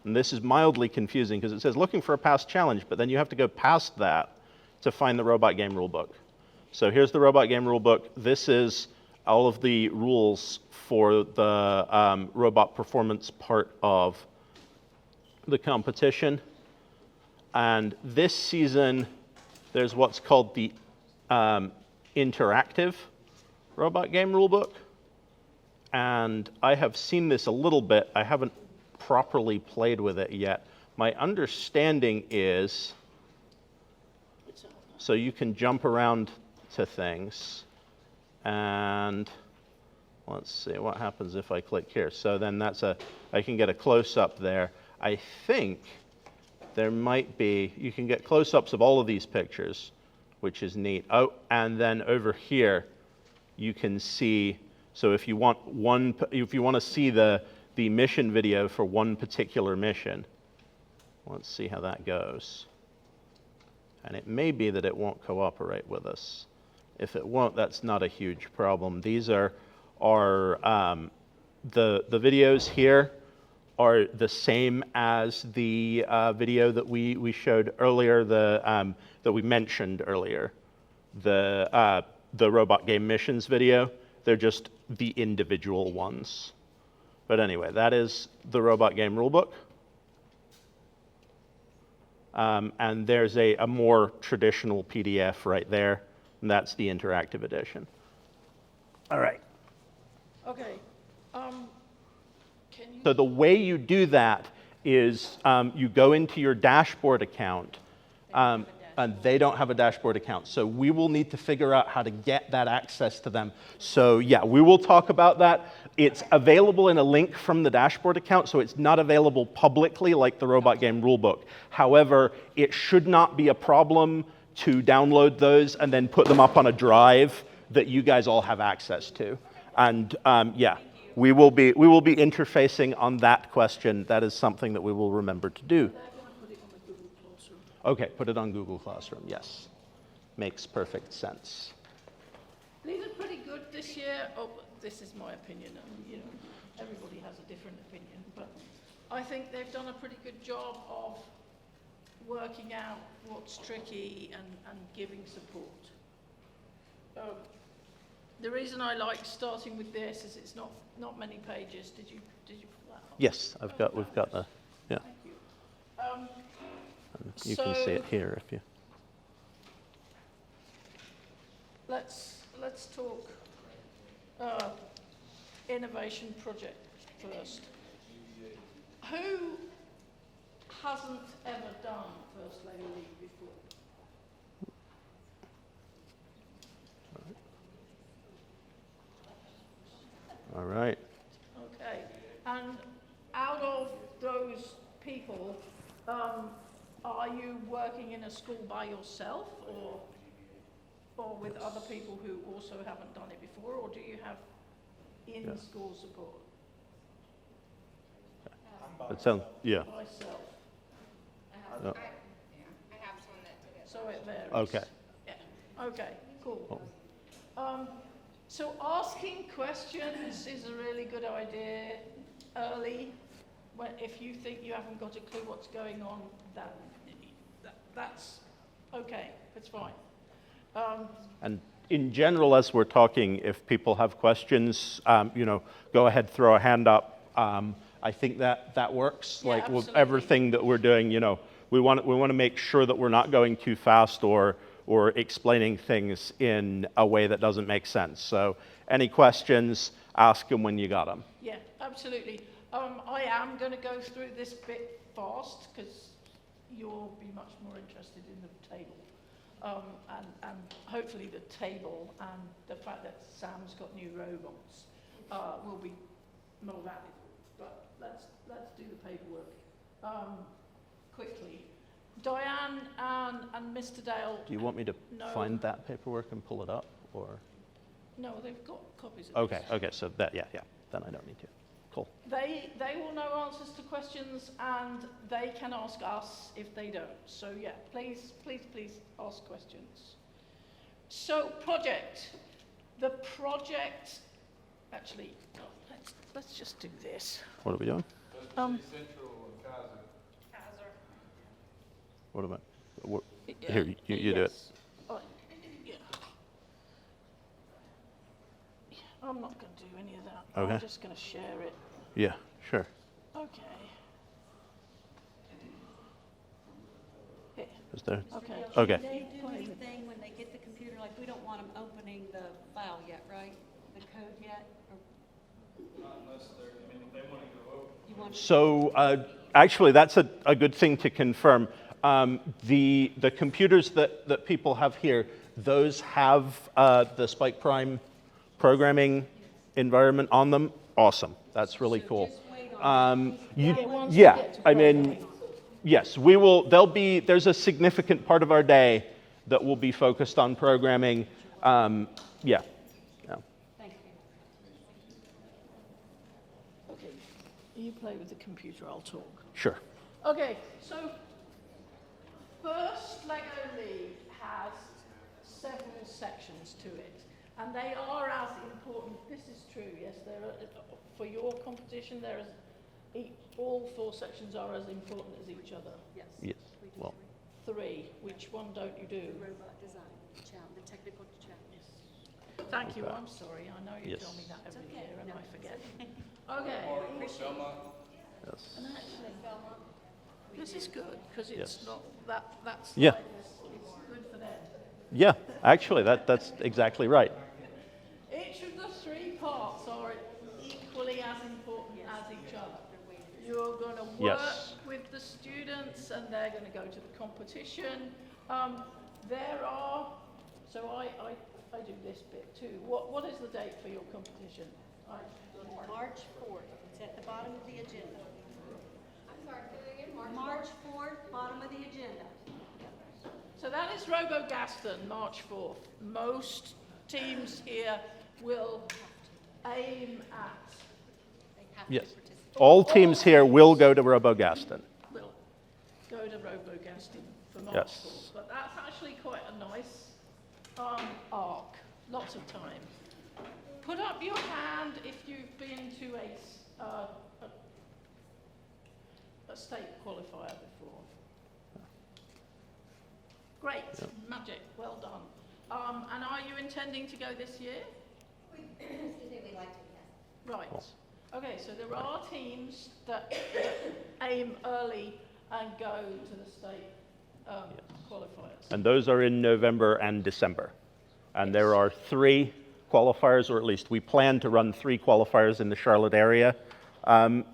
And this is mildly confusing because it says looking for a past challenge, but then you have to go past that to find the robot game rulebook. So here's the robot game rulebook. This is all of the rules for the robot performance part of the competition. And this season, there's what's called the interactive robot game rulebook. And I have seen this a little bit. I haven't properly played with it yet. My understanding is, so you can jump around to things. And let's see, what happens if I click here? So then I can get a close-up there. I think there might be, you can get close-ups of all of these pictures, which is neat. Oh, and then over here, you can see, so if you want to see the mission video for one particular mission, let's see how that goes. And it may be that it won't cooperate with us. If it won't, that's not a huge problem. These are the videos here are the same as the video that we showed earlier, that we mentioned earlier, the robot game missions video. They're just the individual ones. But anyway, that is the robot game rulebook. And there's a more traditional PDF right there, and that's the interactive edition. All right. Okay. So the way you do that is you go into your dashboard account, and they don't have a dashboard account. So we will need to figure out how to get that access to them. So yeah, we will talk about that. It's available in a link from the dashboard account, so it's not available publicly like the robot game rulebook. However, it should not be a problem to download those and then put them up on a drive that you guys all have access to. And yeah, we will be interfacing on that question. That is something that we will remember to do. Okay, put it on Google Classroom, yes. Makes perfect sense. These are pretty good this year. Oh, this is my opinion, and you know, everybody has a different opinion, but I think they've done a pretty good job of working out what's tricky and giving support. The reason I like starting with this is it's not many pages. Did you put that on? Yes, we've got the, yeah. Thank you. You can see it here if you. Let's talk innovation project first. Who hasn't ever done First Layer League before? All right. Okay, and out of those people, are you working in a school by yourself or with other people who also haven't done it before, or do you have in-school support? It sounds, yeah. Myself. I have someone that did it. So it varies. Okay. Yeah. Okay, cool. So asking questions is a really good idea early. If you think you haven't got a clue what's going on, that's okay, it's fine. And in general, as we're talking, if people have questions, go ahead, throw a hand up. I think that works. Yeah, like with absolutely. everything that we're doing, we want to make sure that we're not going too fast or explaining things in a way that doesn't make sense. So any questions, ask them when you got them. Yeah, absolutely. I am going to go through this bit fast because you'll be much more interested in the table. And hopefully the table and the fact that Sam's got new robots will be more valuable. But let's do the paperwork quickly. Diane and Mr. Dale. Do you want me to find that paperwork and pull it up, or? No, they've got copies of Okay, this. okay, so that, yeah, then I don't need to. Cool. They will know answers to questions, and they can ask us if they don't. So yeah, please ask questions. So project. The project, actually, let's just do this. What are we doing? Central and cars What about, here, you do it. Yes. Oh, yeah. I'm not going to do any of that. Okay. I'm just going to share it. Yeah, sure. Okay. Here. Is there? Okay. Okay. Should they do anything when they get the computer? Like, we don't want them opening the file yet, right? The code yet? Or Not unless they're, I mean, if they want to go over. you want? So actually, that's a good thing to confirm. The computers that people have here, those have the Spike Prime programming environment on them. Awesome. That's really So cool. just wait on once we get to I mean, programming. yes, we will. There's a significant part of our day that will be focused on programming. Yeah. Thank you. Okay. You play with the computer, I'll talk. Sure. Okay, so first Lego League has several sections to it, and they are as important. This is true, yes. For your competition, all 4 sections are as important as each other. Yes. Yes. We do Well, 3. Which one don't you do? the robot design, the technical challenge. Thank you. Okay. I'm sorry. I know you Yes. tell me that every okay. year, and No, I it's forget. Or Okay. Belmont. yes. And actually, this is good because it's Yes. not that's Yeah. like, it's good for them. Yeah. Actually, that's exactly right. Each of the 3 parts are equally as important as each other. You're going to work Yes. with the students, and they're going to go to the competition. So I do this bit too. What is the date for your competition? March 4th. It's at the bottom of the agenda. I'm sorry, say it again, March. March 4th, bottom of the agenda. So that is Robogaston, March 4th. Most teams here will aim at, They have Yes. to participate. All teams here will go to Robogaston. will go to Robogaston for March Yes. 4th. But that's actually quite a nice arc, lots of time. Put up your hand if you've been to a state qualifier before. Great, magic, well done. And are you intending to go this year? Excuse me, we'd like to, yes. Right. Okay, so there are teams that aim early and go to the state qualifiers. And those are in November and December. And there are 3 qualifiers, or at least we plan to run 3 qualifiers in the Charlotte area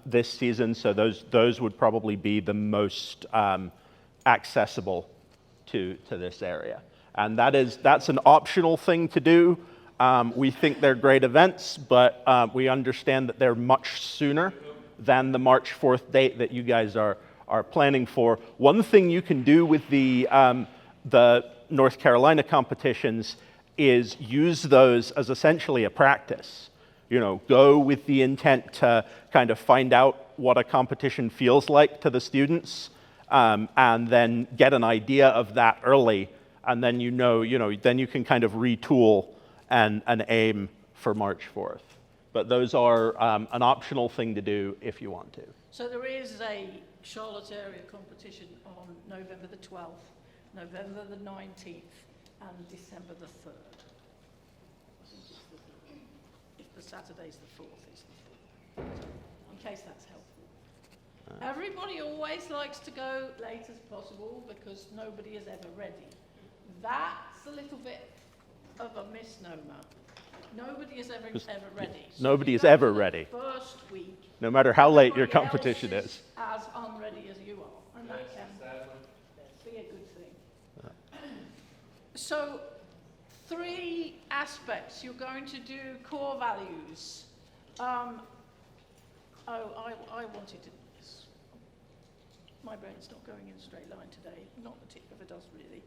this season. So those would probably be the most accessible to this area. And that's an optional thing to do. We think they're great events, but we understand that they're much sooner than the March 4th date that you guys are planning for. One thing you can do with the North Carolina competitions is use those as essentially a practice. You know, go with the intent to kind of find out what a competition feels like to the students, and then get an idea of that early, and then then you can kind of retool and aim for March 4th. But those are an optional thing to do if you want to. So there is a Charlotte area competition on November the 12th, November the 19th, and December the 3rd. If the Saturday's the 4th, it's the 4th. In case that's helpful. Everybody always likes to go late as possible because nobody is ever ready. That's a little bit of a misnomer. Nobody is ever ready. So Nobody you is go ever to the ready. First week. No matter how late your Everybody competition else is. as unready as you are, and that can be a good thing. So, 3 aspects. You're going to do core values. I wanted to. My brain's not going in a straight line today. Not that it ever does, really.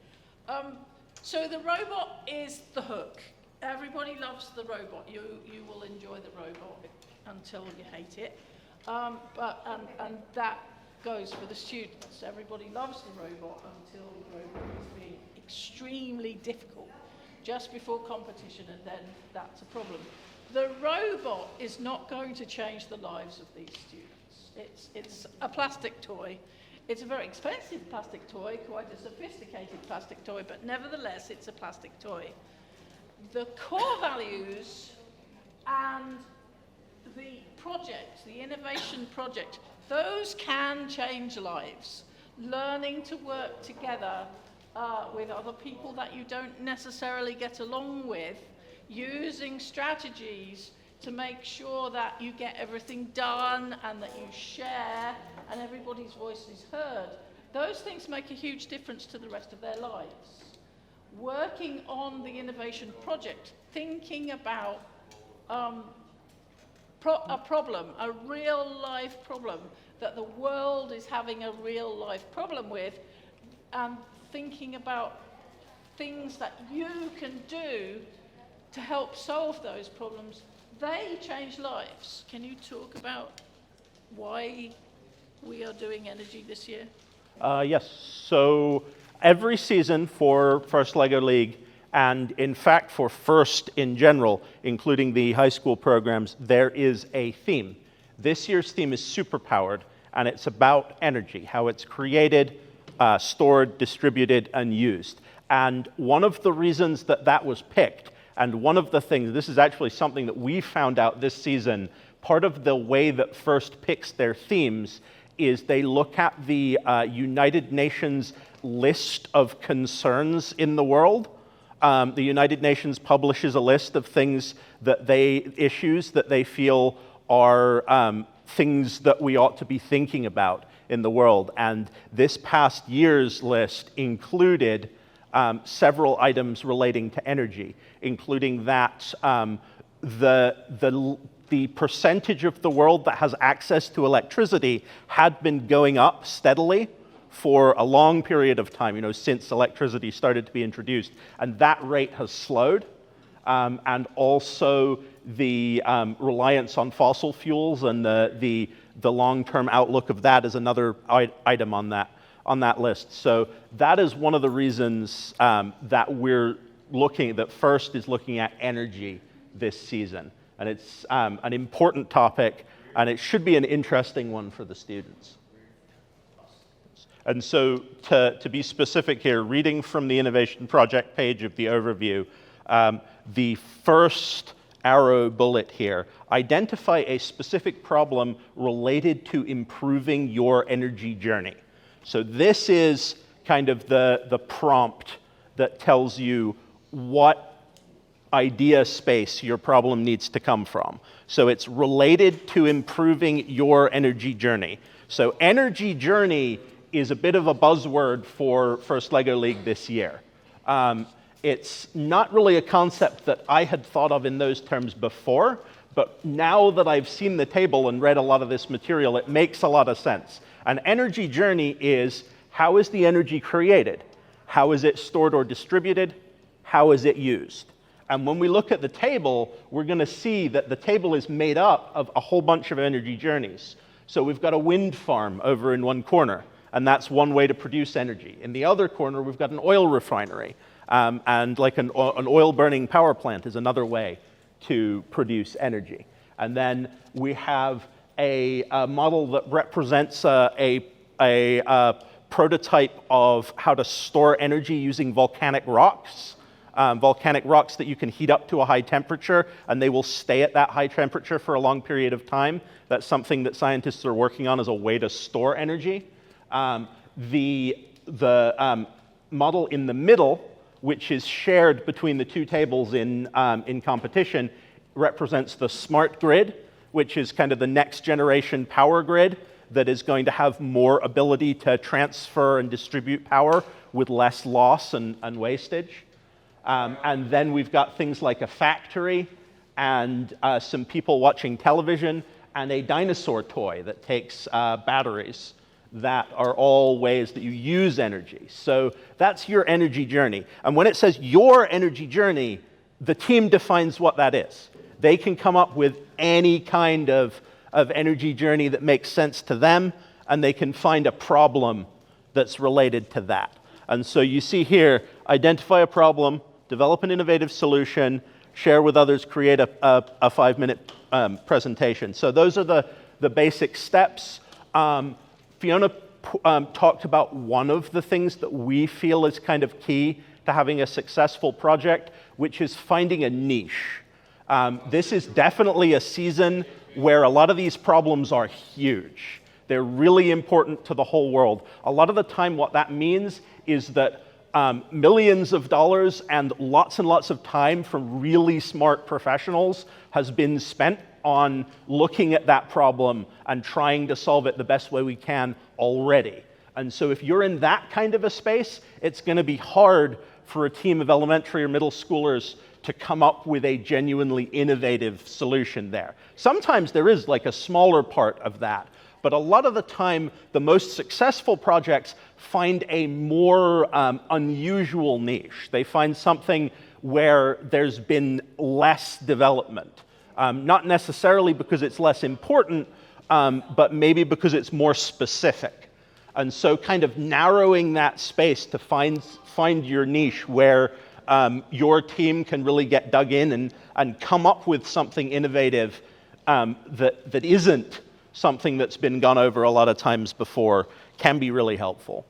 So the robot is the hook. Everybody loves the robot. You will enjoy the robot until you hate it. And that goes for the students. Everybody loves the robot until the robot is being extremely difficult just before competition, and then that's a problem. The robot is not going to change the lives of these students. It's a plastic toy. It's a very expensive plastic toy, quite a sophisticated plastic toy, but nevertheless, it's a plastic toy. The core values and the project, the innovation project, those can change lives. Learning to work together with other people that you don't necessarily get along with, using strategies to make sure that you get everything done and that you share and everybody's voice is heard. Those things make a huge difference to the rest of their lives. Working on the innovation project, thinking about a problem, a real life problem that the world is having a real life problem with, and thinking about things that you can do to help solve those problems, they change lives. Can you talk about why we are doing energy this year? Yes. So every season for First LEGO League, and in fact for First in general, including the high school programs, there is a theme. This year's theme is superpowered, and it's about energy, how it's created, stored, distributed, and used. And one of the reasons that that was picked, and one of the things, this is actually something that we found out this season, part of the way that First picks their themes is they look at the United Nations list of concerns in the world. The United Nations publishes a list of things that issues that they feel are things that we ought to be thinking about in the world. And this past year's list included several items relating to energy, including that the percentage of the world that has access to electricity had been going up steadily for a long period of time, since electricity started to be introduced, and that rate has slowed. And also the reliance on fossil fuels and the long-term outlook of that is another item on that list. So that is one of the reasons that First is looking at energy this season. And it's an important topic, and it should be an interesting one for the students. And so to be specific here, reading from the Innovation Project page of the overview, the first arrow bullet here, identify a specific problem related to improving your energy journey. So this is kind of the prompt that tells you what idea space your problem needs to come from. So it's related to improving your energy journey. So energy journey is a bit of a buzzword for First LEGO League this year. It's not really a concept that I had thought of in those terms before, but now that I've seen the table and read a lot of this material, it makes a lot of sense. An energy journey is, how is the energy created? How is it stored or distributed? How is it used? And when we look at the table, we're going to see that the table is made up of a whole bunch of energy journeys. So we've got a wind farm over in one corner, and that's one way to produce energy. In the other corner, we've got an oil refinery, and like an oil-burning power plant is another way to produce energy. And then we have a model that represents a prototype of how to store energy using volcanic rocks. Volcanic rocks that you can heat up to a high temperature, and they will stay at that high temperature for a long period of time. That's something that scientists are working on as a way to store energy. The model in the middle, which is shared between the two tables in competition, represents the smart grid, which is kind of the next generation power grid that is going to have more ability to transfer and distribute power with less loss and wastage. And then we've got things like a factory and some people watching television and a dinosaur toy that takes batteries that are all ways that you use energy. So that's your energy journey. And when it says your energy journey, the team defines what that is. They can come up with any kind of energy journey that makes sense to them, and they can find a problem that's related to that. And so you see here, identify a problem, develop an innovative solution, share with others, create a 5-minute presentation. So those are the basic steps. Fiona talked about one of the things that we feel is kind of key to having a successful project, which is finding a niche. This is definitely a season where a lot of these problems are huge. They're really important to the whole world. A lot of the time what that means is that millions of dollars and lots of time from really smart professionals has been spent on looking at that problem and trying to solve it the best way we can already. And so if you're in that kind of a space, it's going to be hard for a team of elementary or middle schoolers to come up with a genuinely innovative solution there. Sometimes there is like a smaller part of that, but a lot of the time, the most successful projects find a more unusual niche. They find something where there's been less development. Not necessarily because it's less important, but maybe because it's more specific. And so kind of narrowing that space to find your niche where your team can really get dug in and come up with something innovative that isn't something that's been gone over a lot of times before can be really helpful.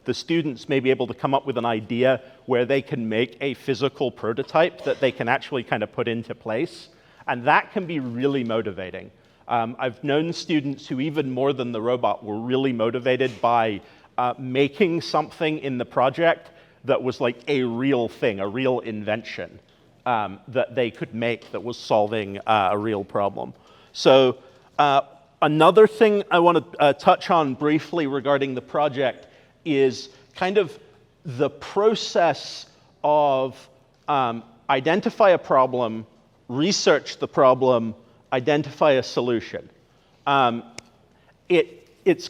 The students may be able to come up with an idea where they can make a physical prototype that they can actually kind of put into place, and that can be really motivating. I've known students who, even more than the robot, were really motivated by making something in the project that was like a real thing, a real invention that they could make that was solving a real problem. So another thing I want to touch on briefly regarding the project is kind of the process of identify a problem, research the problem, identify a solution. It's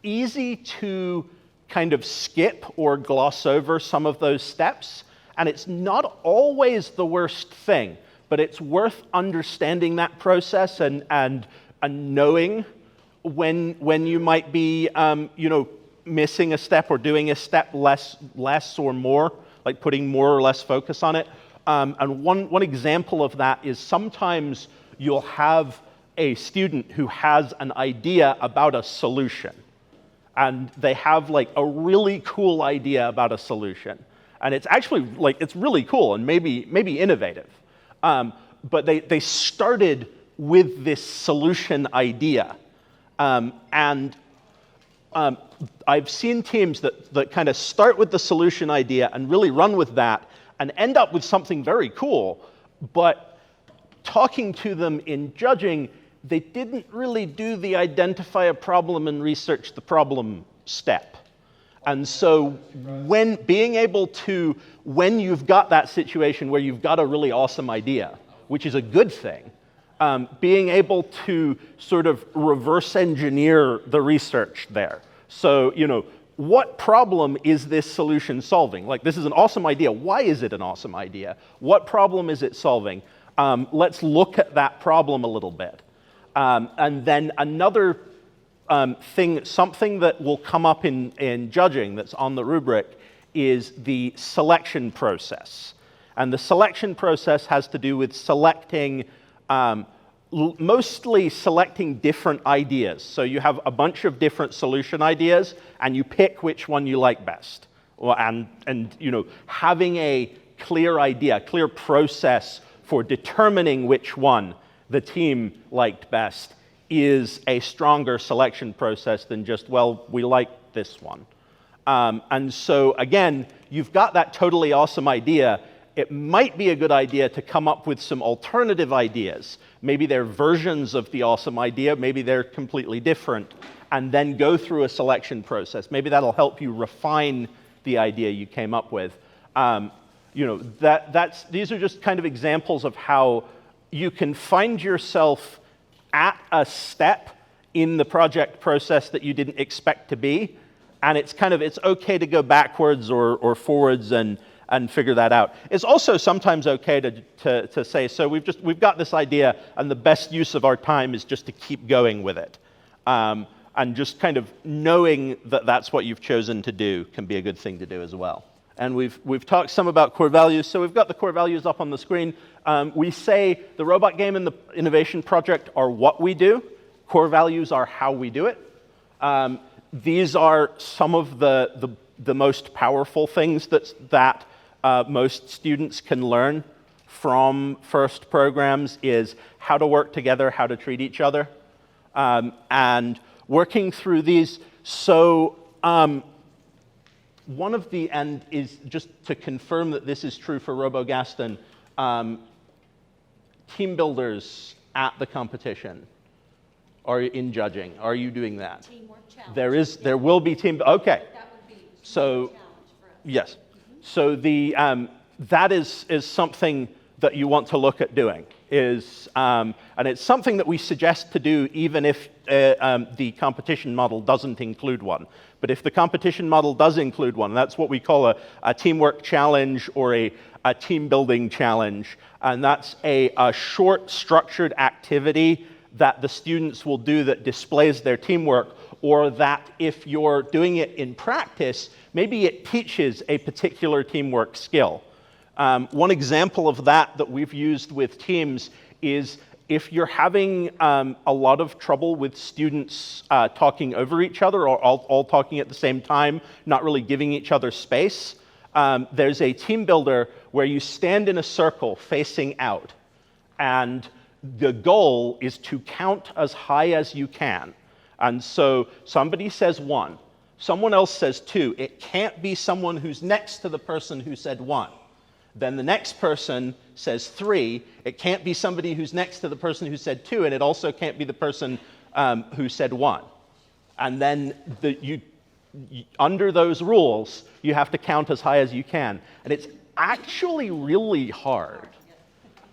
easy to kind of skip or gloss over some of those steps, and it's not always the worst thing, but it's worth understanding that process and knowing when you might be missing a step or doing a step less or more, like putting more or less focus on it. And one example of that is sometimes you'll have a student who has an idea about a solution, and they have like a really cool idea about a solution, and it's actually like it's really cool and maybe innovative, but they started with this solution idea, and I've seen teams that kind of start with the solution idea and really run with that and end up with something very cool, but talking to them in judging, they didn't really do the identify a problem and research the problem step. And so when you've got that situation where you've got a really awesome idea, which is a good thing, being able to sort of reverse engineer the research there. So, what problem is this solution solving? Like, this is an awesome idea. Why is it an awesome idea? What problem is it solving? Let's look at that problem a little bit. And then another something that will come up in judging that's on the rubric is the selection process. And the selection process has to do with selecting, mostly selecting different ideas. So you have a bunch of different solution ideas, and you pick which one you like best. And having a clear idea, clear process for determining which one the team liked best is a stronger selection process than just, well, we like this one. And so, again, you've got that totally awesome idea. It might be a good idea to come up with some alternative ideas. Maybe they're versions of the awesome idea, maybe they're completely different, and then go through a selection process. Maybe that'll help you refine the idea you came up with. These are just kind of examples of how you can find yourself at a step in the project process that you didn't expect to be, and it's okay to go backwards or forwards and figure that out. It's also sometimes okay to say, so we've got this idea, and the best use of our time is just to keep going with it. And just kind of knowing that that's what you've chosen to do can be a good thing to do as well. And we've talked some about core values, so we've got the core values up on the screen. We say the robot game and the innovation project are what we do. Core values are how we do it. these are some of the most powerful things that most students can learn from FIRST programs is how to work together, how to treat each other, and working through these. So one of the, and is just to confirm that this is true for RoboGaston, team builders at the competition or in judging, are you doing that? Teamwork challenge. There will be team, okay. That would be So, a challenge for us. yes. So that is something that you want to look at doing, and it's something that we suggest to do even if the competition model doesn't include one. But if the competition model does include one, that's what we call a teamwork challenge or a team building challenge. And that's a short, structured activity that the students will do that displays their teamwork, or that if you're doing it in practice, maybe it teaches a particular teamwork skill. One example of that we've used with teams is if you're having a lot of trouble with students talking over each other or all talking at the same time, not really giving each other space, there's a team builder where you stand in a circle facing out, and the goal is to count as high as you can. And so somebody says 1, someone else says 2. It can't be someone who's next to the person who said 1. Then the next person says 3. It can't be somebody who's next to the person who said 2, and it also can't be the person who said 1. And then under those rules, you have to count as high as you can. And it's actually really hard.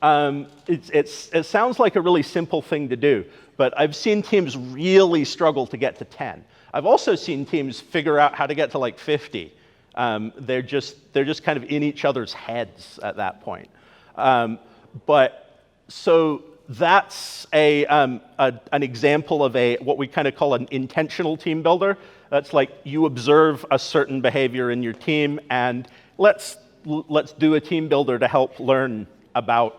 It sounds like a really simple thing to do, but I've seen teams really struggle to get to 10. I've also seen teams figure out how to get to like 50. They're just kind of in each other's heads at that point. But so that's an example of what we kind of call an intentional team builder. That's like you observe a certain behavior in your team, and let's do a team builder to help learn about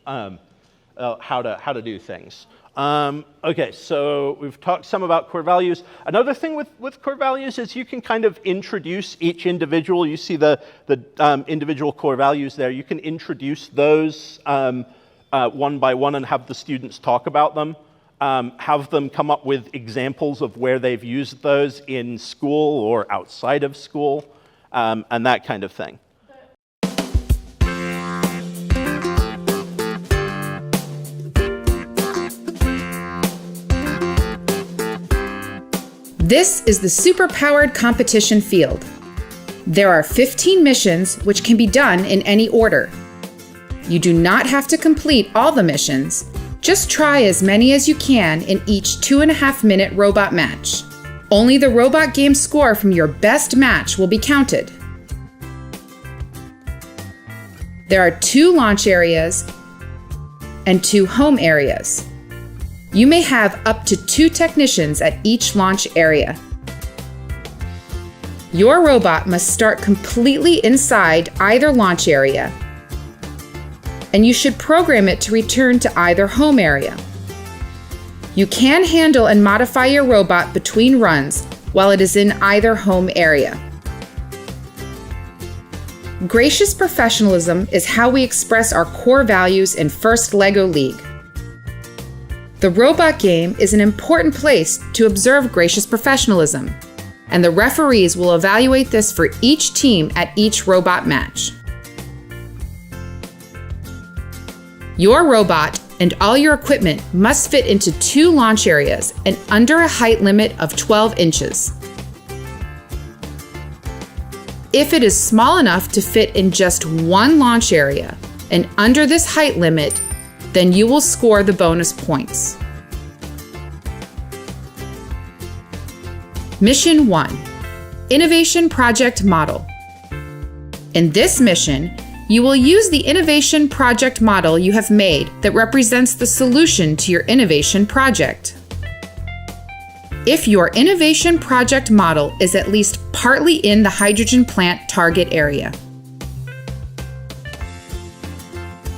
how to do things. Okay, so we've talked some about core values. Another thing with core values is you can kind of introduce each individual. You see the individual core values there. You can introduce those one by one and have the students talk about them. Have them come up with examples of where they've used those in school or outside of school, and that kind of thing. This is the super-powered competition field. There are 15 missions which can be done in any order. You do not have to complete all the missions. Just try as many as you can in each 2.5-minute robot match. Only the robot game score from your best match will be counted. There are 2 launch areas and 2 home areas. You may have up to 2 technicians at each launch area. Your robot must start completely inside either launch area, and you should program it to return to either home area. You can handle and modify your robot between runs while it is in either home area. Gracious professionalism is how we express our core values in FIRST LEGO League. The robot game is an important place to observe gracious professionalism, and the referees will evaluate this for each team at each robot match. Your robot and all your equipment must fit into 2 launch areas and under a height limit of 12 inches. If it is small enough to fit in just 1 launch area and under this height limit, then you will score the bonus points. Mission 1, Innovation Project Model. In this mission, you will use the innovation project model you have made that represents the solution to your innovation project. If your innovation project model is at least partly in the hydrogen plant target area.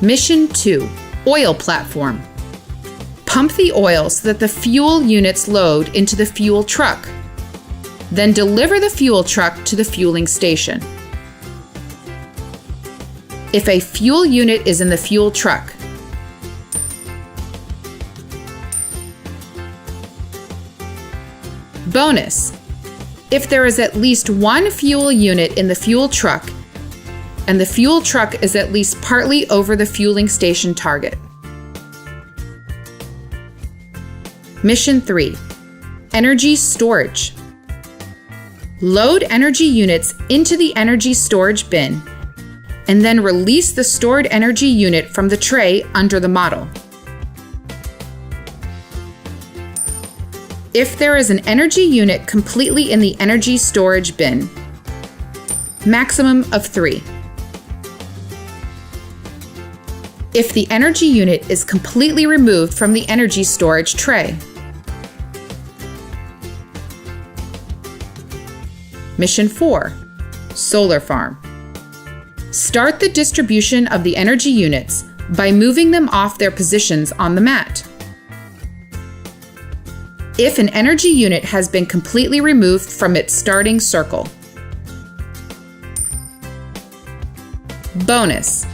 Mission 2, Oil Platform. Pump the oil so that the fuel units load into the fuel truck. Then deliver the fuel truck to the fueling station. If a fuel unit is in the fuel truck, bonus, if there is at least one fuel unit in the fuel truck and the fuel truck is at least partly over the fueling station target. Mission 3. Energy storage. Load energy units into the energy storage bin and then release the stored energy unit from the tray under the model. If there is an energy unit completely in the energy storage bin, maximum of 3. If the energy unit is completely removed from the energy storage tray. Mission 4. Solar farm. Start the distribution of the energy units by moving them off their positions on the mat. If an energy unit has been completely removed from its starting circle. Bonus,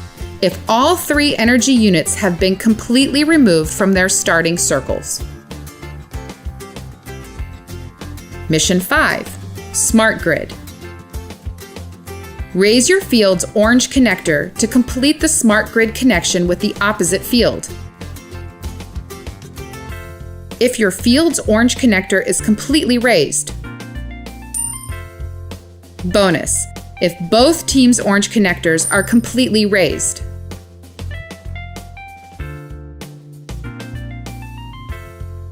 if all 3 energy units have been completely removed from their starting circles. Mission 5. Smart grid. Raise your field's orange connector to complete the smart grid connection with the opposite field. If your field's orange connector is completely raised. Bonus, if both teams' orange connectors are completely raised.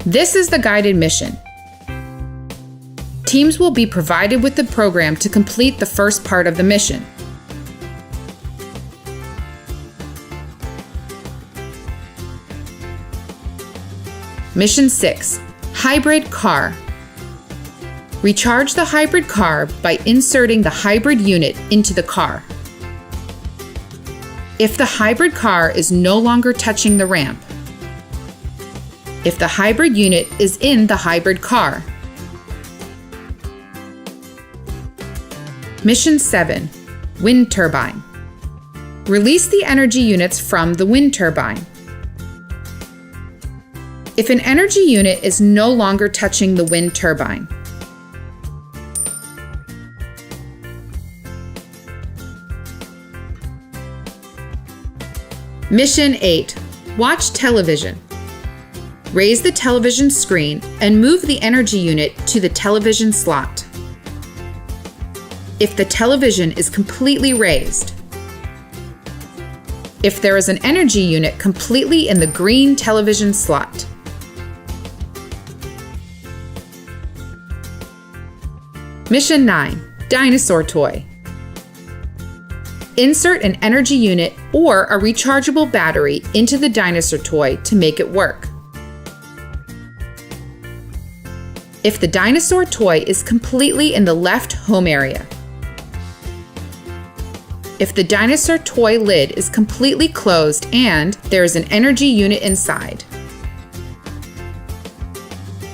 This is the guided mission. Teams will be provided with the program to complete the first part of the mission. Mission 6. Hybrid car. Recharge the hybrid car by inserting the hybrid unit into the car. If the hybrid car is no longer touching the ramp. If the hybrid unit is in the hybrid car. Mission 7. Wind turbine. Release the energy units from the wind turbine. If an energy unit is no longer touching the wind turbine. Mission 8. Watch television. Raise the television screen and move the energy unit to the television slot. If the television is completely raised. If there is an energy unit completely in the green television slot. Mission 9. Dinosaur toy. Insert an energy unit or a rechargeable battery into the dinosaur toy to make it work. If the dinosaur toy is completely in the left home area. If the dinosaur toy lid is completely closed and there is an energy unit inside.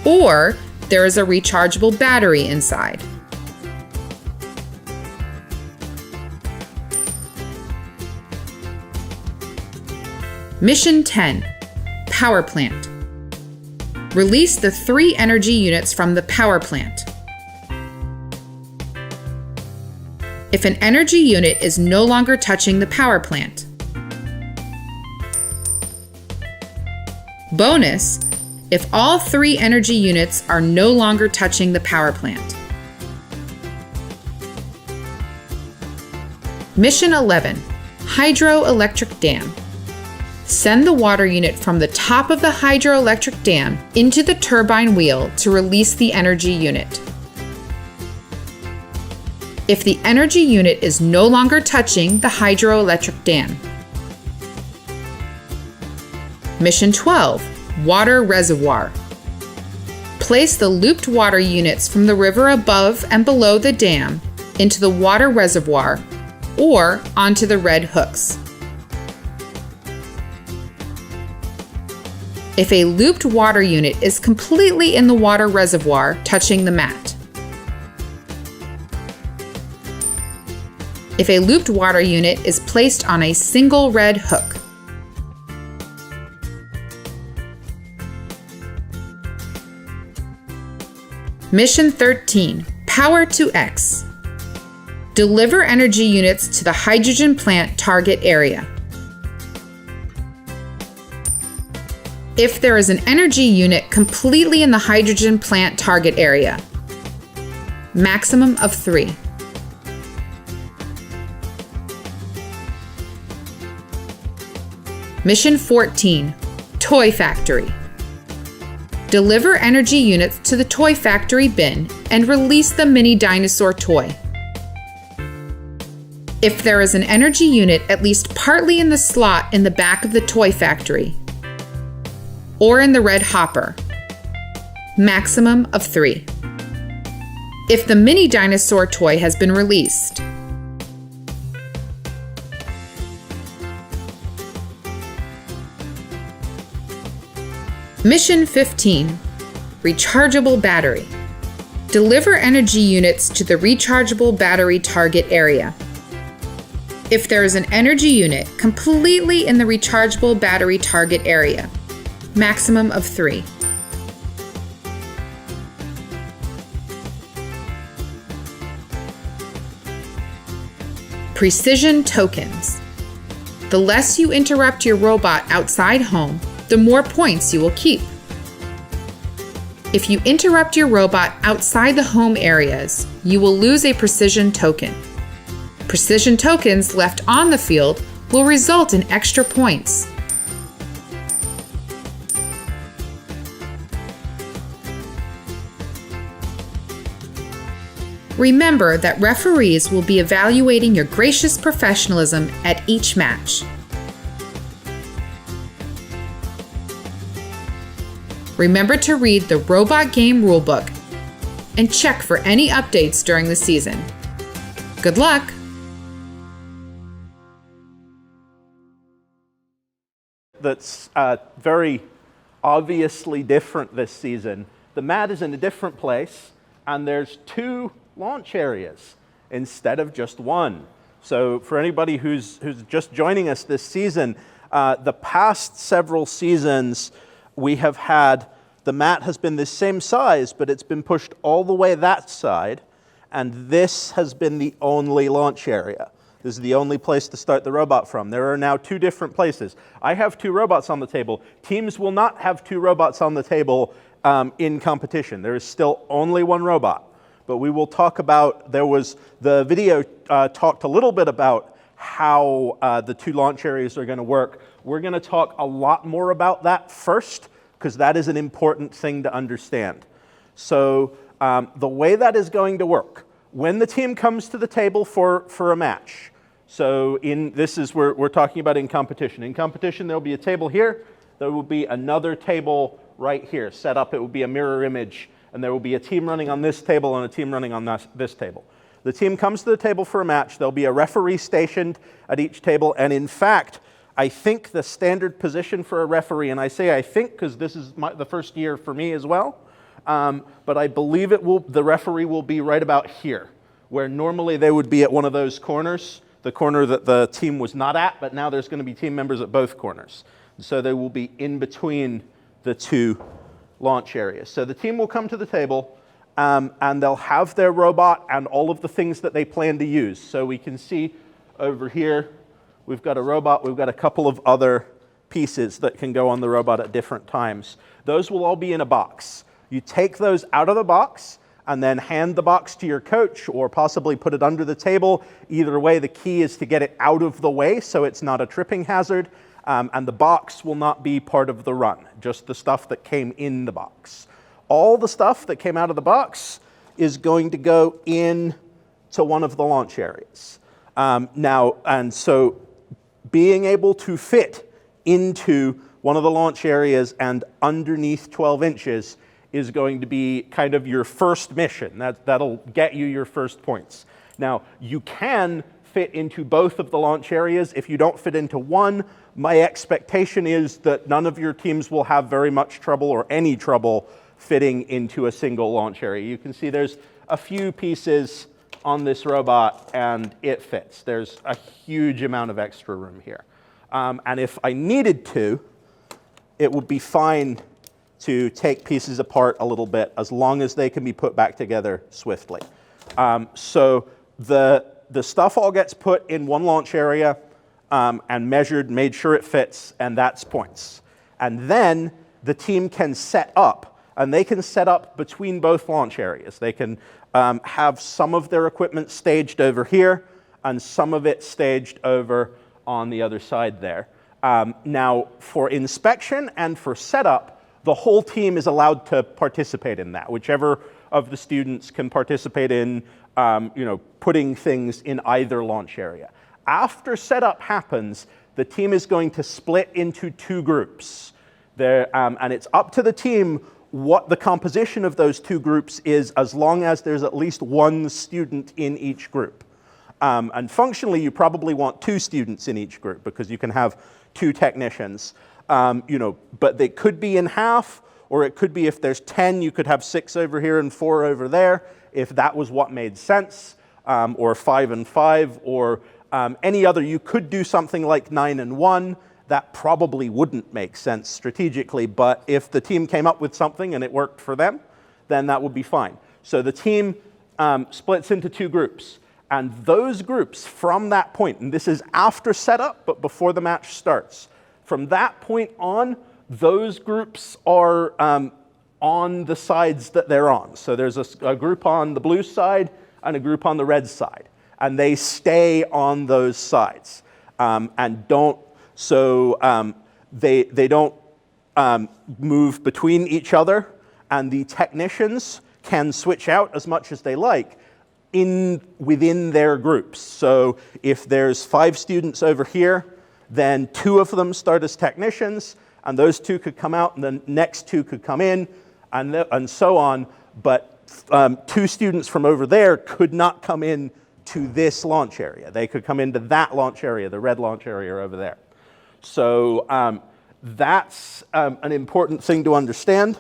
Or there is a rechargeable battery inside. Mission 10. Power plant. Release the 3 energy units from the power plant. If an energy unit is no longer touching the power plant. Bonus, if all 3 energy units are no longer touching the power plant. Mission 11. Hydroelectric dam. Send the water unit from the top of the hydroelectric dam into the turbine wheel to release the energy unit. If the energy unit is no longer touching the hydroelectric dam. Mission 12. Water reservoir. Place the looped water units from the river above and below the dam into the water reservoir or onto the red hooks. If a looped water unit is completely in the water reservoir touching the mat. if a looped water unit is placed on a single red hook. Mission 13, Power to X. Deliver energy units to the hydrogen plant target area. If there is an energy unit completely in the hydrogen plant target area, maximum of 3. Mission 14, Toy Factory. Deliver energy units to the toy factory bin and release the mini dinosaur toy. If there is an energy unit at least partly in the slot in the back of the toy factory, or in the red hopper, maximum of 3. If the mini dinosaur toy has been released, Mission 15, Rechargeable Battery. Deliver energy units to the rechargeable battery target area. If there is an energy unit completely in the rechargeable battery target area, maximum of 3. Precision tokens. The less you interrupt your robot outside home, the more points you will keep. If you interrupt your robot outside the home areas, you will lose a precision token. Precision tokens left on the field will result in extra points. Remember that referees will be evaluating your gracious professionalism at each match. Remember to read the Robot Game Rulebook and check for any updates during the season. Good luck! That's very obviously different this season. The mat is in a different place, and there's 2 launch areas instead of just 1. So for anybody who's just joining us this season, the past several seasons we have had, the mat has been the same size, but it's been pushed all the way that side, and this has been the only launch area. This is the only place to start the robot from. There are now 2 different places. I have 2 robots on the table. Teams will not have 2 robots on the table in competition. There is still only 1 robot. But we will talk about, the video talked a little bit about how the 2 launch areas are going to work. We're going to talk a lot more about that first, because that is an important thing to understand. So the way that is going to work, when the team comes to the table for a match, so we're talking about in competition. In competition, there'll be a table here. There will be another table right here set up. It will be a mirror image, and there will be a team running on this table and a team running on this table. The team comes to the table for a match. There'll be a referee stationed at each table, and in fact, I think the standard position for a referee, and I say I think because this is the first year for me as well, but I believe the referee will be right about here, where normally they would be at one of those corners, the corner that the team was not at, but now there's going to be team members at both corners. So they will be in between the 2 launch areas. So the team will come to the table, and they'll have their robot and all of the things that they plan to use. So we can see over here, we've got a robot, we've got a couple of other pieces that can go on the robot at different times. Those will all be in a box. You take those out of the box and then hand the box to your coach, or possibly put it under the table. Either way, the key is to get it out of the way so it's not a tripping hazard, and the box will not be part of the run, just the stuff that came in the box. All the stuff that came out of the box is going to go in to one of the launch areas. So being able to fit into one of the launch areas and underneath 12 inches is going to be kind of your first mission. That'll get you your first points. Now, you can fit into both of the launch areas. If you don't fit into one, my expectation is that none of your teams will have very much trouble or any trouble fitting into a single launch area. You can see there's a few pieces on this robot and it fits. There's a huge amount of extra room here. And if I needed to, it would be fine to take pieces apart a little bit as long as they can be put back together swiftly. So the stuff all gets put in one launch area and measured, made sure it fits, and that's points. And then the team can set up, and they can set up between both launch areas. They can have some of their equipment staged over here and some of it staged over on the other side there. Now, for inspection and for setup, the whole team is allowed to participate in that. Whichever of the students can participate in putting things in either launch area. After setup happens, the team is going to split into two groups. And it's up to the team what the composition of those two groups is, as long as there's at least one student in each group. And functionally, you probably want 2 students in each group because you can have 2 technicians. But they could be in half, or it could be if there's 10, you could have 6 over here and 4 over there, if that was what made sense, or 5 and 5, or any other. You could do something like 9 and 1. That probably wouldn't make sense strategically, but if the team came up with something and it worked for them, then that would be fine. So the team splits into 2 groups. And those groups, from that point, and this is after setup, but before the match starts, from that point on, those groups are on the sides that they're on. So there's a group on the blue side and a group on the red side. And they stay on those sides and don't, so they don't move between each other, and the technicians can switch out as much as they like within their groups. So if there's 5 students over here, then 2 of them start as technicians, and those 2 could come out, and the next 2 could come in, and so on. But 2 students from over there could not come in to this launch area. They could come into that launch area, the red launch area over there. So that's an important thing to understand.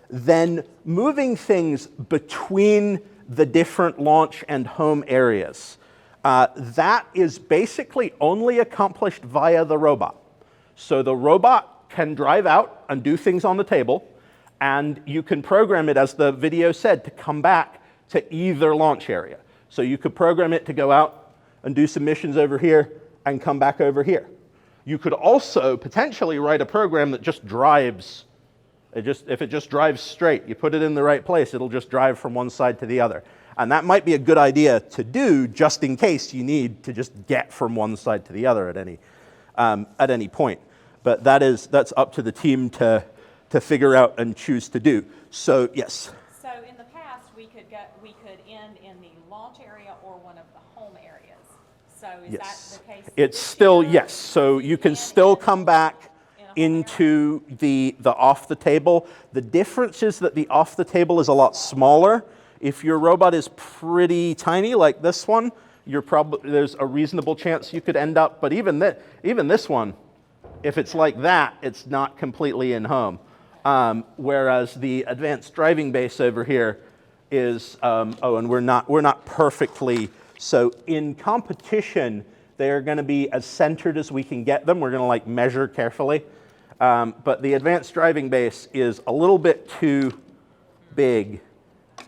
Then moving things between the different launch and home areas. That is basically only accomplished via the robot. So the robot can drive out and do things on the table, and you can program it, as the video said, to come back to either launch area. So you could program it to go out and do some missions over here and come back over here. You could also potentially write a program that just drives. If it just drives straight, you put it in the right place, it'll just drive from one side to the other. And that might be a good idea to do just in case you need to just get from one side to the other at any point. But that's up to the team to figure out and choose to do. So yes. So in the past, we could end in the launch area or one of the home areas. So is that the case? It's still, yes. So you can still come back into the off the table. The difference is that the off the table is a lot smaller. If your robot is pretty tiny like this one, there's a reasonable chance you could end up, but even this one, if it's like that, it's not completely in home. Whereas the advanced driving base over here is, and we're not perfectly, so in competition, they're gonna be as centered as we can get them. We're gonna measure carefully. But the advanced driving base is a little bit too big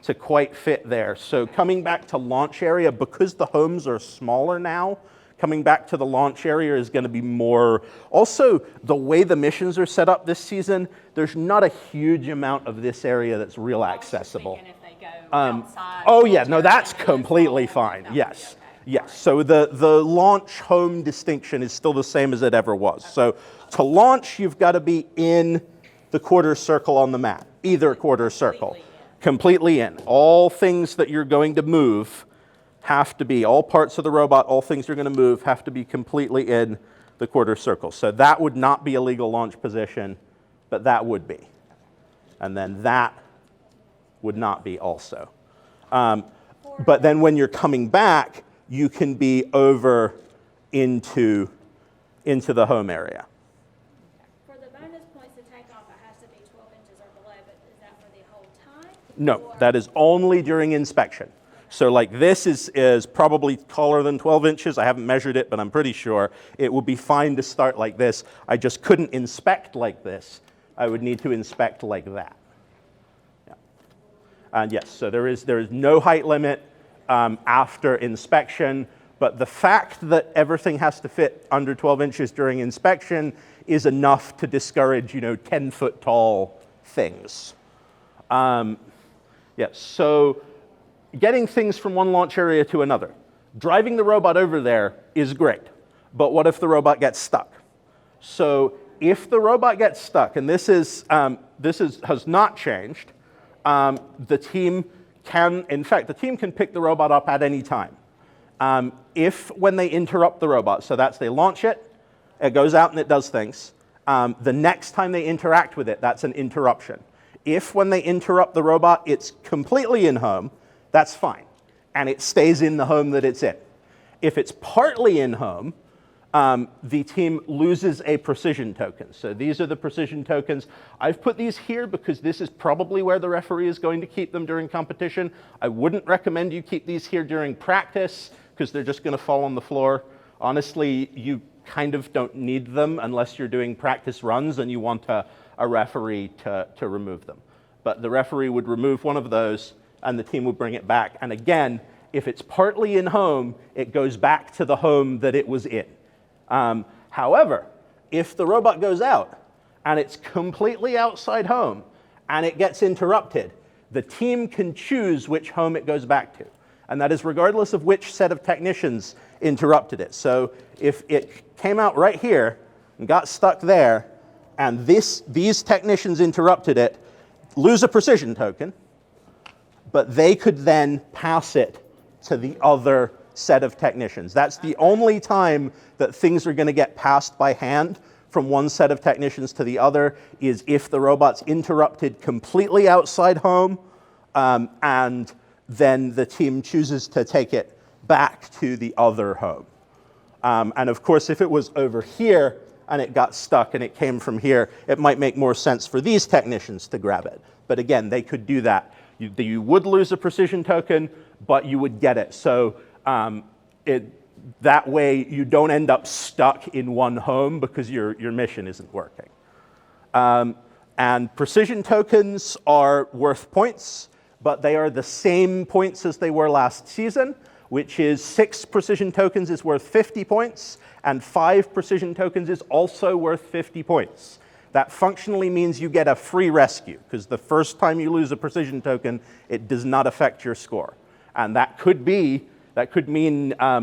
to quite fit there. So coming back to launch area, because the homes are smaller now, coming back to the launch area is going to be more. Also, the way the missions are set up this season, there's not a huge amount of this area that's real accessible. If they go outside, oh yeah, no, that's completely fine. Yes. Yes, so the launch home distinction is still the same as it ever was. So to launch, you've got to be in the quarter circle on the map, either quarter circle, completely in. All things that you're going to move have to be, all parts of the robot, all things you're going to move have to be completely in the quarter circle. So that would not be a legal launch position, but that would be. And then that would not be also. But then when you're coming back, you can be over into the home area. For the bonus points to take off, it has to be 12 inches or below, but is that for the whole time? No, that is only during inspection. So like this is probably taller than 12 inches. I haven't measured it, but I'm pretty sure it would be fine to start like this. I just couldn't inspect like this. I would need to inspect like that. Yeah. And yes, so there is no height limit after inspection, but the fact that everything has to fit under 12 inches during inspection is enough to discourage, 10-foot tall things. Yes, so getting things from one launch area to another. Driving the robot over there is great, but what if the robot gets stuck? So if the robot gets stuck, and this has not changed, the team can pick the robot up at any time. When they interrupt the robot, so that's they launch it, it goes out and it does things. The next time they interact with it, that's an interruption. If when they interrupt the robot, it's completely in home, that's fine. And it stays in the home that it's in. If it's partly in home, the team loses a precision token. So these are the precision tokens. I've put these here because this is probably where the referee is going to keep them during competition. I wouldn't recommend you keep these here during practice because they're just going to fall on the floor. Honestly, you kind of don't need them unless you're doing practice runs and you want a referee to remove them. But the referee would remove one of those and the team would bring it back. And again, if it's partly in home, it goes back to the home that it was in. However, if the robot goes out and it's completely outside home and it gets interrupted, the team can choose which home it goes back to. And that is regardless of which set of technicians interrupted it. So if it came out right here and got stuck there, and these technicians interrupted it, lose a precision token, but they could then pass it to the other set of technicians. That's the only time that things are going to get passed by hand from one set of technicians to the other, is if the robot's interrupted completely outside home, and then the team chooses to take it back to the other home. And of course, if it was over here and it got stuck and it came from here, it might make more sense for these technicians to grab it. But again, they could do that. You would lose a precision token, but you would get it. So that way you don't end up stuck in one home because your mission isn't working. And precision tokens are worth points, but they are the same points as they were last season, which is 6 precision tokens is worth 50 points, and 5 precision tokens is also worth 50 points. That functionally means you get a free rescue, because the first time you lose a precision token, it does not affect your score. And that could mean,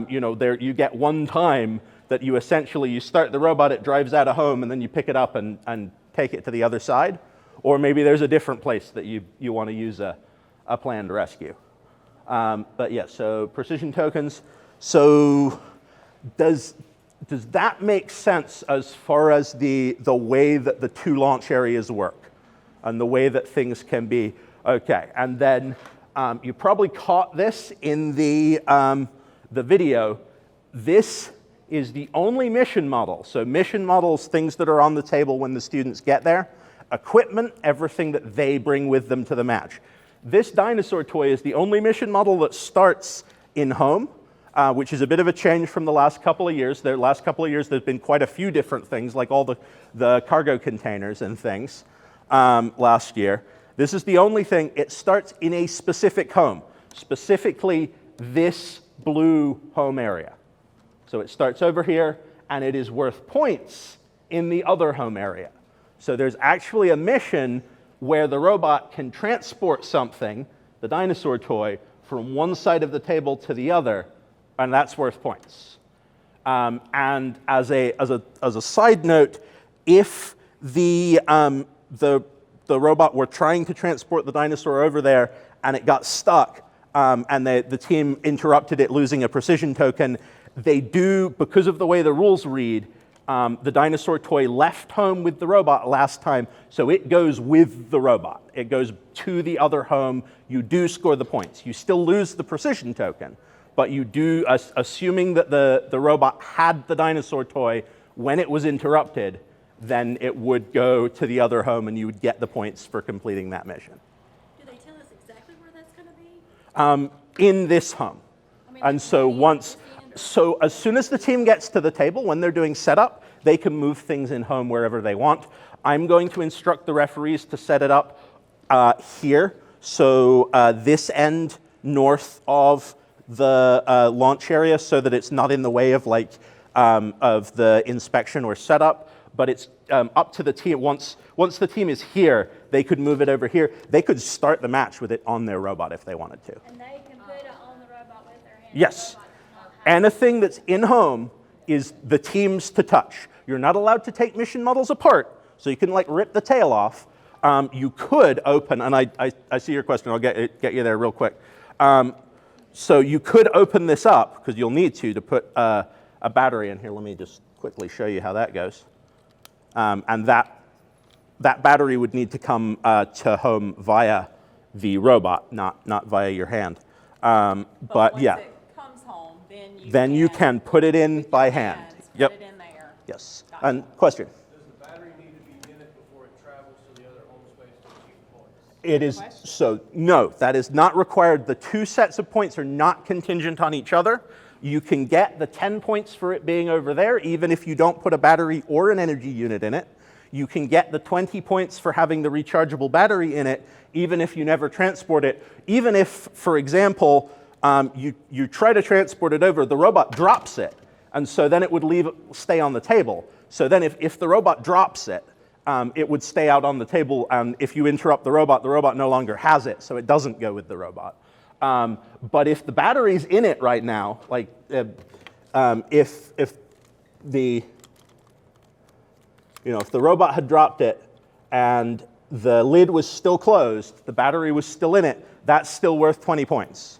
you get one time that you start the robot, it drives out of home, and then you pick it up and take it to the other side. Or maybe there's a different place that you want to use a planned rescue. But yeah, so precision tokens. So does that make sense as far as the way that the 2 launch areas work and the way that things can be? Okay, and then you probably caught this in the video. This is the only mission model. So mission models, things that are on the table when the students get there. Equipment, everything that they bring with them to the match. This dinosaur toy is the only mission model that starts in home, which is a bit of a change from the last couple of years. The last couple of years, there's been quite a few different things, like all the cargo containers and things last year. This is the only thing. It starts in a specific home, specifically this blue home area. So it starts over here, and it is worth points in the other home area. So there's actually a mission where the robot can transport something, the dinosaur toy, from one side of the table to the other, and that's worth points. And as a side note, if the robot were trying to transport the dinosaur over there and it got stuck, and the team interrupted it losing a precision token, they do, because of the way the rules read, the dinosaur toy left home with the robot last time, so it goes with the robot. It goes to the other home. You do score the points. You still lose the precision token, but you do, assuming that the robot had the dinosaur toy when it was interrupted, then it would go to the other home and you would get the points for completing that mission. Do they tell us exactly where that's going to be? in this home. And so so as soon as the team gets to the table, when they're doing setup, they can move things in home wherever they want. I'm going to instruct the referees to set it up here. So this end north of the launch area, so that it's not in the way of of the inspection or setup, but it's up to the team. Once the team is here, they could move it over here. They could start the match with it on their robot if they wanted to. And they can put it on the robot with their hand. Yes. The robot does not have Anything that's in home is the team's to touch. You're not allowed to take mission models apart, so you can rip the tail off. You could open, and I see your question, I'll get you there real quick. So you could open this up, because you'll need to put a battery in here. Let me just quickly show you how that goes. And that battery would need to come to home via the robot, not via your hand. But yeah. Once it comes home, Then you can put it in by hand. Yep. Put it in there. Yes. And question? Does the battery need to be in it before it travels to the other home space to achieve points? It is, so no, that is not required. The two sets of points are not contingent on each other. You can get the 10 points for it being over there, even if you don't put a battery or an energy unit in it. You can get the 20 points for having the rechargeable battery in it, even if you never transport it. Even if, for example, you try to transport it over, the robot drops it, and so then it would stay on the table. So then if the robot drops it, it would stay out on the table, and if you interrupt the robot no longer has it, so it doesn't go with the robot. But if the battery's in it right now, if the robot had dropped it and the lid was still closed, the battery was still in it, that's still worth 20 points.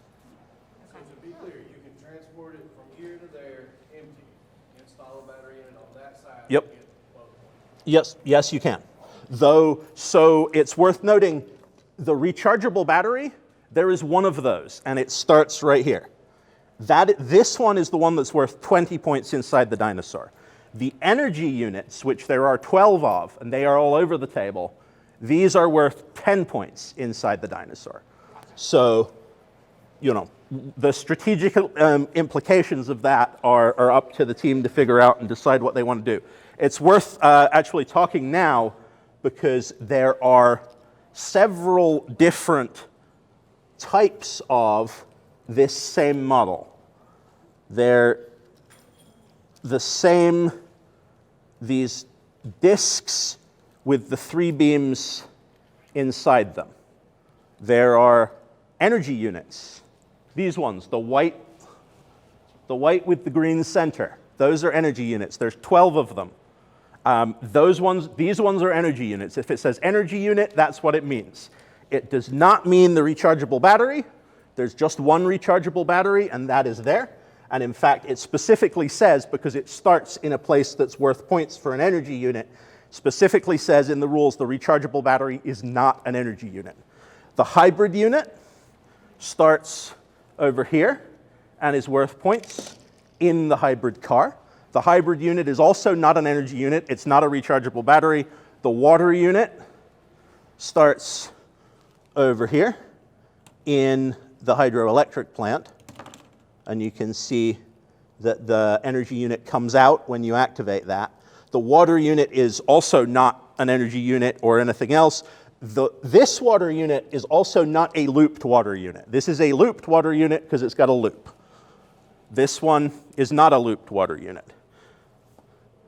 So to be clear, you can transport it from here to there empty, install a battery in it on that side. Yep. And get 12 points. Yes, you can. Though, so it's worth noting, the rechargeable battery, there is one of those, and it starts right here. This one is the one that's worth 20 points inside the dinosaur. The energy units, which there are 12 of, and they are all over the table, these are worth 10 points inside the dinosaur. So, the strategic implications of that are up to the team to figure out and decide what they want to do. It's worth actually talking now, because there are several different types of this same model. They're the same, these discs with the 3 beams inside them. There are energy units. These ones, the white with the green center, those are energy units. There's 12 of them. These ones are energy units. If it says energy unit, that's what it means. It does not mean the rechargeable battery. There's just one rechargeable battery, and that is there. And in fact, it specifically says, because it starts in a place that's worth points for an energy unit, specifically says in the rules the rechargeable battery is not an energy unit. The hybrid unit starts over here and is worth points in the hybrid car. The hybrid unit is also not an energy unit. It's not a rechargeable battery. The water unit starts over here in the hydroelectric plant. And you can see that the energy unit comes out when you activate that. The water unit is also not an energy unit or anything else. This water unit is also not a looped water unit. This is a looped water unit because it's got a loop. This one is not a looped water unit.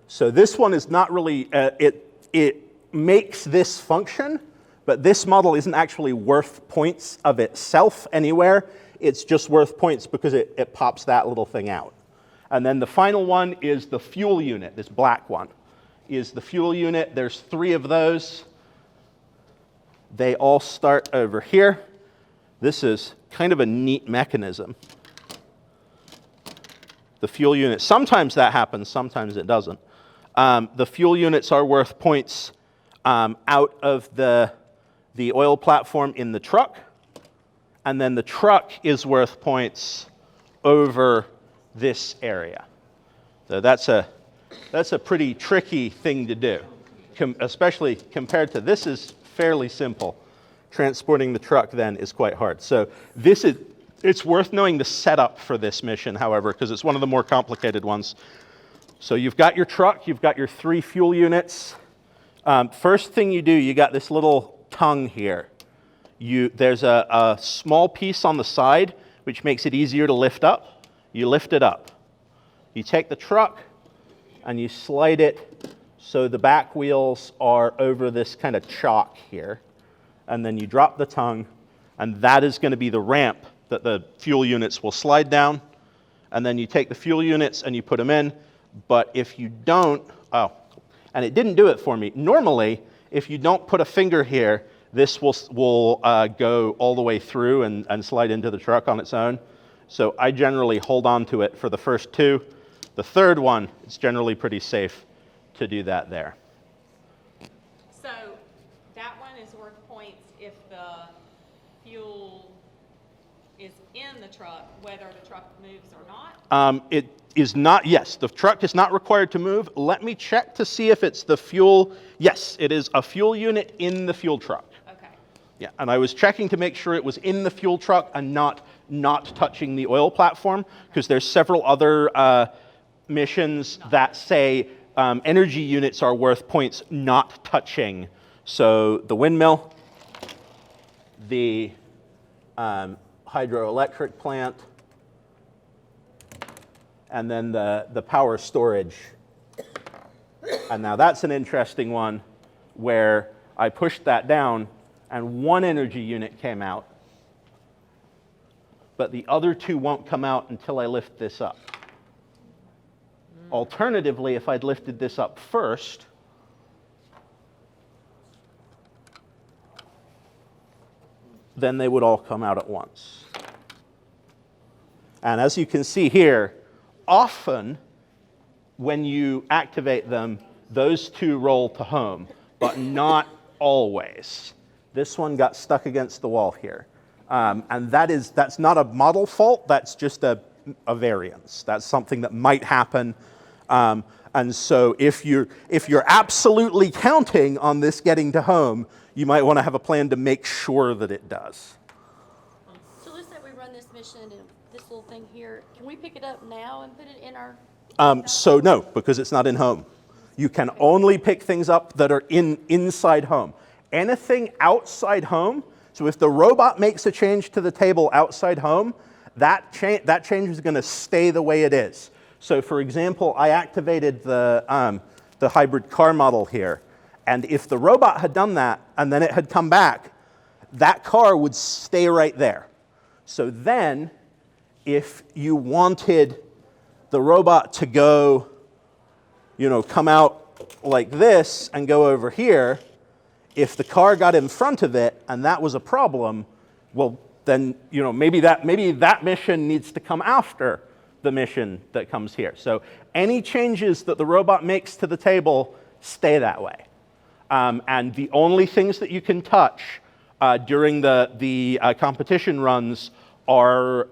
So this one is not really, it makes this function, but this model isn't actually worth points of itself anywhere. It's just worth points because it pops that little thing out. And then the final one is the fuel unit. This black one is the fuel unit. There's 3 of those. They all start over here. This is kind of a neat mechanism. The fuel unit, sometimes that happens, sometimes it doesn't. The fuel units are worth points out of the oil platform in the truck. And then the truck is worth points over this area. So that's a pretty tricky thing to do, especially compared to this is fairly simple. Transporting the truck then is quite hard. So this is It's worth knowing the setup for this mission, however, because it's one of the more complicated ones. So you've got your truck, you've got your 3 fuel units. First thing you do, you got this little tongue here. There's a small piece on the side, which makes it easier to lift up. You lift it up. You take the truck, and you slide it so the back wheels are over this kind of chalk here. And then you drop the tongue, and that is going to be the ramp that the fuel units will slide down. And then you take the fuel units and you put them in. But if you don't, and it didn't do it for me. Normally, if you don't put a finger here, this will go all the way through and slide into the truck on its own. So I generally hold on to it for the first 2. The third one, it's generally pretty safe to do that there. So that one is worth points if the fuel is in the truck, whether the truck moves or not? It is not, yes, the truck is not required to move. Let me check to see if it's the fuel. Yes, it is a fuel unit in the fuel truck. Okay. Yeah, and I was checking to make sure it was in the fuel truck and not touching the oil platform, because there's several other missions that say energy units are worth points not touching. So the windmill, the hydroelectric plant, and then the power storage. And now that's an interesting one where I pushed that down and 1 energy unit came out, but the other 2 won't come out until I lift this up. Alternatively, if I'd lifted this up first, then they would all come out at once. And as you can see here, often when you activate them, those 2 roll to home, but not always. This one got stuck against the wall here. And that's not a model fault, that's just a variance. That's something that might happen. And so if you're absolutely counting on this getting to home, you might want to have a plan to make sure that it does. So let's say we run this mission and this little thing here, can we pick it up now and put it in our? So no, because it's not in home. You can only pick things up that are inside home. Anything outside home, so if the robot makes a change to the table outside home, that change is going to stay the way it is. So for example, I activated the hybrid car model here, and if the robot had done that and then it had come back, that car would stay right there. So then, if you wanted the robot to go, come out like this and go over here, if the car got in front of it and that was a problem, well, then, maybe that mission needs to come after the mission that comes here. So any changes that the robot makes to the table stay that way. And the only things that you can touch during the competition runs are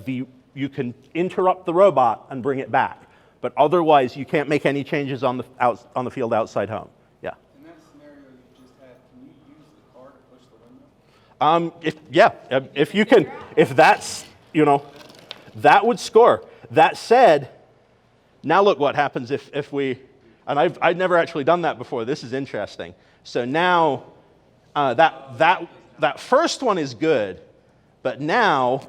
you can interrupt the robot and bring it back. But otherwise, you can't make any changes on the field outside home. Yeah. In that scenario you just had, can you use the car to push the window? If you can, if that's, that would score. That said, now look what happens if we, and I've never actually done that before. This is interesting. So now that first one is good, but now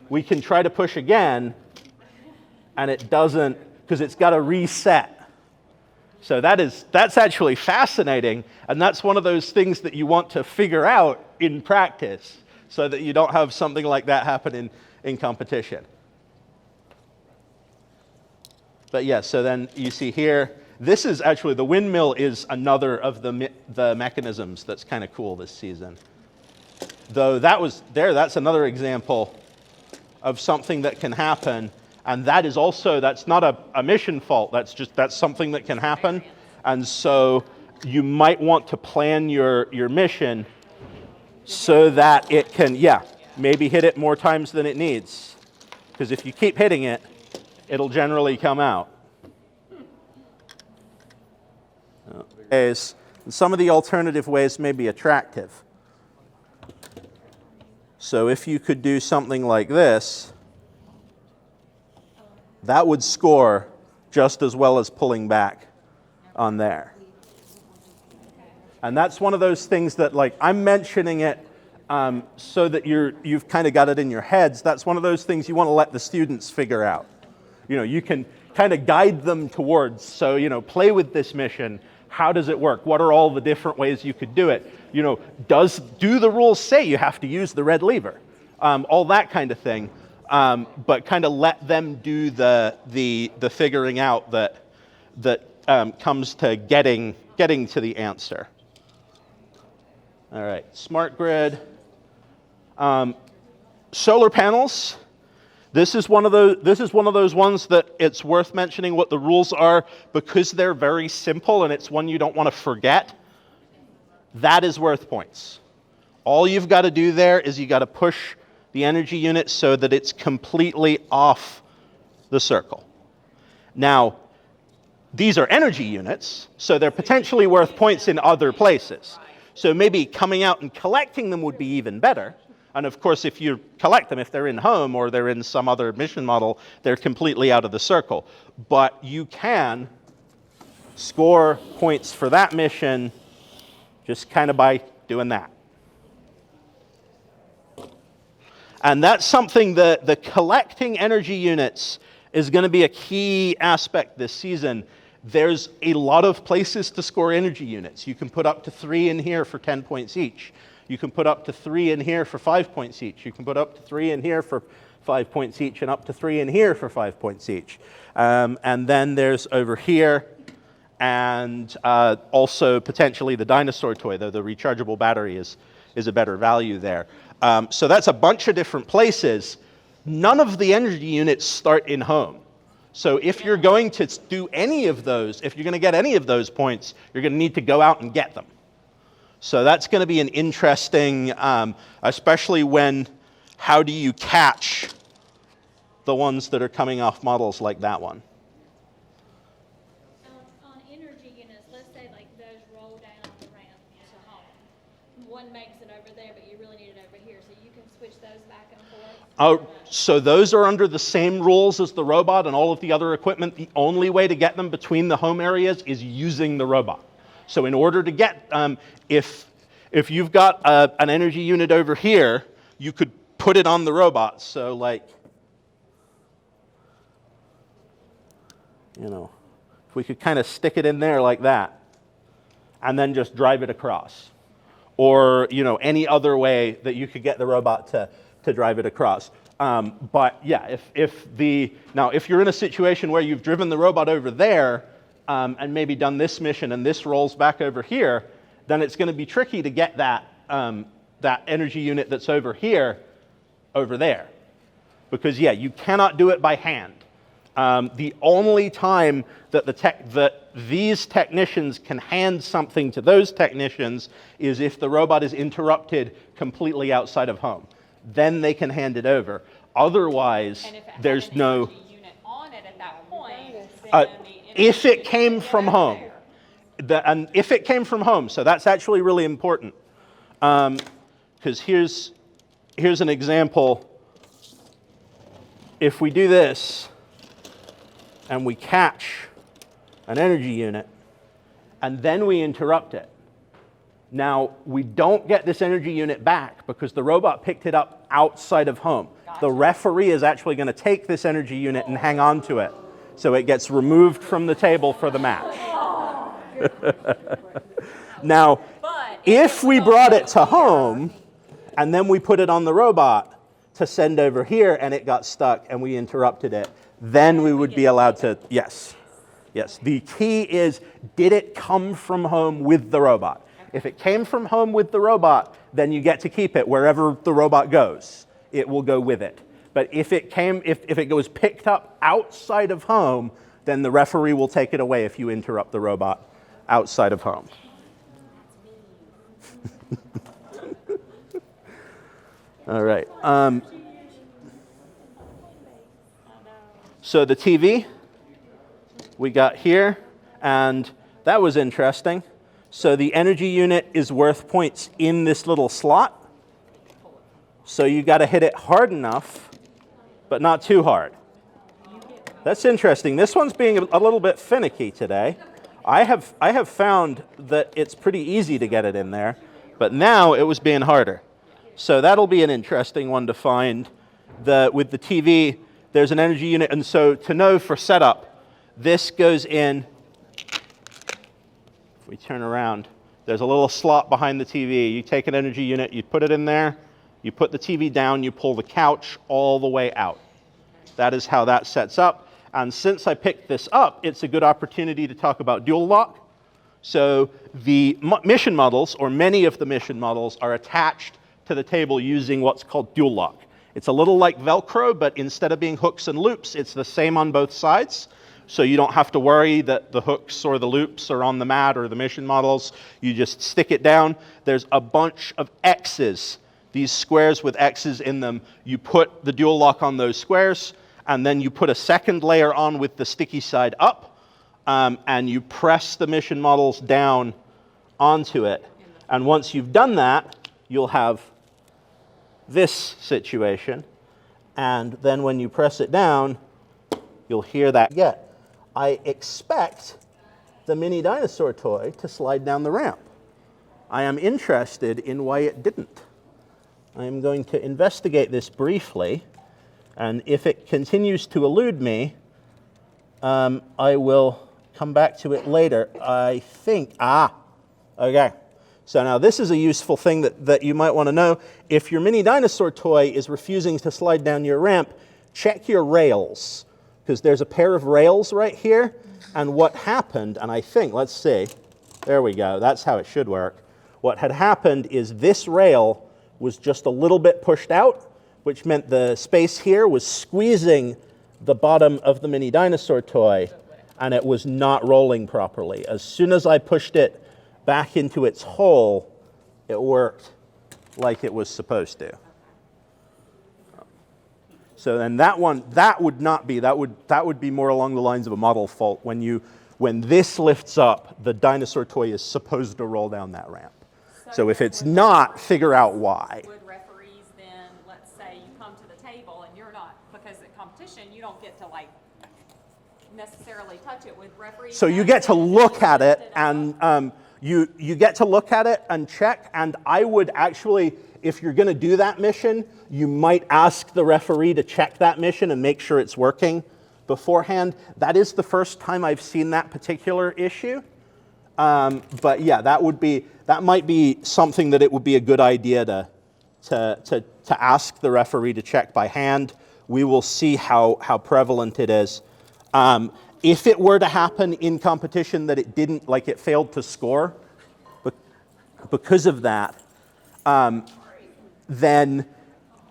we can try to push again, and it doesn't, because it's got to reset. So that's actually fascinating, and that's one of those things that you want to figure out in practice so that you don't have something like that happen in competition. But yeah, so then you see here, this is actually, the windmill is another of the mechanisms that's kind of cool this season. Though that's another example of something that can happen, and that's not a mission fault, that's something that can happen. And so you might want to plan your mission so that it can, maybe hit it more times than it needs. Because if you keep hitting it, it'll generally come out. Some of the alternative ways may be attractive. So if you could do something like this, that would score just as well as pulling back on there. And that's one of those things that, like, I'm mentioning it so that you've kind of got it in your heads. That's one of those things you want to let the students figure out. You know, you can kind of guide them towards, so, you know, play with this mission. How does it work? What are all the different ways you could do it? You know, do the rules say you have to use the red lever? All that kind of thing. But kind of let them do the figuring out that comes to getting to the answer. All right, smart grid. Solar panels. This is one of those ones that it's worth mentioning what the rules are because they're very simple and it's one you don't want to forget. That is worth points. All you've got to do there is you got to push the energy unit so that it's completely off the circle. Now, these are energy units, so they're potentially worth points in other places. So maybe coming out and collecting them would be even better. And of course, if you collect them, if they're in home or they're in some other mission model, they're completely out of the circle. But you can score points for that mission just kind of by doing that. And that's something that the collecting energy units is going to be a key aspect this season. There's a lot of places to score energy units. You can put up to 3 in here for 10 points each. You can put up to 3 in here for 5 points each. You can put up to 3 in here for 5 points each, and up to 3 in here for 5 points each. And then there's over here, and also potentially the dinosaur toy, though the rechargeable battery is a better value there. So that's a bunch of different places. None of the energy units start in home. So if you're going to do any of those, if you're going to get any of those points, you're going to need to go out and get them. So that's going to be an interesting, especially when, how do you catch the ones that are coming off models like that one? On energy units, let's say like those roll down the ramp to home. One makes it over there, but you really need it over here, so you can switch those back and forth. Oh, so those are under the same rules as the robot and all of the other equipment. The only way to get them between the home areas is using the robot. So in order to get, if you've got an energy unit over here, you could put it on the robot. So like, you know, if we could kind of stick it in there like that, and then just drive it across. Or, you know, any other way that you could get the robot to drive it across. But yeah, if you're in a situation where you've driven the robot over there, and maybe done this mission and this rolls back over here, then it's going to be tricky to get that energy unit that's over here over there. Because yeah, you cannot do it by hand. The only time that these technicians can hand something to those technicians is if the robot is interrupted completely outside of home. Then they can hand it over. Otherwise, there's no... And if it had an energy unit on it at that point, if it came from home. And if it came from home, so that's actually really important. Because here's an example. If we do this, and we catch an energy unit, and then we interrupt it. Now, we don't get this energy unit back because the robot picked it up outside of home. Gotcha. The referee is actually going to take this energy unit and hang on to it. So it gets removed from the table for the match. Now, if we brought it to home, and then we put it on the robot to send over here, and it got stuck, and we interrupted it, then we would be allowed to, yes. The key is, did it come from home with the robot? If it came from home with the robot, then you get to keep it wherever the robot goes. It will go with it. But if it was picked up outside of home, then the referee will take it away if you interrupt the robot outside of home. All right. So the TV we got here, and that was interesting. So the energy unit is worth points in this little slot. So you got to hit it hard enough, but not too hard. That's interesting. This one's being a little bit finicky today. I have found that it's pretty easy to get it in there, but now it was being harder. So that'll be an interesting one to find. With the TV, there's an energy unit, and so to know for setup, this goes in. If we turn around, there's a little slot behind the TV. You take an energy unit, you put it in there, you put the TV down, you pull the couch all the way out. That is how that sets up. And since I picked this up, it's a good opportunity to talk about dual lock. So the mission models, or many of the mission models, are attached to the table using what's called dual lock. It's a little like Velcro, but instead of being hooks and loops, it's the same on both sides. So you don't have to worry that the hooks or the loops are on the mat or the mission models. You just stick it down. There's a bunch of X's, these squares with X's in them. You put the dual lock on those squares, and then you put a second layer on with the sticky side up, and you press the mission models down onto it. And once you've done that, you'll have this situation. And then when you press it down, you'll hear that get. I expect the mini dinosaur toy to slide down the ramp. I am interested in why it didn't. I am going to investigate this briefly. And if it continues to elude me, I will come back to it later. I think, okay. So now this is a useful thing that you might want to know. If your mini dinosaur toy is refusing to slide down your ramp, check your rails, because there's a pair of rails right here. And what happened, and I think, let's see, there we go, that's how it should work. What had happened is this rail was just a little bit pushed out, which meant the space here was squeezing the bottom of the mini dinosaur toy, and it was not rolling properly. As soon as I pushed it back into its hole, it worked like it was supposed to. So then that one, that would be more along the lines of a model fault. When this lifts up, the dinosaur toy is supposed to roll down that ramp. So if it's not, figure out why. Would referees then, let's say you come to the table and you're not, because at competition, you don't get to like necessarily touch it with referees. So you get to look at it, and you get to look at it and check. And I would actually, if you're going to do that mission, you might ask the referee to check that mission and make sure it's working beforehand. That is the first time I've seen that particular issue. But yeah, that might be something that it would be a good idea to ask the referee to check by hand. We will see how prevalent it is. If it were to happen in competition that it didn't, like it failed to score because of that, then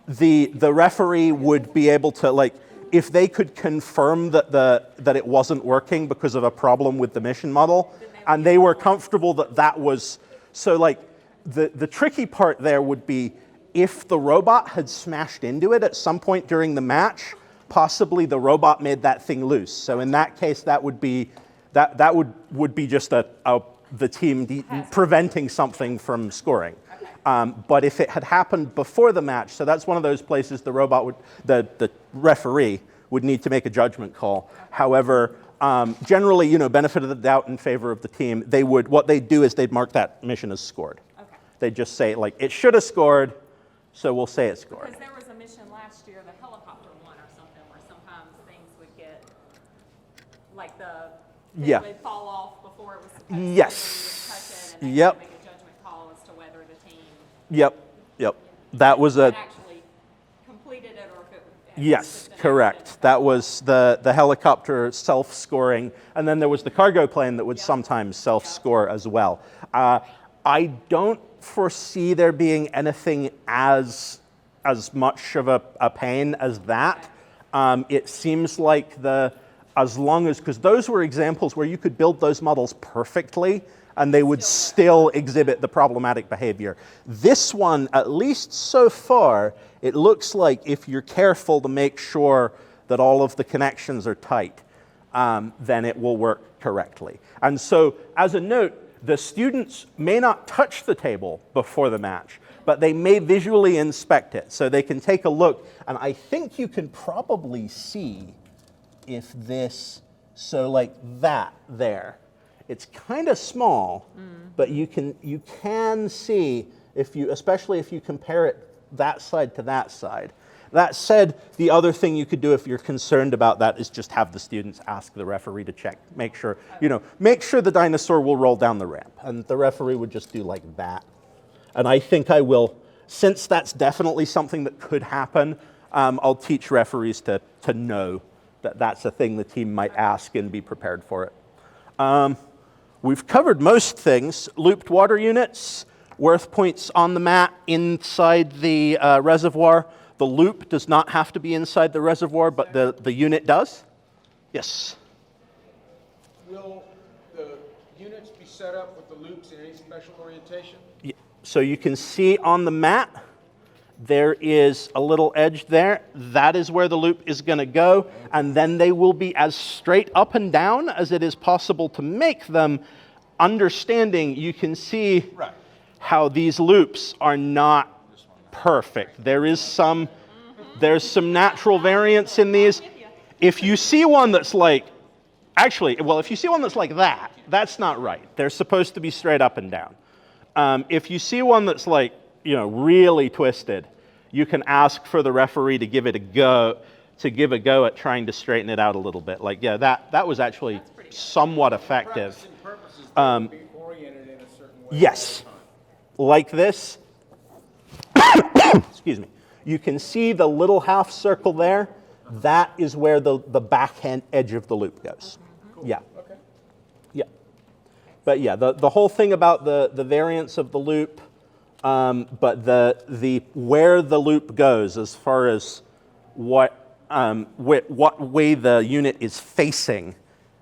the referee would be able to, like, if they could confirm that it wasn't working because of a problem with the mission model, and they were comfortable that was, so like the tricky part there would be if the robot had smashed into it at some point during the match, possibly the robot made that thing loose. So in that case, that would be just the team preventing something from scoring. But if it had happened before the match, so that's one of those places the referee would need to make a judgment call. However, generally, benefit of the doubt in favor of the team, what they'd do is they'd mark that mission as scored. Okay. They'd just say, like, it should have scored, so we'll say it scored. Because there was a mission last year, the helicopter one or something, where sometimes things would get, like Yeah. would fall off before it was supposed to. Yes. And you would touch it, and they Yep. would make a judgment call as to whether the team Yep. That was a... actually completed it or if it had Yes, just been correct. That was the helicopter self-scoring, and then there was the cargo plane that would sometimes self-score as well. I don't foresee there being anything as much of a pain as that. It seems like as long as, because those were examples where you could build those models perfectly, and they would still exhibit the problematic behavior. This one, at least so far, it looks like if you're careful to make sure that all of the connections are tight, then it will work correctly. And so, as a note, the students may not touch the table before the match, but they may visually inspect it. So they can take a look, and I think you can probably see if this, so like that there. It's kind of small, but you can see, if you, especially if you compare it that side to that side. That said, the other thing you could do if you're concerned about that is just have the students ask the referee to check, make sure, make sure the dinosaur will roll down the ramp. And the referee would just do like that. And I think I will, since that's definitely something that could happen, I'll teach referees to know that that's a thing the team might ask and be prepared for it. We've covered most things. Looped water units, worth points on the mat inside the reservoir. The loop does not have to be inside the reservoir, but the unit does. Yes? Will the units be set up with the loops in any special orientation? Yeah. So you can see on the mat, there is a little edge there. That is where the loop is going to go, and then they will be as straight up and down as it is possible to make them. Understanding, you can see how these loops are not perfect. There's some natural variance in these. If you see one that's like, if you see one that's like that, that's not right. They're supposed to be straight up and down. If you see one that's like, really twisted, you can ask for the referee to give a go at trying to straighten it out a little bit. Like, yeah, that was actually somewhat effective. Practice and purposes, they will be oriented in a certain way. Yes, like this. Excuse me. You can see the little half circle there. That is where the back end edge of the loop goes. Cool. Yeah. Okay. Yeah. But yeah, the whole thing about the variance of the loop, but the where the loop goes as far as what way the unit is facing,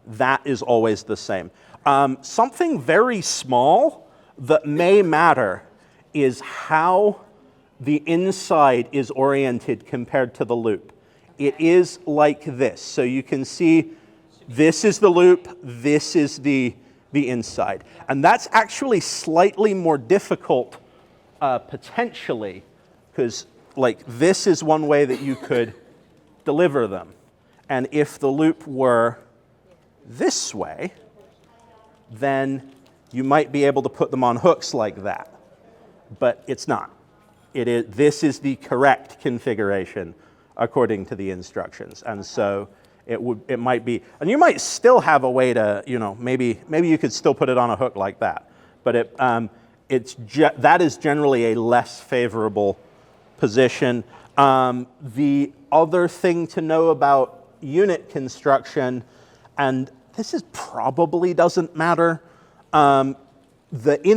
that is always the same. Something very small that may matter is how the inside is oriented compared to the loop. It is like this. So you can see this is the loop, this is the inside. And that's actually slightly more difficult potentially, because like this is one way that you could deliver them. And if the loop were this way, then you might be able to put them on hooks like that. But it's not. This is the correct configuration according to the instructions. And so it might be, and you might still have a way to, maybe you could still put it on a hook like that. But that is generally a less favorable position. The other thing to know about unit construction, and this probably doesn't matter, in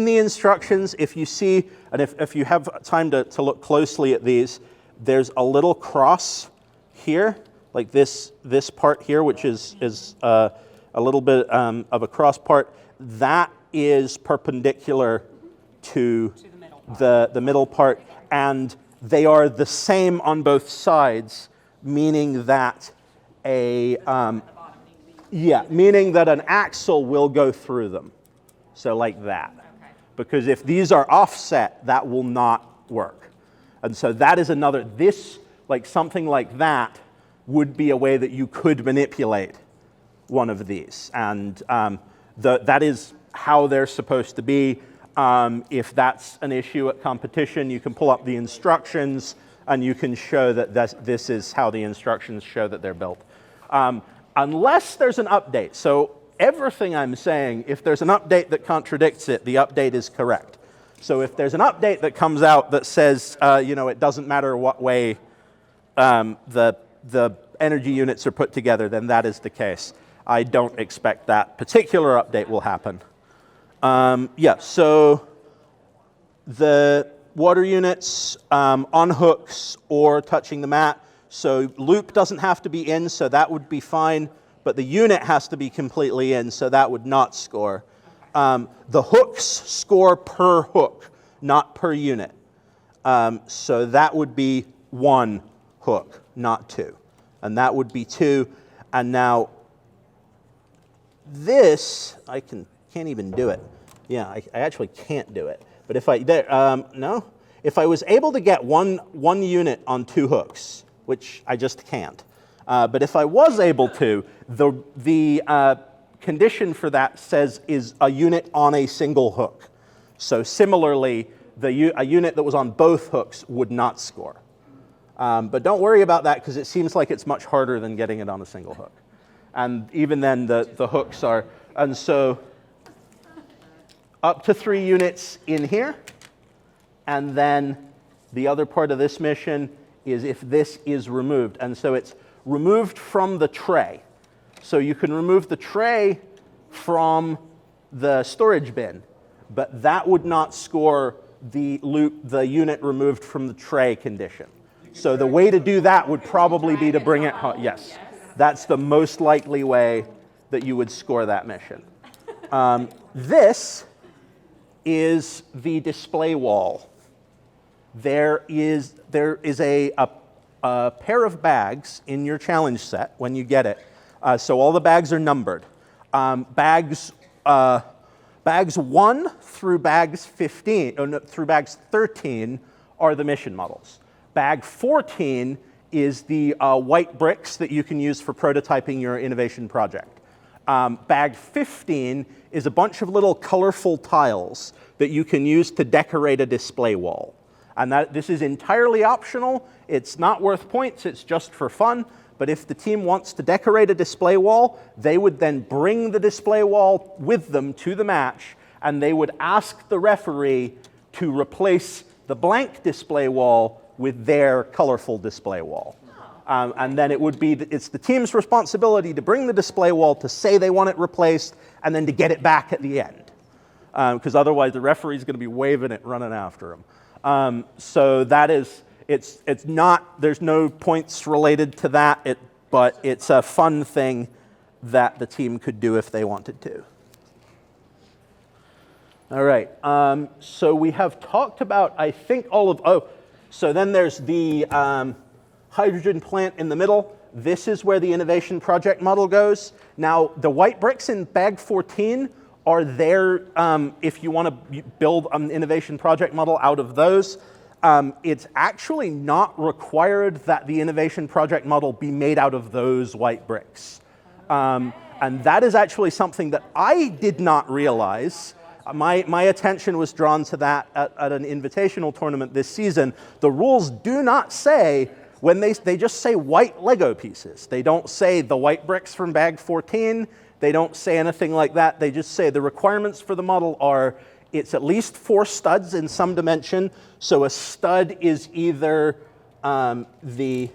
the instructions, if you see, and if you have time to look closely at these, there's a little cross here, like this part here, which is a little bit of a cross part. That is perpendicular to the middle part, and they are the same on both sides, meaning that meaning that an axle will go through them. So like that. Okay. Because if these are offset, that will not work. And so that is another, something like that would be a way that you could manipulate one of these. And that is how they're supposed to be. If that's an issue at competition, you can pull up the instructions and you can show that this is how the instructions show that they're built. Unless there's an update. So everything I'm saying, if there's an update that contradicts it, the update is correct. So if there's an update that comes out that says, it doesn't matter what way the energy units are put together, then that is the case. I don't expect that particular update will happen. So the water units on hooks or touching the mat. So loop doesn't have to be in, so that would be fine. But the unit has to be completely in, so that would not score. The hooks score per hook, not per unit. So that would be 1 hook, not 2. And that would be 2. And now this, can't even do it. Yeah, I actually can't do it. But if no? If I was able to get one unit on 2 hooks, which I just can't, but if I was able to, the condition for that says is a unit on a single hook. So similarly, a unit that was on both hooks would not score. But don't worry about that because it seems like it's much harder than getting it on a single hook. And even then, the hooks are, and so up to 3 units in here. And then the other part of this mission is if this is removed. And so it's removed from the tray. So you can remove the tray from the storage bin, but that would not score the unit removed from the tray condition. So the way to do that would probably be to bring it home. Yes, that's the most likely way that you would score that mission. This is the display wall. There is a pair of bags in your challenge set when you get it. So all the bags are numbered. Bags 1 through bags 15, through bags 13 are the mission models. Bag 14 is the white bricks that you can use for prototyping your innovation project. Bag 15 is a bunch of little colorful tiles that you can use to decorate a display wall. And this is entirely optional. It's not worth points, it's just for fun. But if the team wants to decorate a display wall, they would then bring the display wall with them to the match, and they would ask the referee to replace the blank display wall with their colorful display wall. And then it's the team's responsibility to bring the display wall, to say they want it replaced, and then to get it back at the end. Because otherwise the referee's going to be waving it, running after them. So that is, it's not, there's no points related to that, but it's a fun thing that the team could do if they wanted to. All right, so we have talked about, I think, so then there's the hydrogen plant in the middle. This is where the innovation project model goes. Now, the white bricks in bag 14 are there if you want to build an innovation project model out of those. It's actually not required that the innovation project model be made out of those white bricks. And that is actually something that I did not realize. My attention was drawn to that at an invitational tournament this season. The rules do not say, when they just say white Lego pieces. They don't say the white bricks from bag 14. They don't say anything like that. They just say the requirements for the model are it's at least 4 studs in some dimension. So a stud is either the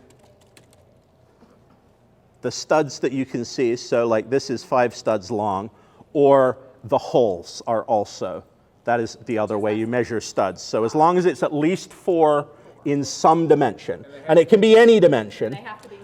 studs that you can see, so like this is 5 studs long, or the holes are also. That is the other way you measure studs. So as long as it's at least 4 in some dimension, and it can be any dimension,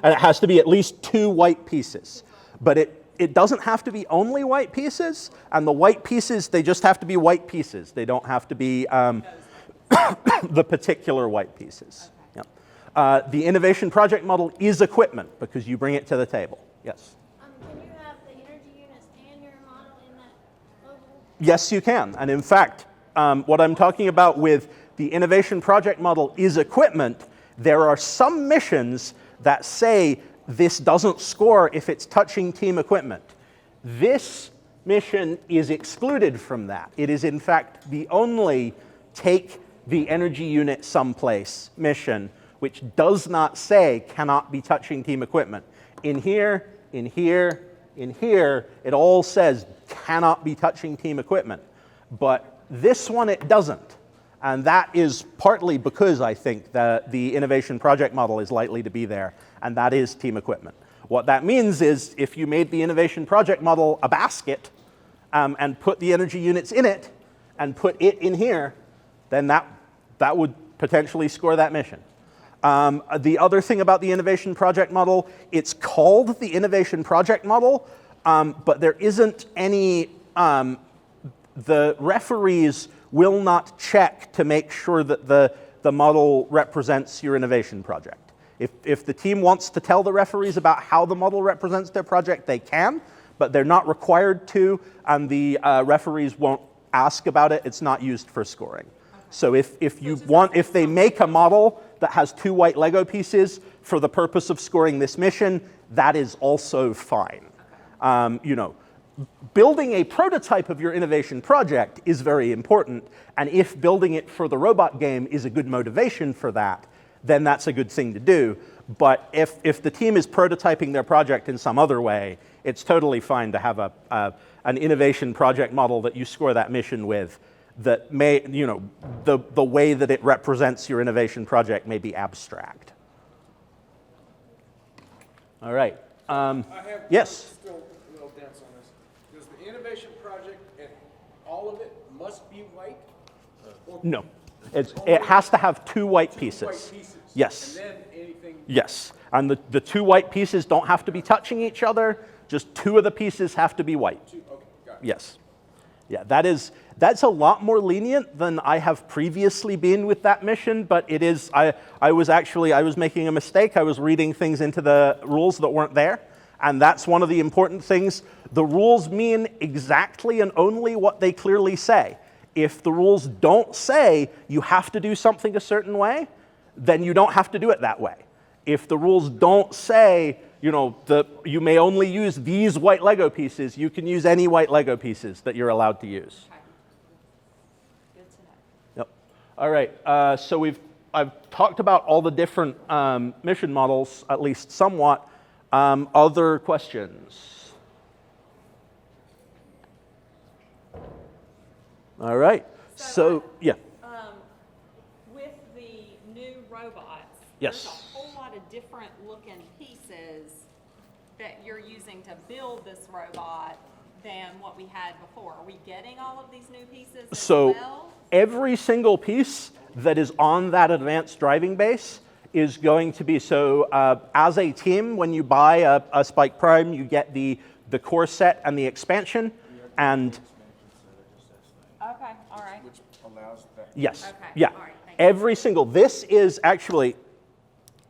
and it has to be at least 2 white pieces. But it doesn't have to be only white pieces, and the white pieces, they just have to be white pieces. They don't have to be the particular white pieces. Yeah. The innovation project model is equipment because you bring it to the table. Yes? Can you have the energy units and your model in that oval? Yes, you can. And in fact, what I'm talking about with the innovation project model is equipment, there are some missions that say this doesn't score if it's touching team equipment. This mission is excluded from that. It is in fact the only take the energy unit someplace mission which does not say cannot be touching team equipment. In here, in here, in here, it all says cannot be touching team equipment. But this one it doesn't. And that is partly because I think that the innovation project model is likely to be there, and that is team equipment. What that means is if you made the innovation project model a basket and put the energy units in it and put it in here, then that would potentially score that mission. The other thing about the innovation project model, it's called the innovation project model, but there isn't any, the referees will not check to make sure that the model represents your innovation project. If the team wants to tell the referees about how the model represents their project, they can, but they're not required to, and the referees won't ask about it. It's not used for scoring. So if they make a model that has 2 white Lego pieces for the purpose of scoring this mission, that is also fine. You know, building a prototype of your innovation project is very important, and if building it for the robot game is a good motivation for that, then that's a good thing to do. But if the team is prototyping their project in some other way, it's totally fine to have an innovation project model that you score that mission with that may, you know, the way that it represents your innovation project may be abstract. All right. I have Yes? still a little dance on this. Does the innovation project, and all of it must be white? Or No. It has to have 2 white pieces. white pieces? Yes. And then anything, Yes. And the 2 white pieces don't have to be touching each other. Just 2 of the pieces have to be white. okay, got it. Yes. Yeah, that's a lot more lenient than I have previously been with that mission, but it is, I was making a mistake. I was reading things into the rules that weren't there, and that's one of the important things. The rules mean exactly and only what they clearly say. If the rules don't say you have to do something a certain way, then you don't have to do it that way. If the rules don't say, you know, you may only use these white Lego pieces, you can use any white Lego pieces that you're allowed to use. Okay. Good to know. Yep. All right. So I've talked about all the different mission models, at least somewhat. Other questions? All right. So yeah. With the new robots, Yes. there's a whole lot of different looking pieces that you're using to build this robot than what we had before. Are we getting all of these new pieces as So well? every single piece that is on that advanced driving base is going to be, so as a team, when you buy a Spike Prime, you get the core set and the expansion, and Okay, all right. Which allows that. yes, Okay, yeah. all right, thank you. Every single, this is actually,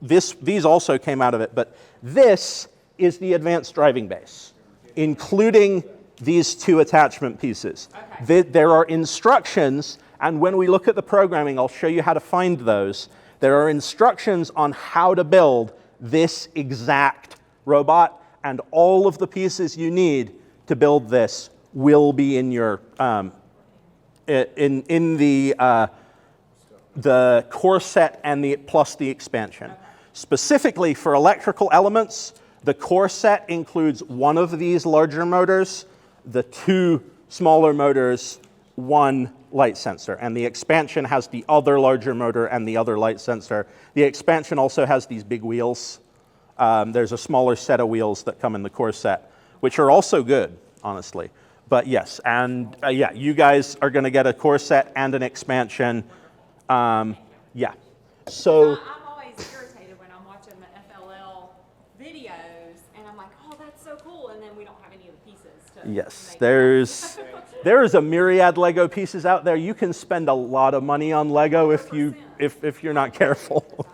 these also came out of it, but this is the advanced driving base, including these 2 attachment pieces. Okay. There are instructions, and when we look at the programming, I'll show you how to find those. There are instructions on how to build this exact robot, and all of the pieces you need to build this will be in your in the core set and plus the expansion. Specifically for electrical elements, the core set includes 1 of these larger motors, the 2 smaller motors, 1 light sensor, and the expansion has the other larger motor and the other light sensor. The expansion also has these big wheels. There's a smaller set of wheels that come in the core set, which are also good, honestly. But yes, and yeah, you guys are going to get a core set and an expansion. Yeah. So I'm always irritated when I'm watching the FLL videos and I'm like, oh, that's so cool, and then we don't have any of the pieces to yes, make there's a myriad Lego pieces out there. You can spend a lot of money on Lego if you're not careful.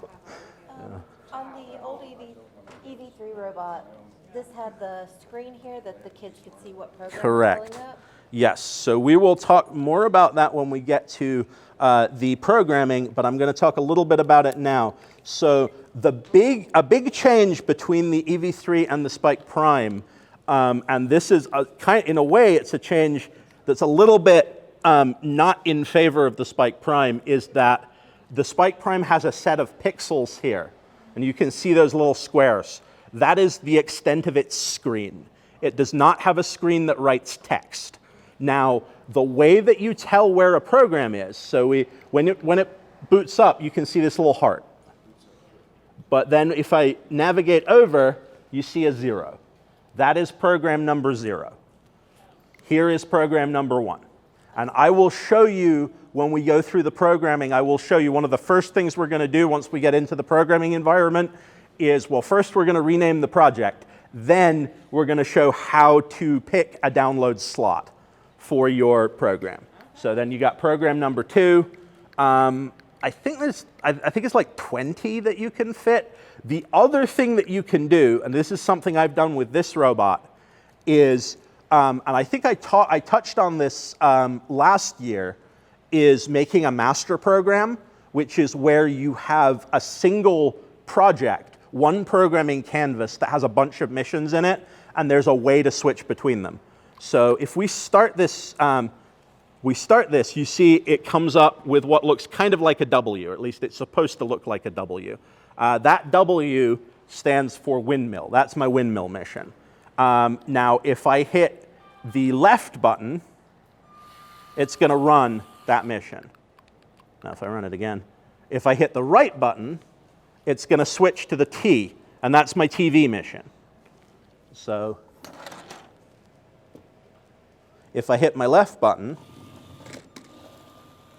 On the old EV3 robot, this had the screen here that the kids could see what program Correct. was pulling up. Yes, so we will talk more about that when we get to the programming, but I'm going to talk a little bit about it now. So a big change between the EV3 and the Spike Prime, and this is in a way it's a change that's a little bit not in favor of the Spike Prime, is that the Spike Prime has a set of pixels here, and you can see those little squares. That is the extent of its screen. It does not have a screen that writes text. Now, the way that you tell where a program is, so when it boots up, you can see this little heart. But then if I navigate over, you see a 0. That is program number 0. Here is program number 1. And I will show you, when we go through the programming, I will show you one of the first things we're going to do once we get into the programming environment is, well, first we're going to rename the project. Then we're going to show how to pick a download slot for your program. So then you got program number 2. I think it's like 20 that you can fit. The other thing that you can do, and this is something I've done with this robot, is, and I think I touched on this last year, is making a master program, which is where you have a single project, one programming canvas that has a bunch of missions in it, and there's a way to switch between them. So if we start this, you see it comes up with what looks kind of like a W, or at least it's supposed to look like a W. That W stands for windmill. That's my windmill mission. Now, if I hit the left button, it's going to run that mission. Now, if I run it again, if I hit the right button, it's going to switch to the T, and that's my TV mission. So if I hit my left button,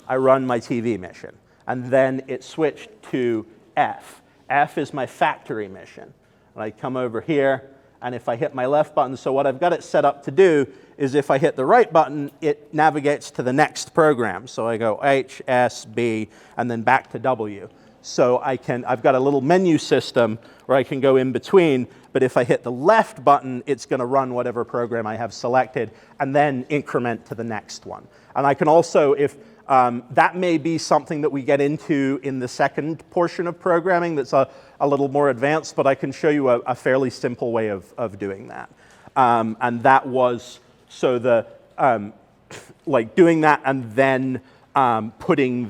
I run my TV mission. And then it switched to F. F is my factory mission. And I come over here, and if I hit my left button, so what I've got it set up to do is if I hit the right button, it navigates to the next program. So I go H, S, B, and then back to W. So I've got a little menu system where I can go in between, but if I hit the left button, it's going to run whatever program I have selected and then increment to the next one. And I can also, if that may be something that we get into in the second portion of programming that's a little more advanced, but I can show you a fairly simple way of doing that. And that was, so the, like doing that and then putting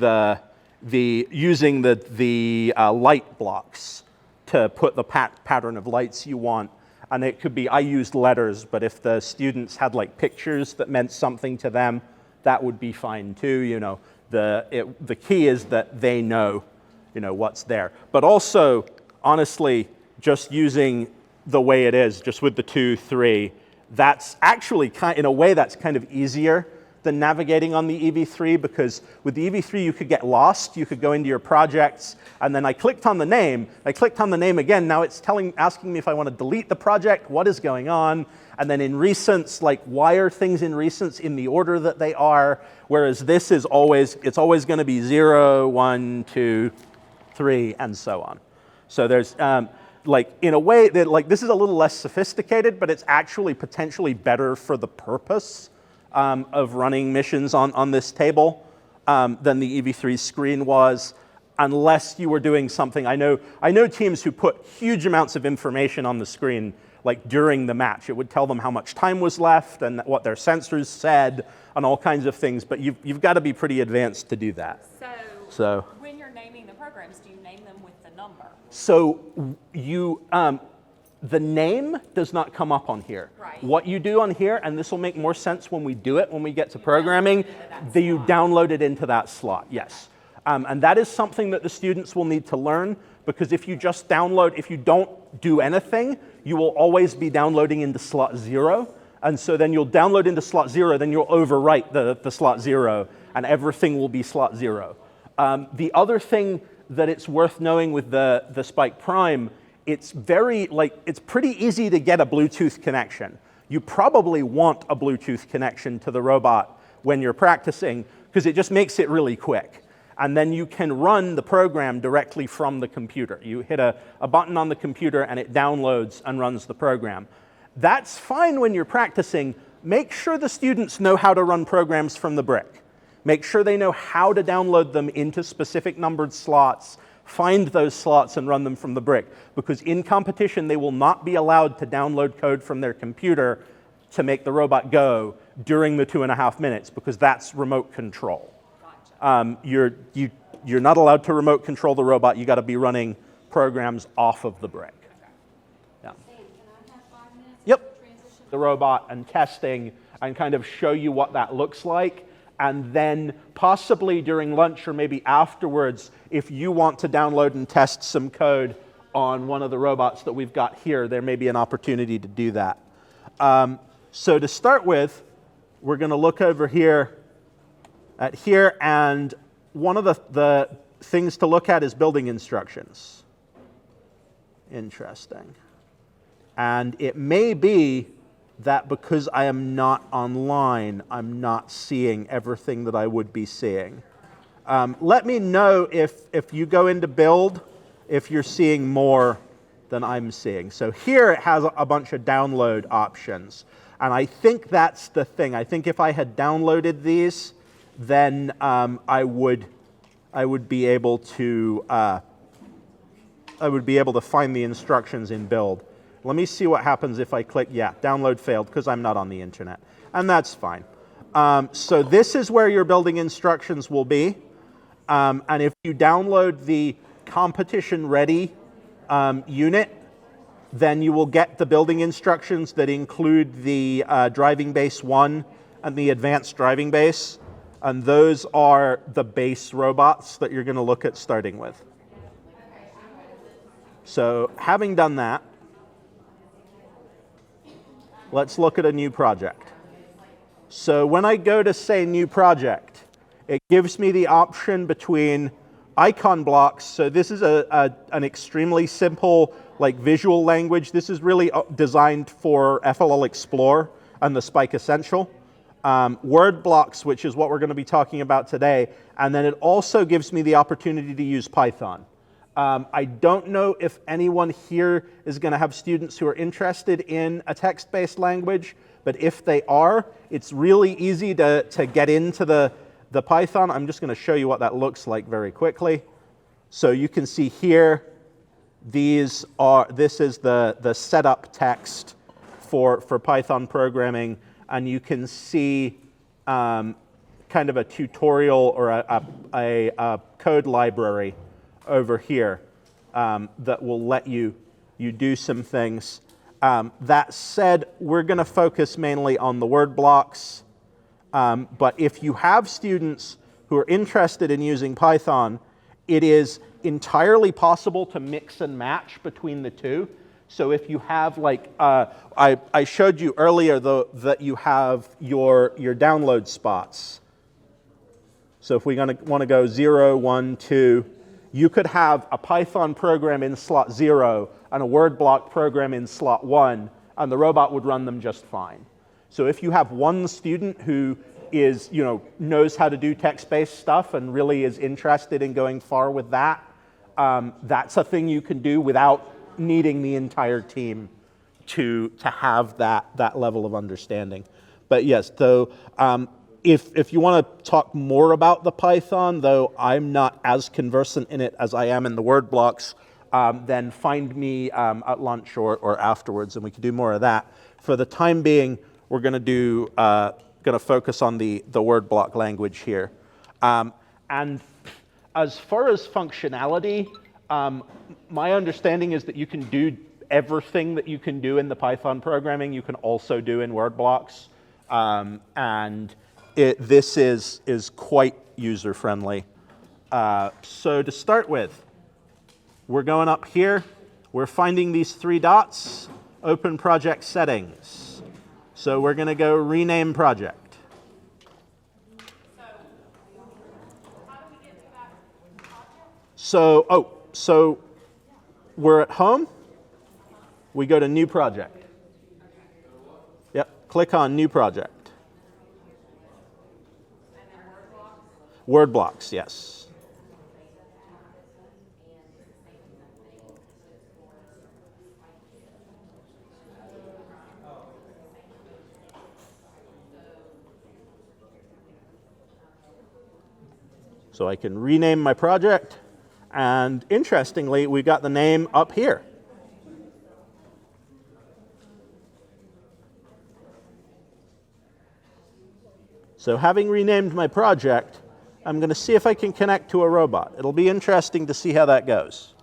using the light blocks to put the pattern of lights you want. And it could be, I used letters, but if the students had like pictures that meant something to them, that would be fine too. You know, the key is that they know, you know, what's there. But also, honestly, just using the way it is, just with the 2, 3, that's actually in a way that's kind of easier than navigating on the EV3, because with the EV3 you could get lost, you could go into your projects, and then I clicked on the name again, now it's asking me if I want to delete the project, what is going on, and then in recents, like why are things in recents in the order that they are, whereas this is it's always going to be 0, 1, 2, 3, and so on. So there's, like in a way that like this is a little less sophisticated, but it's actually potentially better for the purpose of running missions on this table than the EV3 screen was, unless you were doing something. I know teams who put huge amounts of information on the screen, like during the match. It would tell them how much time was left and what their sensors said and all kinds of things, but you've got to be pretty advanced to do that. So when you're naming the programs, do you name them with the number? So the name does not come up on here. Right. What you do on here, and this will make more sense when we do it, when we get to programming, you download it into that slot, yes. And that is something that the students will need to learn, because if you just download, if you don't do anything, you will always be downloading into slot 0. And so then you'll download into slot 0, then you'll overwrite the slot 0, and everything will be slot 0. The other thing that it's worth knowing with the Spike Prime, it's pretty easy to get a Bluetooth connection. You probably want a Bluetooth connection to the robot when you're practicing, because it just makes it really quick. And then you can run the program directly from the computer. You hit a button on the computer and it downloads and runs the program. That's fine when you're practicing. Make sure the students know how to run programs from the brick. Make sure they know how to download them into specific numbered slots, find those slots and run them from the brick, because in competition they will not be allowed to download code from their computer to make the robot go during the 2.5 minutes, because that's remote control. You're not allowed to remote control the robot. You got to be running programs off of the brick. Yeah. Yep. The robot and testing and kind of show you what that looks like. And then possibly during lunch or maybe afterwards, if you want to download and test some code on one of the robots that we've got here, there may be an opportunity to do that. So to start with, we're going to look over here at here, and one of the things to look at is building instructions. Interesting. And it may be that because I am not online, I'm not seeing everything that I would be seeing. Let me know if you go into build, if you're seeing more than I'm seeing. So here it has a bunch of download options. And I think that's the thing. I think if I had downloaded these, then I would be able to find the instructions in build. Let me see what happens if I click, yeah, download failed because I'm not on the internet, and that's fine. So this is where your building instructions will be, and if you download the competition ready unit, then you will get the building instructions that include the driving base 1 and the advanced driving base, and those are the base robots that you're going to look at starting with. So having done that, let's look at a new project. So when I go to say new project, it gives me the option between icon blocks. So this is an extremely simple like visual language. This is really designed for FLL Explorer and the Spike Essential. Word blocks, which is what we're going to be talking about today. And then it also gives me the opportunity to use Python. I don't know if anyone here is going to have students who are interested in a text-based language, but if they are, it's really easy to get into the Python. I'm just going to show you what that looks like very quickly. So you can see here, this is the setup text for Python programming, and you can see kind of a tutorial or a code library over here that will let you do some things. That said, we're going to focus mainly on the word blocks. But if you have students who are interested in using Python, it is entirely possible to mix and match between the two. So if you have like, I showed you earlier though that you have your download spots. So if we want to go 0, 1, 2, you could have a Python program in slot 0 and a word block program in slot 1, and the robot would run them just fine. So if you have one student who is, knows how to do text-based stuff and really is interested in going far with that, that's a thing you can do without needing the entire team to have that level of understanding. But yes, so if you want to talk more about the Python, though I'm not as conversant in it as I am in the word blocks, then find me at lunch or afterwards, and we can do more of that. For the time being, we're going to focus on the word block language here. And as far as functionality, my understanding is that you can do everything that you can do in the Python programming, you can also do in word blocks. And this is quite user-friendly. So to start with, we're going up here. We're finding these 3 dots, open project settings. So we're going to go rename project. So, how do we get to that project? So we're at home. We go to new project. Yep, click on new project. Word blocks, yes. So I can rename my project, and interestingly, we got the name up here. So having renamed my project, I'm going to see if I can connect to a robot. It'll be interesting to see how that goes.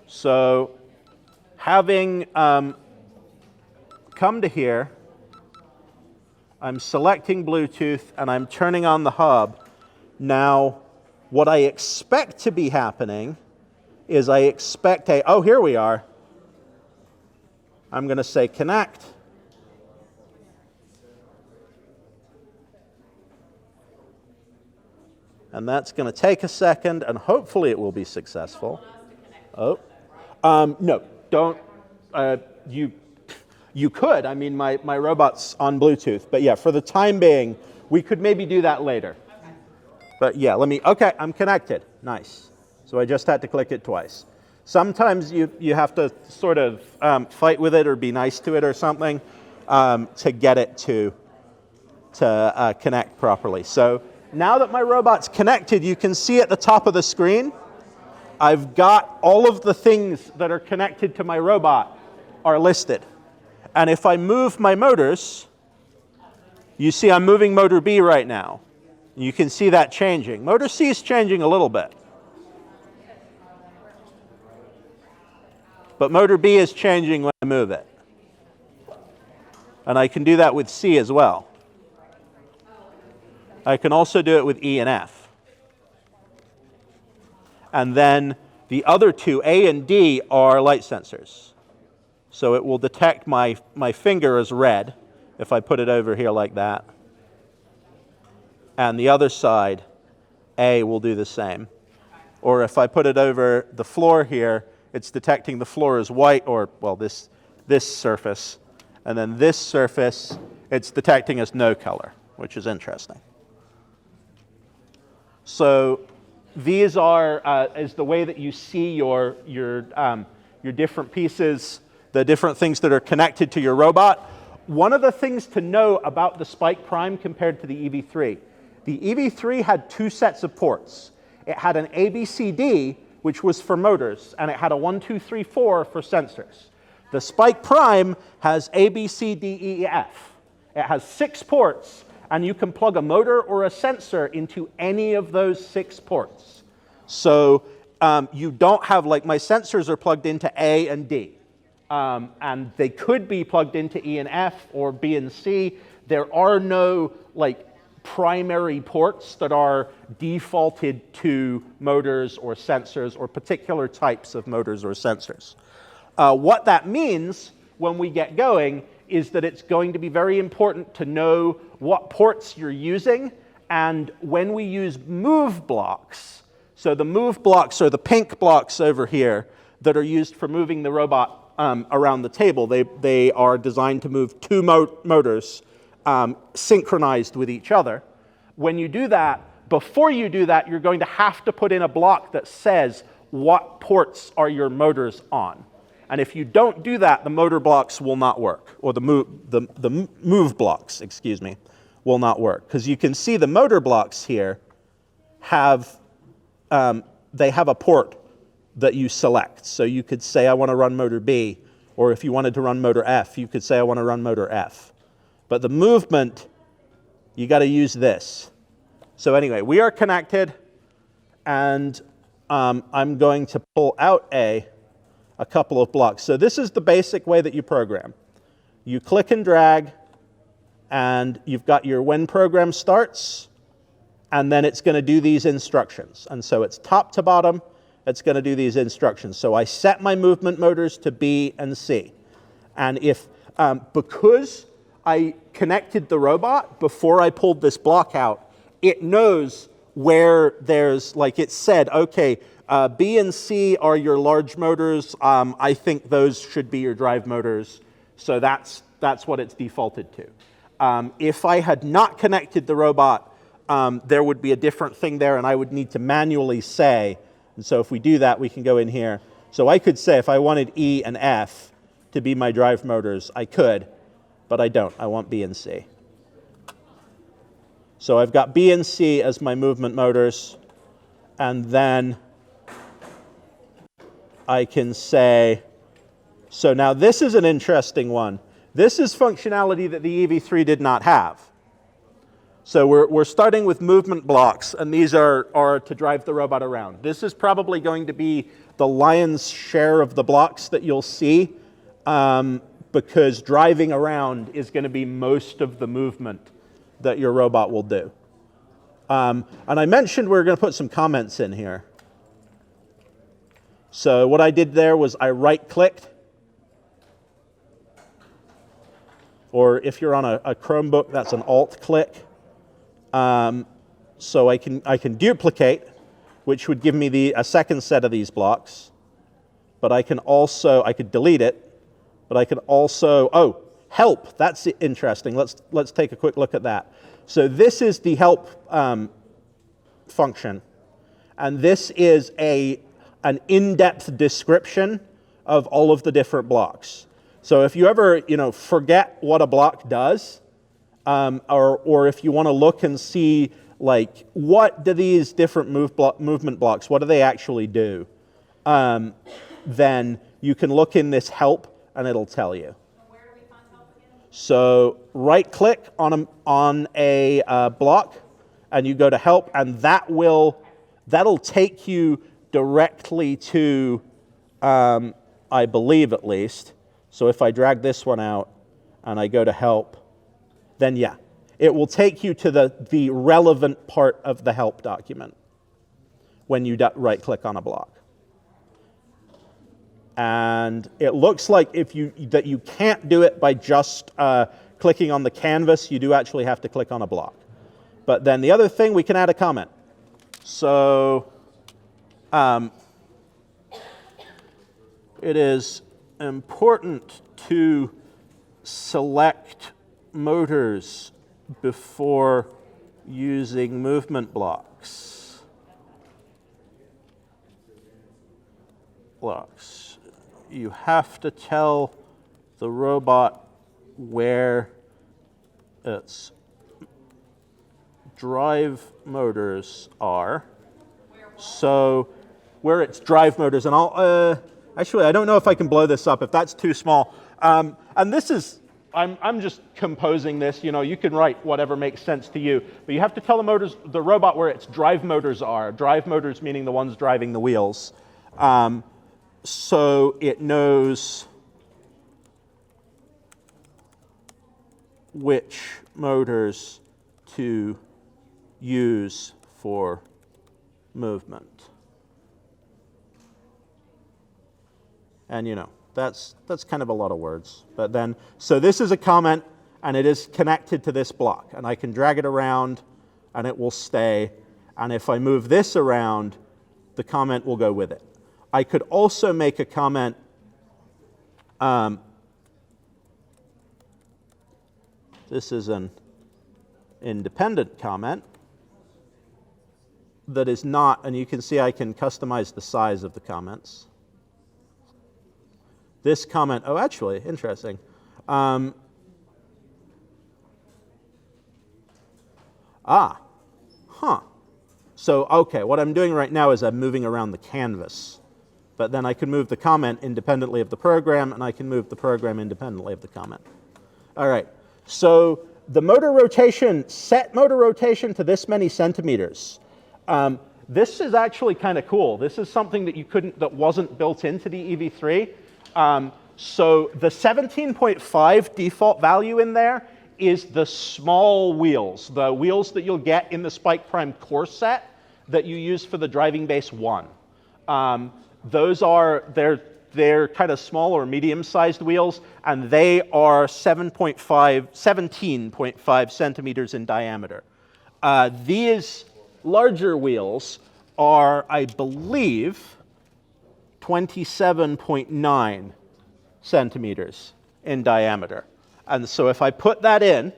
So having come to here, I'm selecting Bluetooth and I'm turning on the hub. Now, what I expect to be happening is I expect oh, here we are. I'm going to say connect. And that's going to take a second, and hopefully it will be successful. Oh, no, don't. You could. I mean, my robot's on Bluetooth. But yeah, for the time being, we could maybe do that later. Okay. But yeah, okay, I'm connected. Nice. So I just had to click it twice. Sometimes you have to sort of fight with it or be nice to it or something to get it to connect properly. So now that my robot's connected, you can see at the top of the screen, I've got all of the things that are connected to my robot are listed. And if I move my motors, you see I'm moving motor B right now. You can see that changing. Motor C is changing a little bit. But motor B is changing when I move it. And I can do that with C as well. I can also do it with E and F. And then the other two, A and D, are light sensors. So it will detect my finger as red if I put it over here like that. And the other side, A, will do the same. Or if I put it over the floor here, it's detecting the floor as white, or, well, this surface. And then this surface, it's detecting as no color, which is interesting. So these is the way that you see your different pieces, the different things that are connected to your robot. One of the things to know about the Spike Prime compared to the EV3, the EV3 had two sets of ports. It had an ABCD, which was for motors, and it had a 1, 2, 3, 4 for sensors. The Spike Prime has A, B, C, D, E, F. It has 6 ports, and you can plug a motor or a sensor into any of those 6 ports. So you don't have, like, my sensors are plugged into A and D. And they could be plugged into E and F or B and C. There are no, like, primary ports that are defaulted to motors or sensors or particular types of motors or sensors. What that means when we get going is that it's going to be very important to know what ports you're using, and when we use move blocks, so the move blocks are the pink blocks over here that are used for moving the robot around the table. They are designed to move 2 motors synchronized with each other. When you do that, before you do that, you're going to have to put in a block that says what ports are your motors on. And if you don't do that, the motor blocks will not work, or the move blocks, excuse me, will not work. Because you can see the motor blocks here have, they have a port that you select. So you could say, I want to run motor B, or if you wanted to run motor F, you could say, I want to run motor F. But the movement, you got to use this. So anyway, we are connected, and I'm going to pull out a couple of blocks. So this is the basic way that you program. You click and drag, and you've got your when program starts, and then it's going to do these instructions. And so it's top to bottom, it's going to do these instructions. So I set my movement motors to B and C. And if, because I connected the robot before I pulled this block out, it knows where there's, like it said, okay, B and C are your large motors. I think those should be your drive motors. So that's what it's defaulted to. If I had not connected the robot, there would be a different thing there, and I would need to manually say, and so if we do that, we can go in here. So I could say if I wanted E and F to be my drive motors, I could, but I don't. I want B and C. So I've got B and C as my movement motors, and then I can say, so now this is an interesting one. This is functionality that the EV3 did not have. So we're starting with movement blocks, and these are to drive the robot around. This is probably going to be the lion's share of the blocks that you'll see, because driving around is going to be most of the movement that your robot will do. And I mentioned we're going to put some comments in here. So what I did there was I right-clicked, or if you're on a Chromebook, that's an Alt-click. So I can duplicate, which would give me a second set of these blocks. But I could delete it, but I can also, help, that's interesting. Let's take a quick look at that. So this is the help function, and this is an in-depth description of all of the different blocks. So if you ever, forget what a block does, or if you want to look and see, like, what do these different movement blocks, what do they actually do? Then you can look in this help, and it'll tell you. Where do we find help again? So right-click on a block, and you go to help, and that'll take you directly to, I believe at least. So if I drag this one out and I go to help, then yeah, it will take you to the relevant part of the help document when you right-click on a block. And it looks like that you can't do it by just clicking on the canvas. You do actually have to click on a block. But then the other thing, we can add a comment. So it is important to select motors before using movement blocks. You have to tell the robot where its drive motors are. So where its drive motors, and actually I don't know if I can blow this up if that's too small. And this is, I'm just composing this, you can write whatever makes sense to you, but you have to tell the robot where its drive motors are. Drive motors meaning the ones driving the wheels. So it knows which motors to use for movement. And that's kind of a lot of words. But then, so this is a comment, and it is connected to this block, and I can drag it around and it will stay. And if I move this around, the comment will go with it. I could also make a comment this is an independent comment that is not, and you can see I can customize the size of the comments. This comment, oh, actually, interesting. So, okay, what I'm doing right now is I'm moving around the canvas. But then I can move the comment independently of the program, and I can move the program independently of the comment. All right, so the motor rotation, set motor rotation to this many centimeters. This is actually kind of cool. This is something that wasn't built into the EV3. So the 17.5 default value in there is the small wheels, the wheels that you'll get in the Spike Prime core set that you use for the driving base 1. Those are, they're kind of small or medium-sized wheels, and they are 17.5 centimeters in diameter. These larger wheels are, I believe, 27.9 centimeters in diameter. And so if I put that in,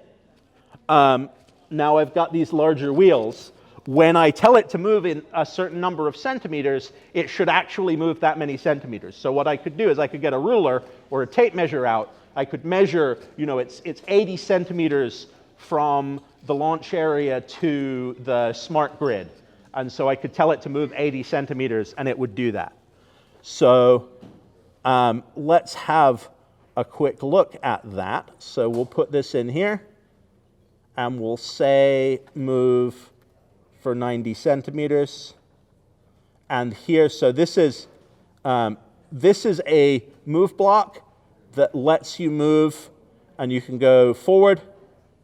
now I've got these larger wheels. When I tell it to move in a certain number of centimeters, it should actually move that many centimeters. So what I could do is I could get a ruler or a tape measure out. I could measure, it's 80 centimeters from the launch area to the smart grid. And so I could tell it to move 80 centimeters, and it would do that. So let's have a quick look at that. So we'll put this in here, and we'll say move for 90 centimeters. And here, so this is a move block that lets you move, and you can go forward,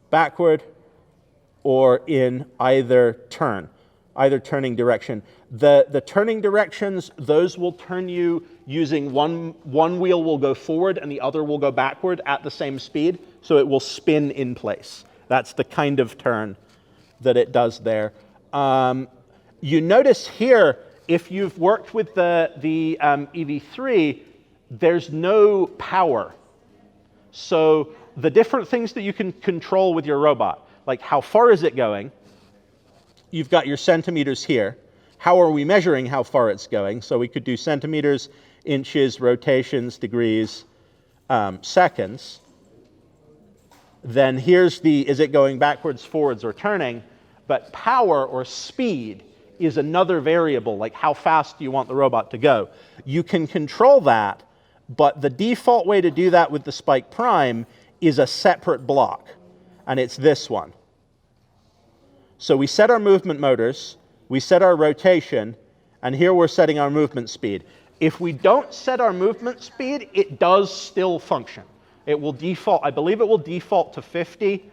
backward, or in either turning direction. The turning directions, those will turn you using one wheel will go forward and the other will go backward at the same speed, so it will spin in place. That's the kind of turn that it does there. You notice here, if you've worked with the EV3, there's no power. So the different things that you can control with your robot, like how far is it going? You've got your centimeters here. How are we measuring how far it's going? So we could do centimeters, inches, rotations, degrees, seconds. then here's the, is it going backwards, forwards, or turning? But power or speed is another variable, like how fast do you want the robot to go. You can control that, but the default way to do that with the Spike Prime is a separate block, and it's this one. So we set our movement motors, we set our rotation, and here we're setting our movement speed. If we don't set our movement speed, it does still function. It will default, I believe it will default to 50,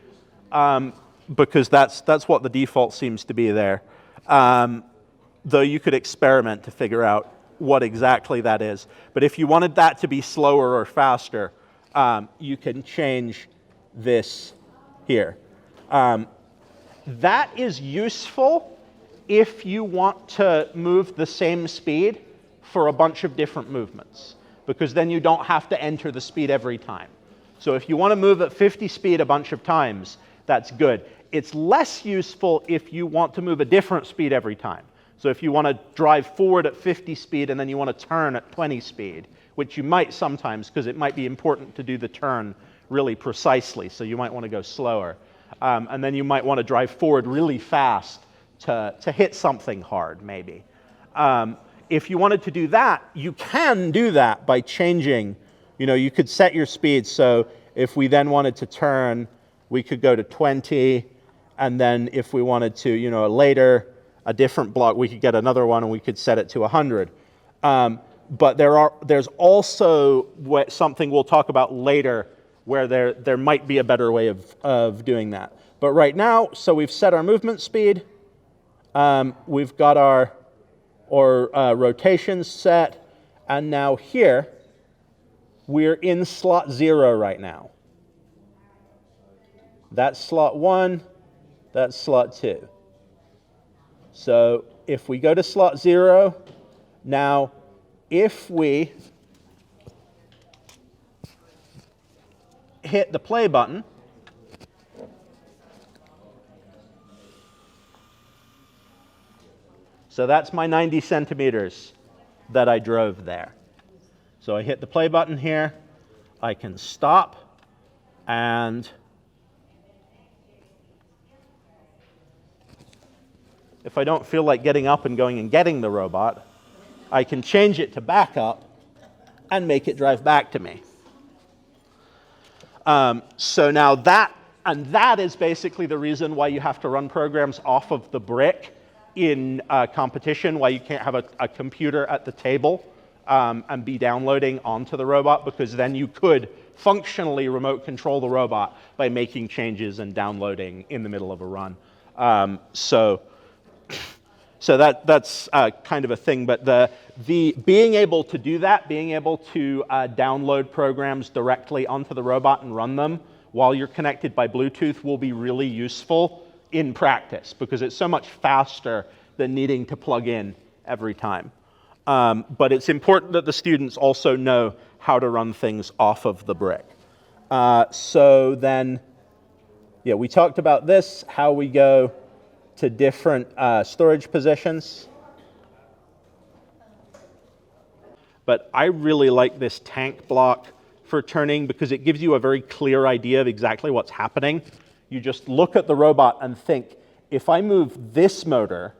because that's what the default seems to be there. Though you could experiment to figure out what exactly that is. But if you wanted that to be slower or faster, you can change this here. That is useful if you want to move the same speed for a bunch of different movements, because then you don't have to enter the speed every time. So if you want to move at 50 speed a bunch of times, that's good. It's less useful if you want to move a different speed every time. So if you want to drive forward at 50 speed and then you want to turn at 20 speed, which you might sometimes, because it might be important to do the turn really precisely, so you might want to go slower. And then you might want to drive forward really fast to hit something hard, maybe. If you wanted to do that, you can do that by changing, you could set your speed. So if we then wanted to turn, we could go to 20, and then if we wanted to, later, a different block, we could get another one and we could set it to 100. But there's also something we'll talk about later where there might be a better way of doing that. But right now, so we've set our movement speed, we've got our rotations set, and now here, we're in slot 0 right now. That's slot 1, that's slot 2. So if we go to slot 0, now if we hit the play button, so that's my 90 centimeters that I drove there. So I hit the play button here, I can stop, and if I don't feel like getting up and going and getting the robot, I can change it to backup and make it drive back to me. So now that is basically the reason why you have to run programs off of the brick in competition, why you can't have a computer at the table and be downloading onto the robot, because then you could functionally remote control the robot by making changes and downloading in the middle of a run. So that's kind of a thing, but the being able to do that, being able to download programs directly onto the robot and run them while you're connected by Bluetooth will be really useful in practice, because it's so much faster than needing to plug in every time. But it's important that the students also know how to run things off of the brick. So then, yeah, we talked about this, how we go to different storage positions. But I really like this tank block for turning because it gives you a very clear idea of exactly what's happening. You just look at the robot and think, if I move this motor,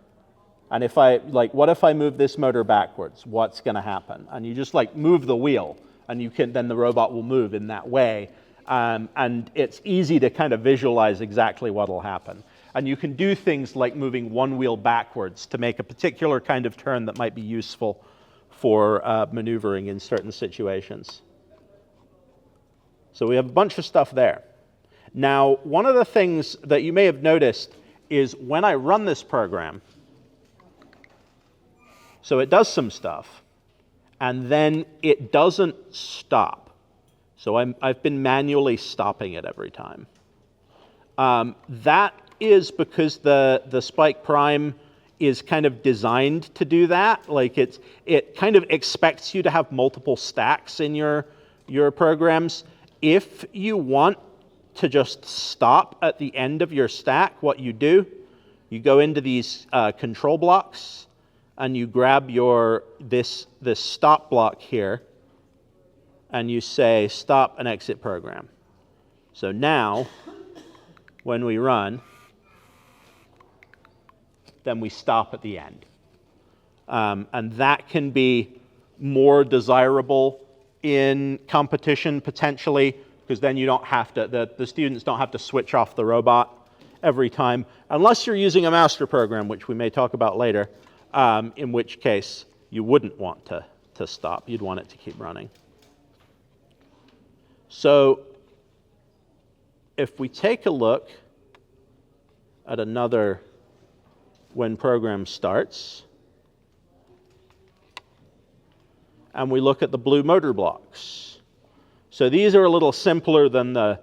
and what if I move this motor backwards? What's going to happen? And you just move the wheel, and then the robot will move in that way. And it's easy to kind of visualize exactly what will happen. And you can do things like moving one wheel backwards to make a particular kind of turn that might be useful for maneuvering in certain situations. So we have a bunch of stuff there. Now, one of the things that you may have noticed is when I run this program, so it does some stuff, and then it doesn't stop. So I've been manually stopping it every time. That is because the Spike Prime is kind of designed to do that. It kind of expects you to have multiple stacks in your programs. If you want to just stop at the end of your stack, what you do, you go into these control blocks, and you grab this stop block here, and you say stop and exit program. So now, when we run, then we stop at the end. And that can be more desirable in competition potentially, because then you don't have to, the students don't have to switch off the robot every time, unless you're using a master program, which we may talk about later, in which case you wouldn't want to stop. You'd want it to keep running. So if we take a look at another when program starts, and we look at the blue motor blocks. So these are a little simpler than the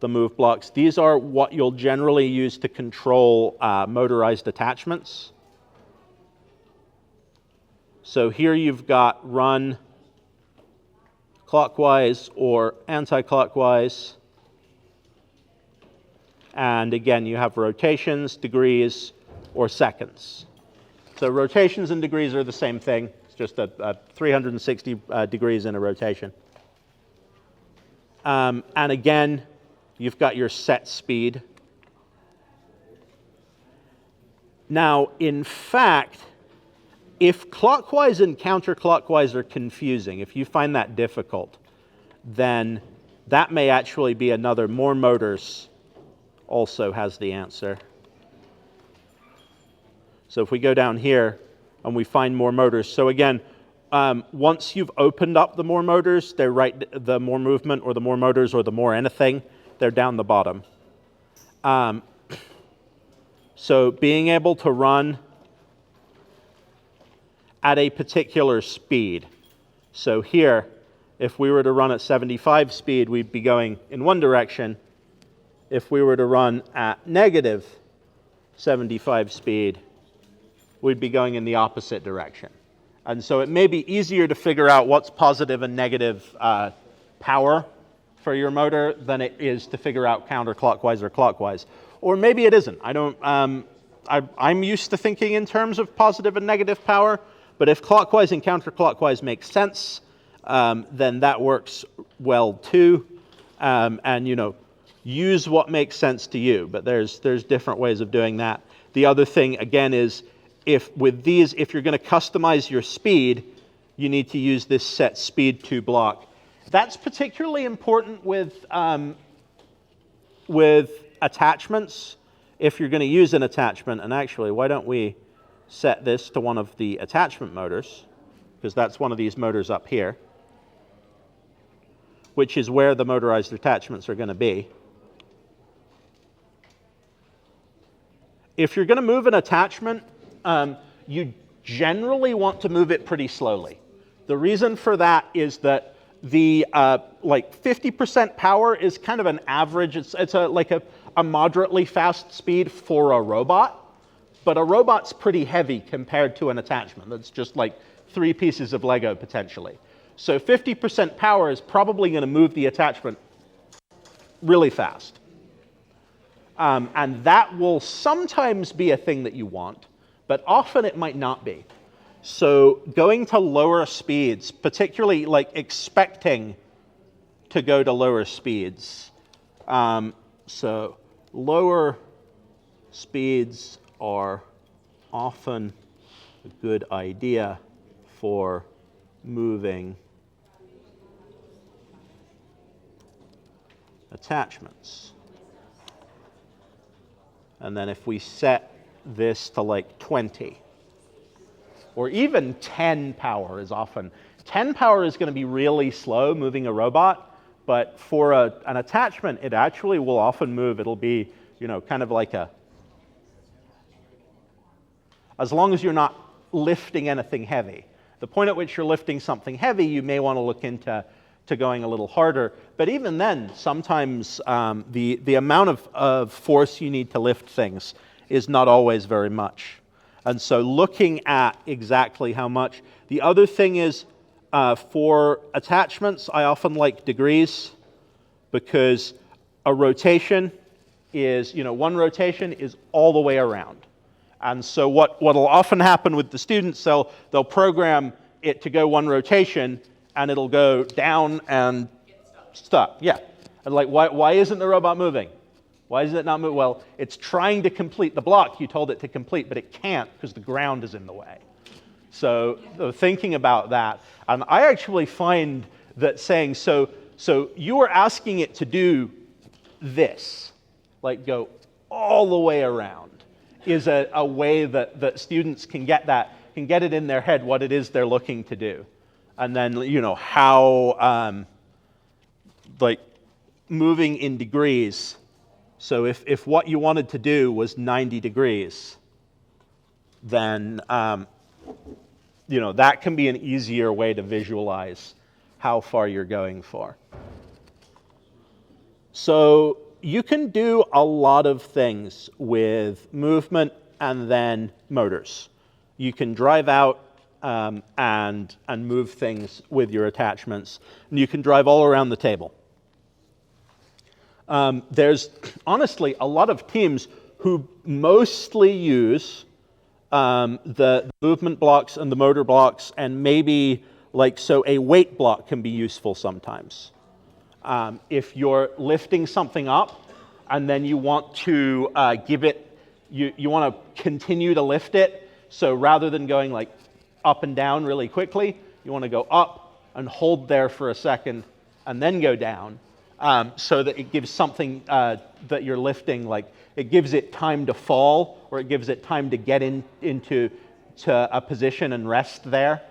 move blocks. These are what you'll generally use to control motorized attachments. So here you've got run clockwise or anti-clockwise. And again, you have rotations, degrees, or seconds. So rotations and degrees are the same thing. It's just a 360 degrees in a rotation. And again, you've got your set speed. Now, in fact, if clockwise and counterclockwise are confusing, if you find that difficult, then that may actually be another. More motors also has the answer. So if we go down here and we find more motors, so again, once you've opened up the more motors, they're right, the more movement or the more motors or the more anything, they're down the bottom. So being able to run at a particular speed. So here, if we were to run at 75 speed, we'd be going in one direction. If we were to run at negative 75 speed, we'd be going in the opposite direction. And so it may be easier to figure out what's positive and negative power for your motor than it is to figure out counterclockwise or clockwise. Or maybe it isn't. I'm used to thinking in terms of positive and negative power, but if clockwise and counterclockwise makes sense, then that works well too. And use what makes sense to you, but there's different ways of doing that. The other thing, again, is if you're going to customize your speed, you need to use this set speed to block. That's particularly important with attachments, if you're going to use an attachment. And actually, why don't we set this to one of the attachment motors, because that's one of these motors up here, which is where the motorized attachments are going to be. If you're going to move an attachment, you generally want to move it pretty slowly. The reason for that is that the 50% power is kind of an average. It's a moderately fast speed for a robot, but a robot's pretty heavy compared to an attachment. That's just like 3 pieces of Lego potentially. So 50% power is probably going to move the attachment really fast. And that will sometimes be a thing that you want, but often it might not be. So going to lower speeds, particularly expecting to go to lower speeds. So lower speeds are often a good idea for moving attachments. And then if we set this to 20, or even 10 power is often, 10 power is going to be really slow moving a robot, but for an attachment, it actually will often move. It'll be, kind of like as long as you're not lifting anything heavy. The point at which you're lifting something heavy, you may want to look into going a little harder. But even then, sometimes the amount of force you need to lift things is not always very much. And so looking at exactly how much. The other thing is, for attachments, I often like degrees, because a rotation is, one rotation is all the way around. And so what'll often happen with the students, they'll program it to go one rotation, and it'll go down and stuck. Yeah. And like, why isn't the robot moving? Why is it not moving? Well, it's trying to complete the block you told it to complete, but it can't because the ground is in the way. So thinking about that, and I actually find that saying, so you are asking it to do this, like go all the way around, is a way that students can get it in their head what it is they're looking to do. And then, how, like, moving in degrees. So if what you wanted to do was 90 degrees, then, that can be an easier way to visualize how far you're going for. So you can do a lot of things with movement and then motors. You can drive out and move things with your attachments. And you can drive all around the table. There's honestly a lot of teams who mostly use the movement blocks and the motor blocks, and maybe so a weight block can be useful sometimes. If you're lifting something up and then you want to give it, you want to continue to lift it, so rather than going like up and down really quickly, you want to go up and hold there for a second and then go down, so that it gives something that you're lifting, like it gives it time to fall, or it gives it time to get into a position and rest there.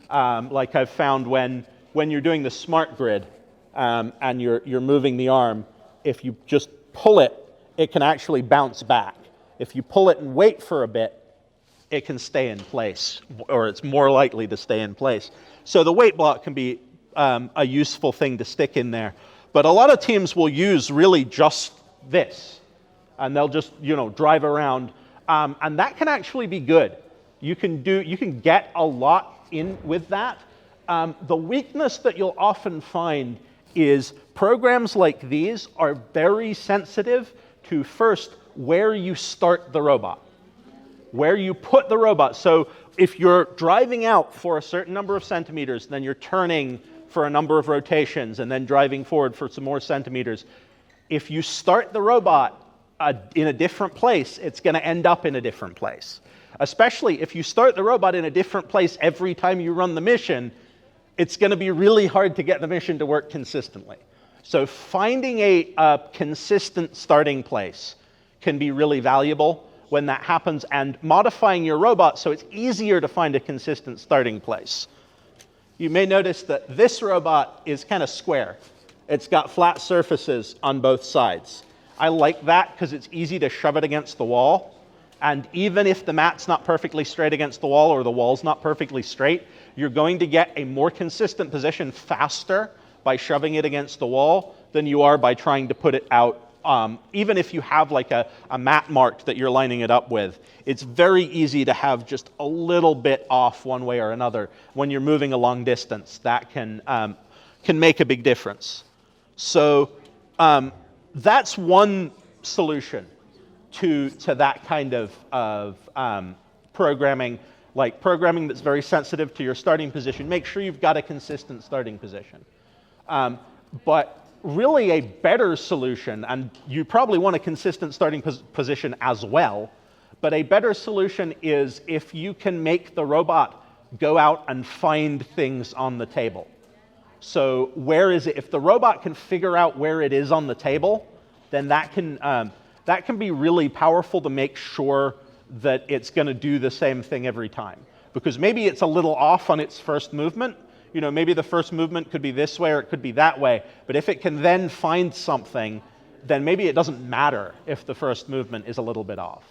Like I've found when you're doing the smart grid and you're moving the arm, if you just pull it, it can actually bounce back. If you pull it and wait for a bit, it can stay in place, or it's more likely to stay in place. So the weight block can be a useful thing to stick in there. But a lot of teams will use really just this, and they'll just drive around, and that can actually be good. You can get a lot in with that. The weakness that you'll often find is programs like these are very sensitive to first where you start the robot, where you put the robot. So if you're driving out for a certain number of centimeters, then you're turning for a number of rotations and then driving forward for some more centimeters. If you start the robot in a different place, it's going to end up in a different place. Especially if you start the robot in a different place every time you run the mission, it's going to be really hard to get the mission to work consistently. So finding a consistent starting place can be really valuable when that happens, and modifying your robot so it's easier to find a consistent starting place. You may notice that this robot is kind of square. It's got flat surfaces on both sides. I like that because it's easy to shove it against the wall. And even if the mat's not perfectly straight against the wall, or the wall's not perfectly straight, you're going to get a more consistent position faster by shoving it against the wall than you are by trying to put it out. Even if you have like a mat mark that you're lining it up with, it's very easy to have just a little bit off one way or another when you're moving a long distance. That can make a big difference. So that's one solution to that kind of programming, like programming that's very sensitive to your starting position. Make sure you've got a consistent starting position. But really a better solution, and you probably want a consistent starting position as well, but a better solution is if you can make the robot go out and find things on the table. So where is it? If the robot can figure out where it is on the table, then that can be really powerful to make sure that it's going to do the same thing every time. Because maybe it's a little off on its first movement. Maybe the first movement could be this way or it could be that way. But if it can then find something, then maybe it doesn't matter if the first movement is a little bit off.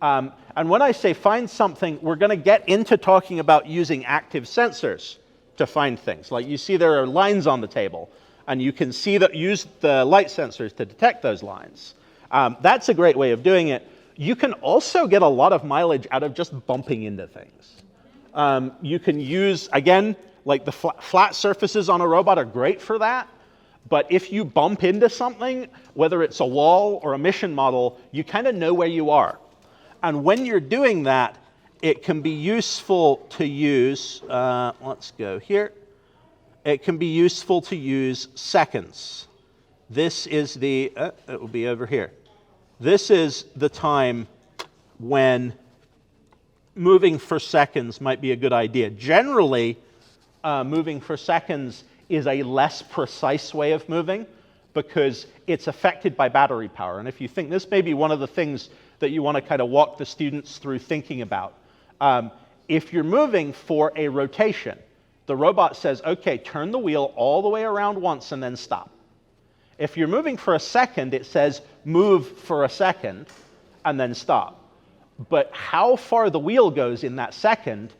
And when I say find something, we're going to get into talking about using active sensors to find things. Like you see there are lines on the table, and you can see that use the light sensors to detect those lines. That's a great way of doing it. You can also get a lot of mileage out of just bumping into things. You can use, again, like the flat surfaces on a robot are great for that, but if you bump into something, whether it's a wall or a mission model, you kind of know where you are. And when you're doing that, it can be useful to use, let's go here. It can be useful to use seconds. This is the, it will be over here. This is the time when moving for seconds might be a good idea. Generally, moving for seconds is a less precise way of moving because it's affected by battery power. And if you think, this may be one of the things that you want to kind of walk the students through thinking about. If you're moving for a rotation, the robot says, okay, turn the wheel all the way around once and then stop. If you're moving for a second, it says move for a second and then stop. But how far the wheel goes in that second,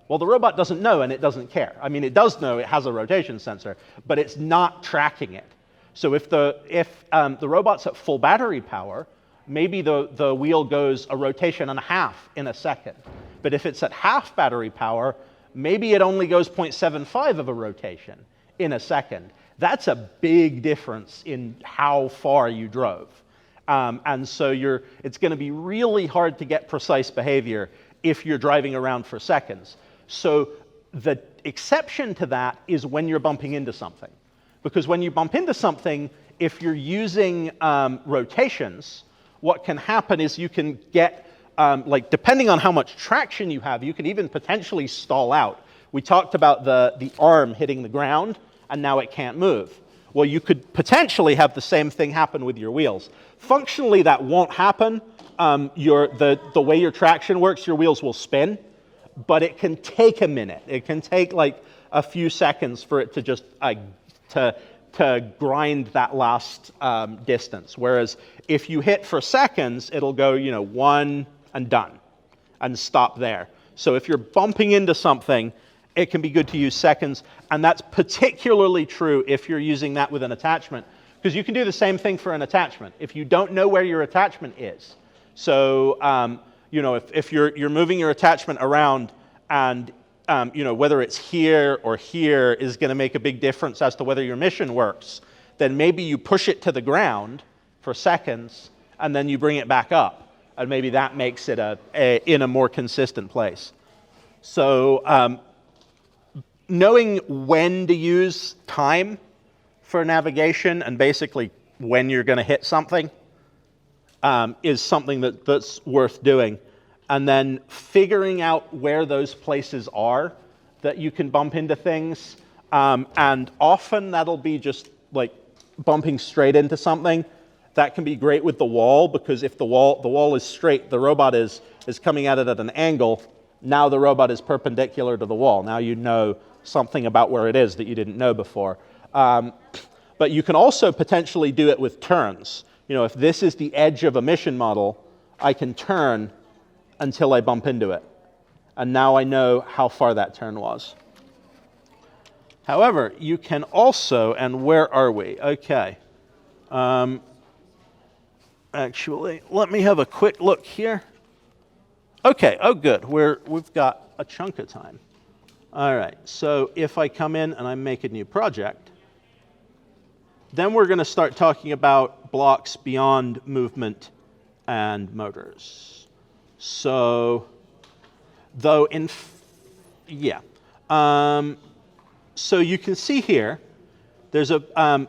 well, the robot doesn't know and it doesn't care. I mean, it does know it has a rotation sensor, but it's not tracking it. So if the robot's at full battery power, maybe the wheel goes a rotation and a half in a second. But if it's at half battery power, maybe it only goes 0.75 of a rotation in a second. That's a big difference in how far you drove. And so it's going to be really hard to get precise behavior if you're driving around for seconds. So the exception to that is when you're bumping into something. Because when you bump into something, if you're using rotations, what can happen is you can get, like depending on how much traction you have, you can even potentially stall out. We talked about the arm hitting the ground, and now it can't move. Well, you could potentially have the same thing happen with your wheels. Functionally, that won't happen. The way your traction works, your wheels will spin, but it can take a minute. It can take like a few seconds for it to just to grind that last distance. Whereas if you hit for seconds, it'll go, one and done, and stop there. So if you're bumping into something, it can be good to use seconds, and that's particularly true if you're using that with an attachment, because you can do the same thing for an attachment. If you don't know where your attachment is, so if you're moving your attachment around, and whether it's here or here is going to make a big difference as to whether your mission works, then maybe you push it to the ground for seconds, and then you bring it back up, and maybe that makes it in a more consistent place. So knowing when to use time for navigation and basically when you're going to hit something is something that's worth doing. And then figuring out where those places are that you can bump into things. And often that'll be just like bumping straight into something. That can be great with the wall, because if the wall is straight, the robot is coming at it at an angle. Now the robot is perpendicular to the wall. Now you know something about where it is that you didn't know before. But you can also potentially do it with turns. If this is the edge of a mission model, I can turn until I bump into it. And now I know how far that turn was. However, you can also, and where are we? Okay. Actually, let me have a quick look here. Okay, oh good, we've got a chunk of time. All right, so if I come in and I make a new project, then we're going to start talking about blocks beyond movement and motors. So, so you can see here, there's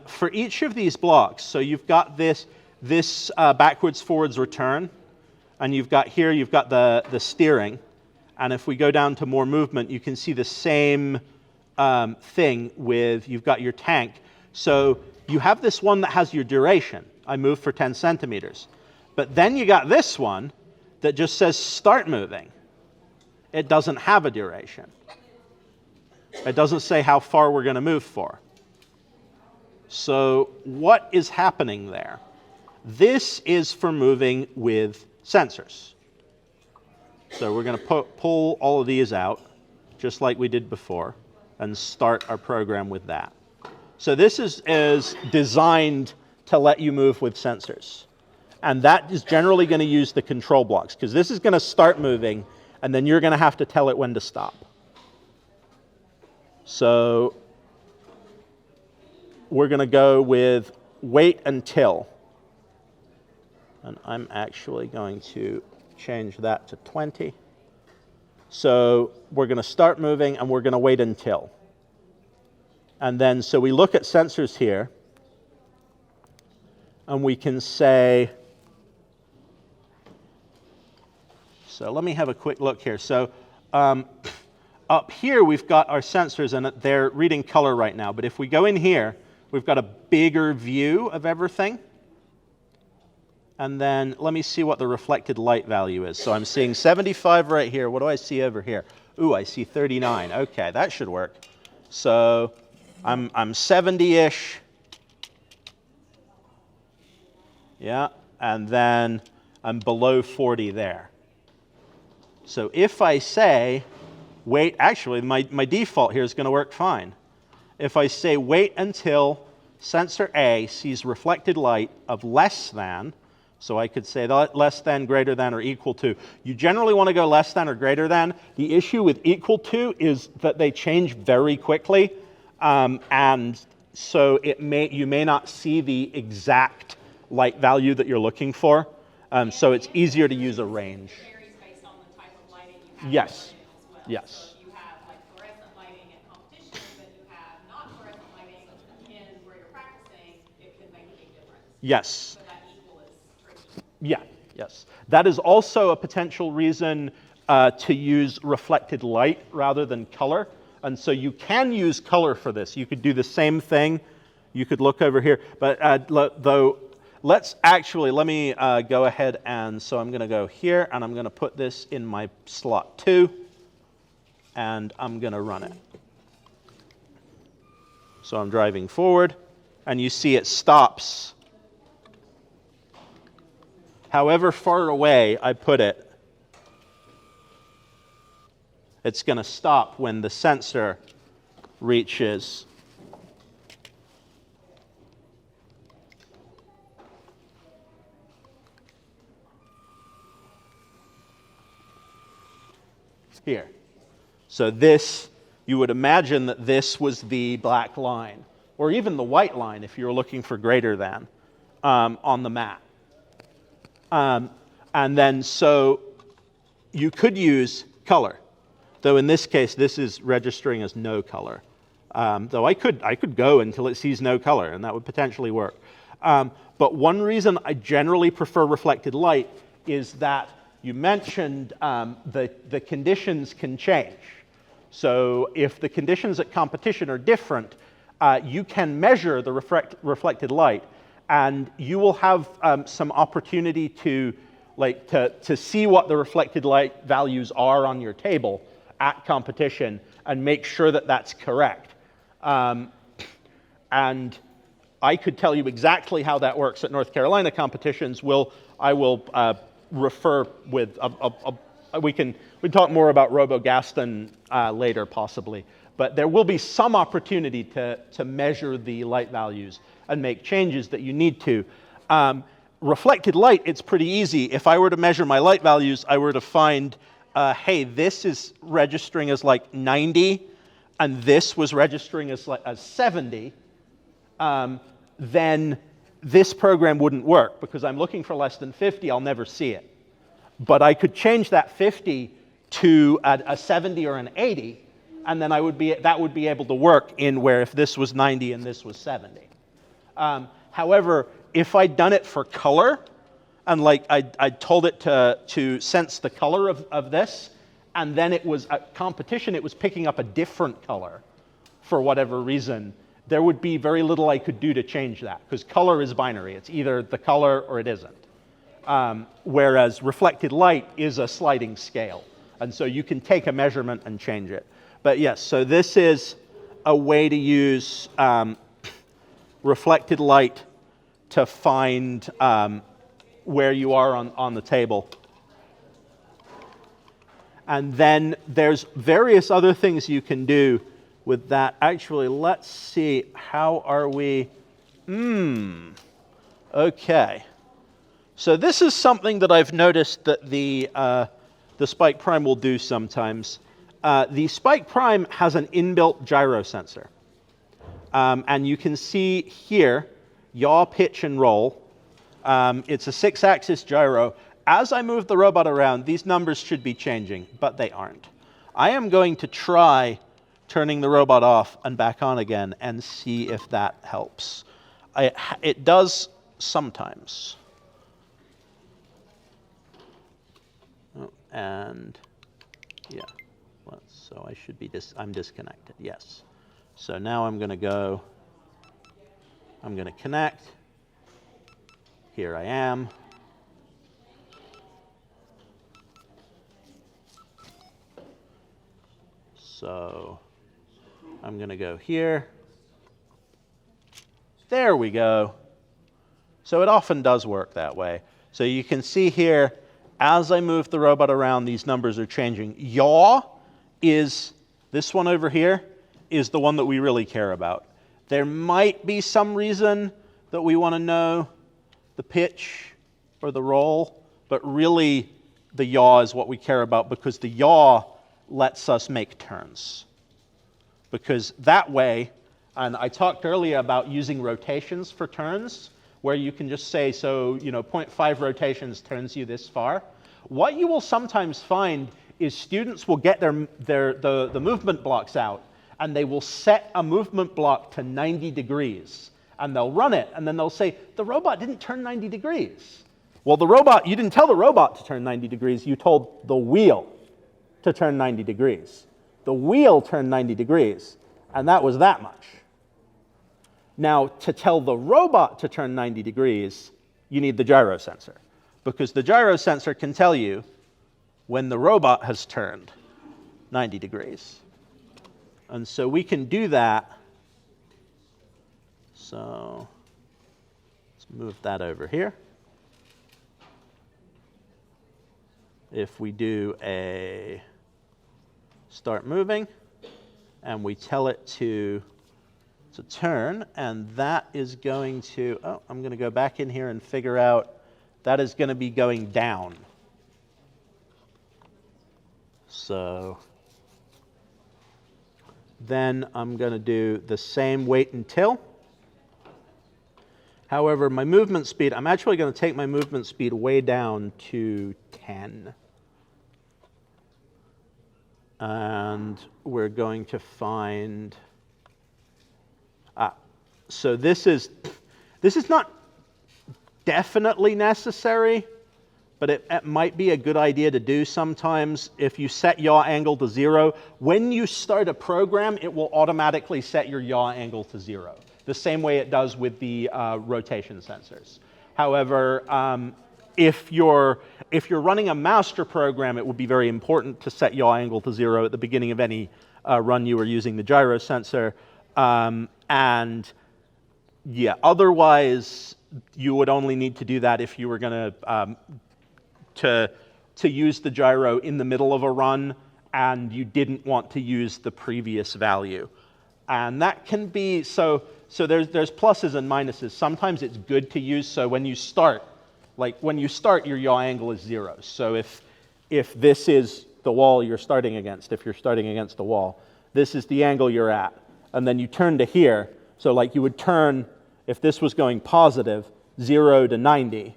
for each of these blocks, so you've got this backwards forwards return, and you've got the steering, and if we go down to more movement, you can see the same thing with, you've got your tank. So you have this one that has your duration. I move for 10 centimeters. But then you got this one that just says start moving. It doesn't have a duration. It doesn't say how far we're going to move for. So what is happening there? This is for moving with sensors. So we're going to pull all of these out, just like we did before, and start our program with that. So this is designed to let you move with sensors. And that is generally going to use the control blocks, because this is going to start moving, and then you're going to have to tell it when to stop. So we're going to go with wait until. And I'm actually going to change that to 20. So we're going to start moving, and we're going to wait until. And then, so we look at sensors here, and we can say, so let me have a quick look here. So up here we've got our sensors and they're reading color right now, but if we go in here, we've got a bigger view of everything. And then let me see what the reflected light value is. So I'm seeing 75 right here. What do I see over here? Ooh, I see 39. Okay, that should work. So I'm 70-ish. Yeah, and then I'm below 40 there. So if I say, wait, actually my default here is going to work fine. If I say wait until sensor A sees reflected light of less than, so I could say less than, greater than, or equal to. You generally want to go less than or greater than. The issue with equal to is that they change very quickly, and so you may not see the exact light value that you're looking for. So it's easier to use a range. Varies based on the type of lighting you have. Yes. As well. Yes. So if you have like fluorescent lighting at competitions, but you have not fluorescent lighting in where you're practicing, it can make a big difference. Yes. So that equal is tricky. Yeah, yes. That is also a potential reason to use reflected light rather than color. And so you can use color for this. You could do the same thing. You could look over here. But though, let me go ahead and, so I'm going to go here and I'm going to put this in my slot 2 and I'm going to run it. So I'm driving forward and you see it stops. However far away I put it, it's going to stop when the sensor reaches here. So this, you would imagine that this was the black line, or even the white line if you were looking for greater than on the map. And then so you could use color, though in this case this is registering as no color. Though I could go until it sees no color, and that would potentially work. But one reason I generally prefer reflected light is that you mentioned the conditions can change. So if the conditions at competition are different, you can measure the reflected light, and you will have some opportunity to see what the reflected light values are on your table at competition and make sure that that's correct. And I could tell you exactly how that works at North Carolina competitions. I will refer with, we can talk more about RoboGaston later possibly, but there will be some opportunity to measure the light values and make changes that you need to. Reflected light, it's pretty easy. If I were to measure my light values, I were to find, hey, this is registering as like 90, and this was registering as 70, then this program wouldn't work because I'm looking for less than 50, I'll never see it. But I could change that 50 to a 70 or an 80, and then that would be able to work in where if this was 90 and this was 70. However, if I'd done it for color, and I told it to sense the color of this, and then it was at competition, it was picking up a different color for whatever reason, there would be very little I could do to change that, because color is binary. It's either the color or it isn't. Whereas reflected light is a sliding scale. And so you can take a measurement and change it. But yes, so this is a way to use reflected light to find where you are on the table. And then there's various other things you can do with that. Actually, let's see, how are we? Okay. So this is something that I've noticed that the Spike Prime will do sometimes. The Spike Prime has an inbuilt gyro sensor. And you can see here, yaw, pitch, and roll. It's a 6-axis gyro. As I move the robot around, these numbers should be changing, but they aren't. I am going to try turning the robot off and back on again and see if that helps. It does sometimes. Oh, and yeah, so I should be, I'm disconnected, yes. So now I'm going to connect. Here I am. So I'm going to go here. There we go. So it often does work that way. So you can see here, as I move the robot around, these numbers are changing. Yaw is, this one over here, is the one that we really care about. There might be some reason that we want to know the pitch or the roll, but really the yaw is what we care about, because the yaw lets us make turns. Because that way, and I talked earlier about using rotations for turns, where you can just say, so, 0.5 rotations turns you this far. What you will sometimes find is students will get the movement blocks out, and they will set a movement block to 90 degrees, and they'll run it, and then they'll say, the robot didn't turn 90 degrees. Well, you didn't tell the robot to turn 90 degrees, you told the wheel to turn 90 degrees. The wheel turned 90 degrees, and that was that much. Now, to tell the robot to turn 90 degrees, you need the gyro sensor, because the gyro sensor can tell you when the robot has turned 90 degrees. And so we can do that. So let's move that over here. If we do a start moving, and we tell it to turn, and that is going to, I'm going to go back in here and figure out, that is going to be going down. So then I'm going to do the same wait until. However, my movement speed, I'm actually going to take my movement speed way down to 10. And we're going to find, so this is not definitely necessary, but it might be a good idea to do sometimes. If you set yaw angle to 0, when you start a program, it will automatically set your yaw angle to 0, the same way it does with the rotation sensors. However, if you're running a master program, it would be very important to set yaw angle to 0 at the beginning of any run you are using the gyro sensor. And yeah, otherwise you would only need to do that if you were going to use the gyro in the middle of a run and you didn't want to use the previous value. And that can be, so there's pluses and minuses. Sometimes it's good to use, so when you start, your yaw angle is 0. So if this is the wall you're starting against, if you're starting against the wall, this is the angle you're at. And then you turn to here, so you would turn, if this was going positive, 0 to 90.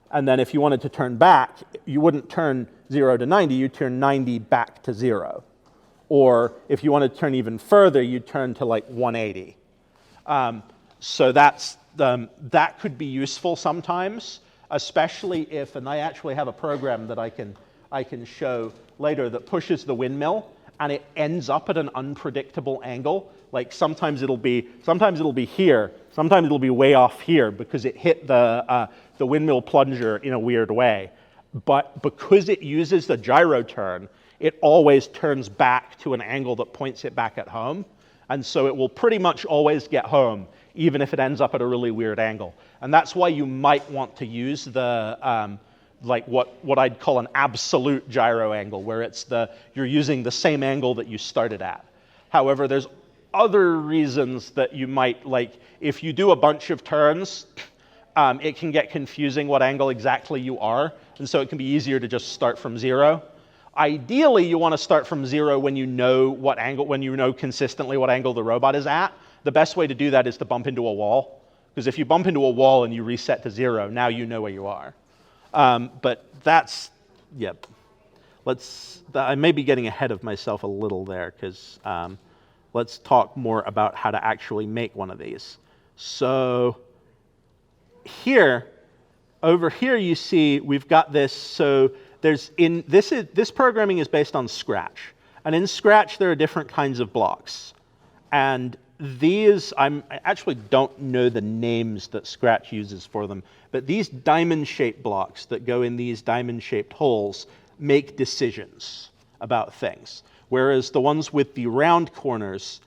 And then if you wanted to turn back, you wouldn't turn 0 to 90, you'd turn 90 back to 0. Or if you wanted to turn even further, you'd turn to 180. So that could be useful sometimes, especially if, and I actually have a program that I can show later that pushes the windmill, and it ends up at an unpredictable angle. Sometimes it'll be here, sometimes it'll be way off here because it hit the windmill plunger in a weird way. But because it uses the gyro turn, it always turns back to an angle that points it back at home. And so it will pretty much always get home, even if it ends up at a really weird angle. And that's why you might want to use the, what I'd call an absolute gyro angle, where you're using the same angle that you started at. However, there's other reasons that you might, if you do a bunch of turns, it can get confusing what angle exactly you are, and so it can be easier to just start from 0. Ideally, you want to start from 0 when you know what angle, when you know consistently what angle the robot is at. The best way to do that is to bump into a wall, because if you bump into a wall and you reset to 0, now you know where you are. But that's, yep. I may be getting ahead of myself a little there, because let's talk more about how to actually make one of these. So here, over here you see we've got this, so this programming is based on Scratch. And in Scratch there are different kinds of blocks. And these, I actually don't know the names that Scratch uses for them, but these diamond-shaped blocks that go in these diamond-shaped holes make decisions about things. Whereas the ones with the round corners,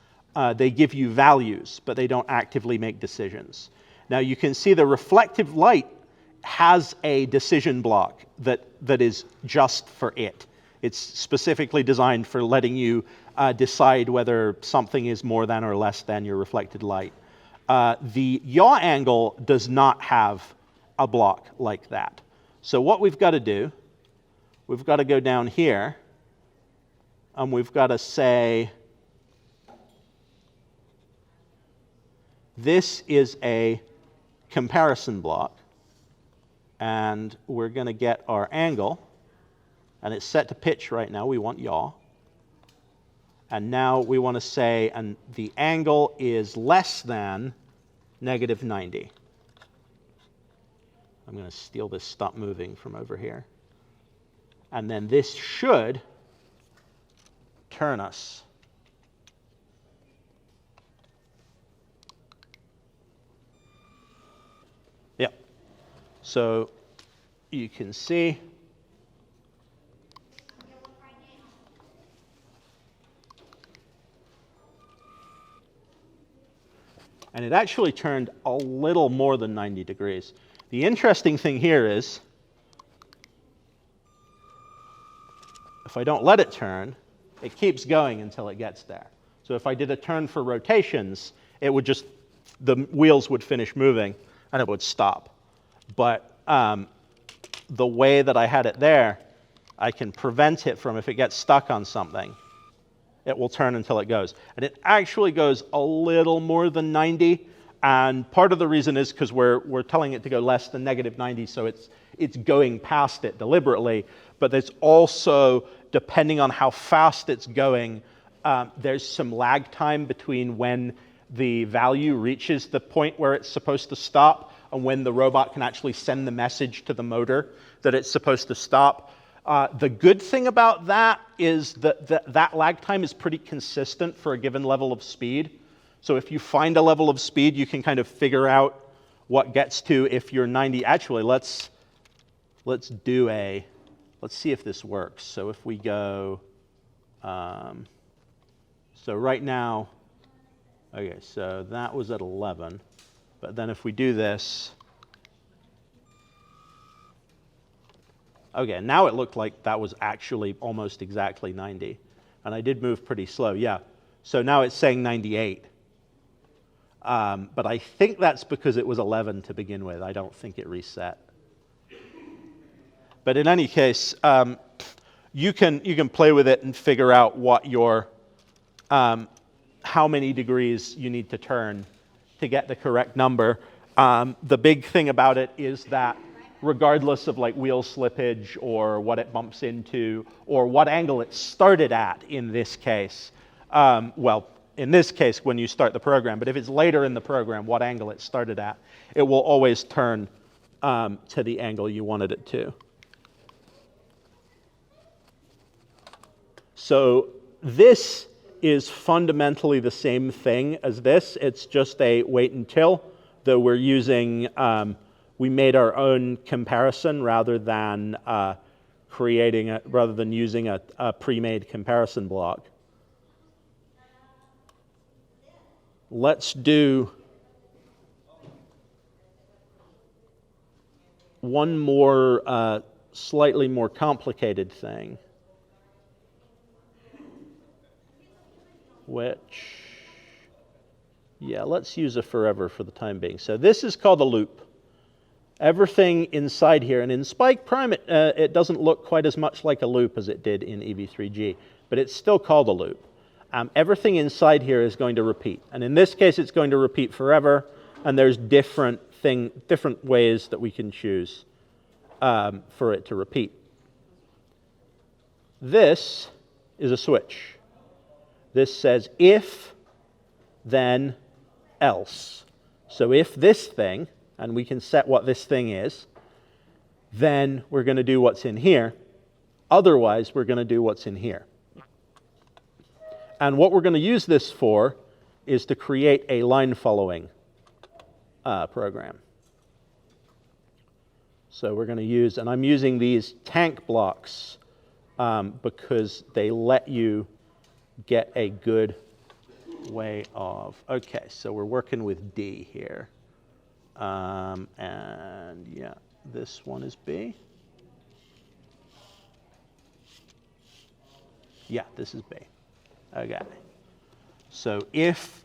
they give you values, but they don't actively make decisions. Now you can see the reflective light has a decision block that is just for it. It's specifically designed for letting you decide whether something is more than or less than your reflected light. The yaw angle does not have a block like that. So what we've got to do, we've got to go down here, and we've got to say, this is a comparison block, and we're going to get our angle, and it's set to pitch right now. We want yaw. And now we want to say, and the angle is less than negative 90. I'm going to steal this stop moving from over here. And then this should turn us. Yep. So you can see and it actually turned a little more than 90 degrees. The interesting thing here is, if I don't let it turn, it keeps going until it gets there. So if I did a turn for rotations, it would just, the wheels would finish moving and it would stop. But the way that I had it there, I can prevent it from, if it gets stuck on something, it will turn until it goes. And it actually goes a little more than 90. And part of the reason is because we're telling it to go less than negative 90, so it's going past it deliberately. But there's also, depending on how fast it's going, there's some lag time between when the value reaches the point where it's supposed to stop and when the robot can actually send the message to the motor that it's supposed to stop. The good thing about that is that lag time is pretty consistent for a given level of speed. So if you find a level of speed, you can kind of figure out what gets to if you're 90. Actually, let's see if this works. So if we go, so right now, okay, so that was at 11. But then if we do this, okay, now it looked like that was actually almost exactly 90. And I did move pretty slow, yeah. So now it's saying 98. But I think that's because it was 11 to begin with. I don't think it reset. But in any case, you can play with it and figure out what your, how many degrees you need to turn to get the correct number. The big thing about it is that regardless of like wheel slippage or what it bumps into or what angle it started at in this case, well, in this case when you start the program, but if it's later in the program, what angle it started at, it will always turn to the angle you wanted it to. So this is fundamentally the same thing as this. It's just a wait until, though we're using, we made our own comparison rather than using a pre-made comparison block. Let's do one more slightly more complicated thing, which, yeah, let's use a forever for the time being. So this is called a loop. Everything inside here, and in Spike Prime it doesn't look quite as much like a loop as it did in EV3G, but it's still called a loop. Everything inside here is going to repeat, and in this case it's going to repeat forever, and there's different ways that we can choose for it to repeat. This is a switch. This says if, then else. So if this thing, and we can set what this thing is, then we're going to do what's in here. Otherwise, we're going to do what's in here. And what we're going to use this for is to create a line following program. So we're going to use, and I'm using these tank blocks because they let you get a good way of, okay, so we're working with D here. And yeah, this one is B. Yeah, this is B. Okay. So if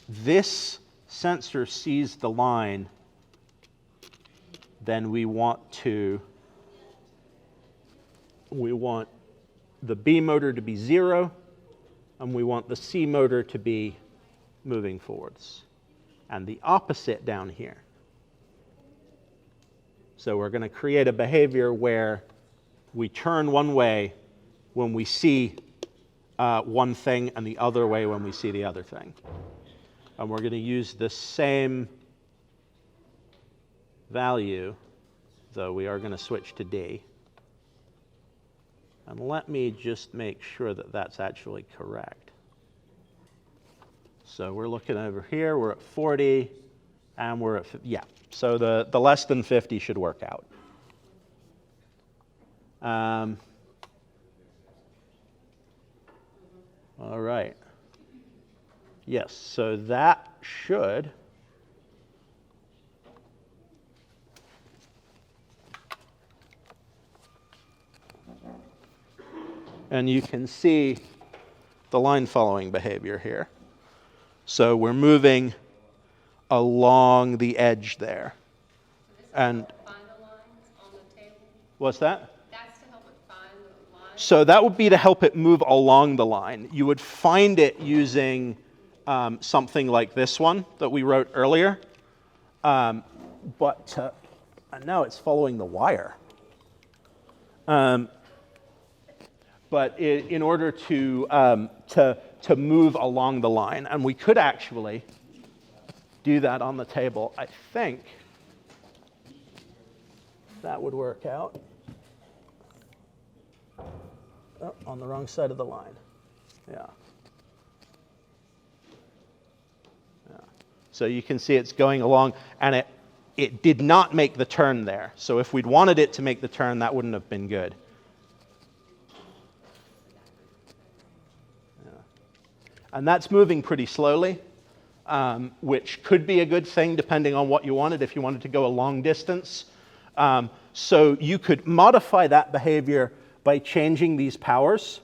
this sensor sees the line, then we want the B motor to be 0, and we want the C motor to be moving forwards. And the opposite down here. So we're going to create a behavior where we turn one way when we see one thing and the other way when we see the other thing. And we're going to use the same value, though we are going to switch to D. And let me just make sure that that's actually correct. So we're looking over here, we're at 40, and we're at 50. Yeah, so the less than 50 should work out. All right. Yes, so that should and you can see the line following behavior here. So we're moving along the edge there. And find the lines on the table? What's that? That's to help it find the lines? So that would be to help it move along the line. You would find it using something like this one that we wrote earlier. And now it's following the wire. But in order to move along the line, and we could actually do that on the table, I think that would work out. Oh, on the wrong side of the line. Yeah. So you can see it's going along, and it did not make the turn there. So if we'd wanted it to make the turn, that wouldn't have been good. Yeah. And that's moving pretty slowly, which could be a good thing depending on what you wanted, if you wanted to go a long distance. So you could modify that behavior by changing these powers.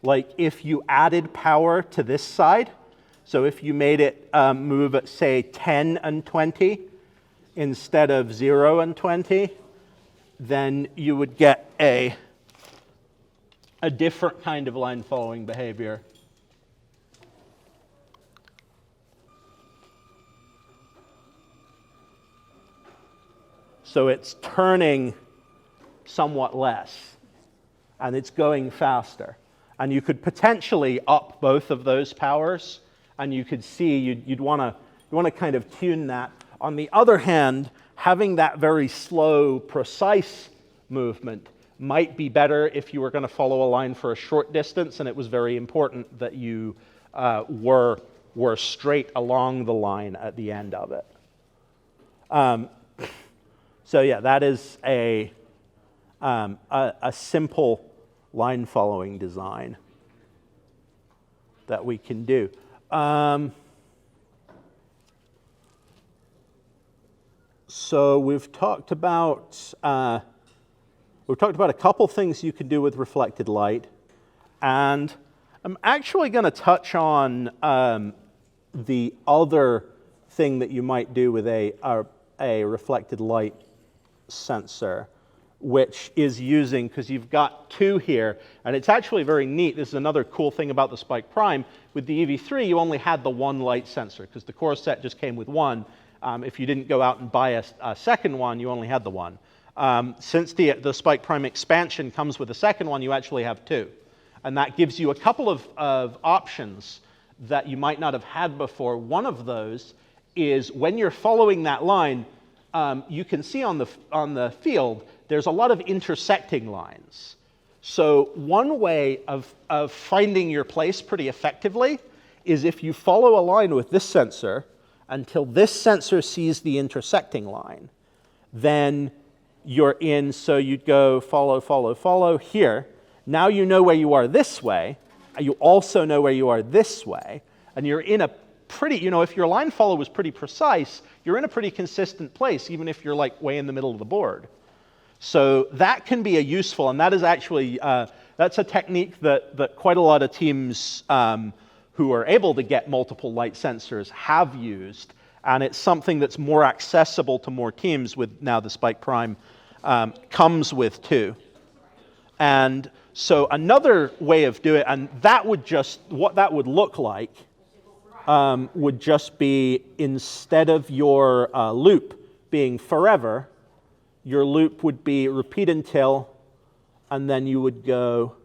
Like if you added power to this side, so if you made it move at, say, 10 and 20 instead of 0 and 20, then you would get a different kind of line following behavior. So it's turning somewhat less, and it's going faster. And you could potentially up both of those powers, and you could see you'd want to kind of tune that. On the other hand, having that very slow, precise movement might be better if you were going to follow a line for a short distance, and it was very important that you were straight along the line at the end of it. So yeah, that is a simple line following design that we can do. So we've talked about a couple things you can do with reflected light, and I'm actually going to touch on the other thing that you might do with a reflected light sensor, which is using, because you've got two here, and it's actually very neat. This is another cool thing about the Spike Prime. With the EV3, you only had the one light sensor, because the core set just came with one. If you didn't go out and buy a second one, you only had the one. Since the Spike Prime expansion comes with a second one, you actually have two. And that gives you a couple of options that you might not have had before. One of those is when you're following that line, you can see on the field, there's a lot of intersecting lines. So one way of finding your place pretty effectively is if you follow a line with this sensor until this sensor sees the intersecting line, then you're in, so you'd go follow, follow, follow here. Now you know where you are this way. You also know where you are this way. And you're in a pretty, if your line follow was pretty precise, you're in a pretty consistent place, even if you're like way in the middle of the board. So that can be a useful, and that is actually, that's a technique that quite a lot of teams who are able to get multiple light sensors have used. And it's something that's more accessible to more teams with now the Spike Prime comes with too. And so another way of doing it, and that would just, what that would look like would just be instead of your loop being forever, your loop would be repeat until, and then you would go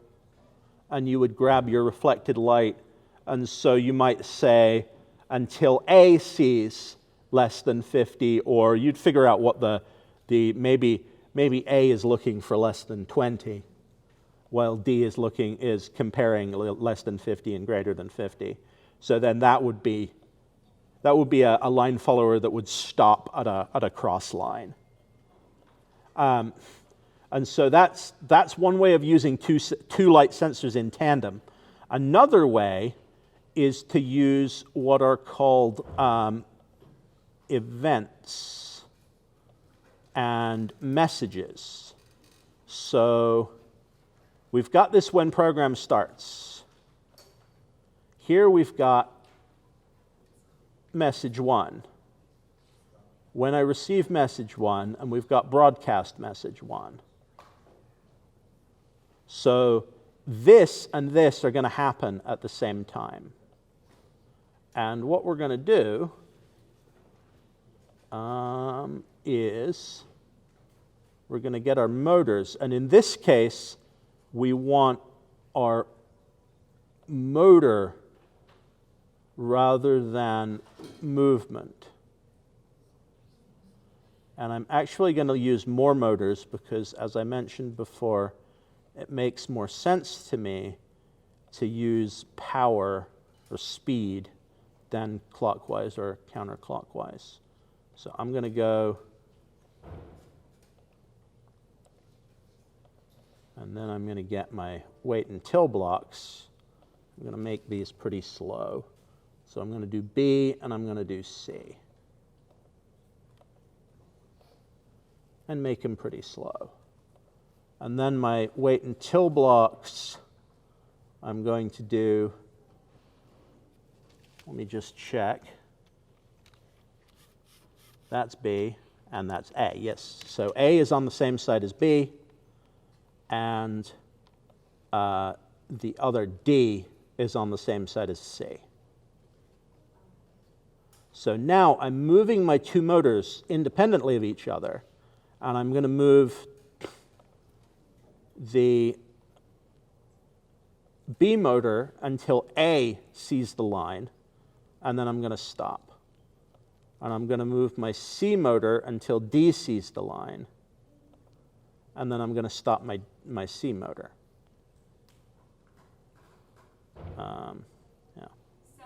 and you would grab your reflected light. And so you might say until A sees less than 50, or you'd figure out what maybe A is looking for less than 20, while D is comparing less than 50 and greater than 50. So then that would be a line follower that would stop at a cross line. And so that's one way of using two light sensors in tandem. Another way is to use what are called events and messages. So we've got this when program starts. Here we've got message 1. When I receive message 1, and we've got broadcast message 1. So this and this are going to happen at the same time. And what we're going to do is we're going to get our motors. And in this case, we want our motor rather than movement. And I'm actually going to use more motors because, as I mentioned before, it makes more sense to me to use power or speed than clockwise or counterclockwise. So I'm going to go, and then I'm going to get my wait until blocks. I'm going to make these pretty slow. So I'm going to do B and I'm going to do C. And make them pretty slow. And then my wait until blocks, I'm going to do, let me just check. That's B, and that's A, yes. So A is on the same side as B, and the other D is on the same side as C. So now I'm moving my two motors independently of each other, and I'm going to move the B motor until A sees the line, and then I'm going to stop. And I'm going to move my C motor until D sees the line, and then I'm going to stop my C motor. Yeah. So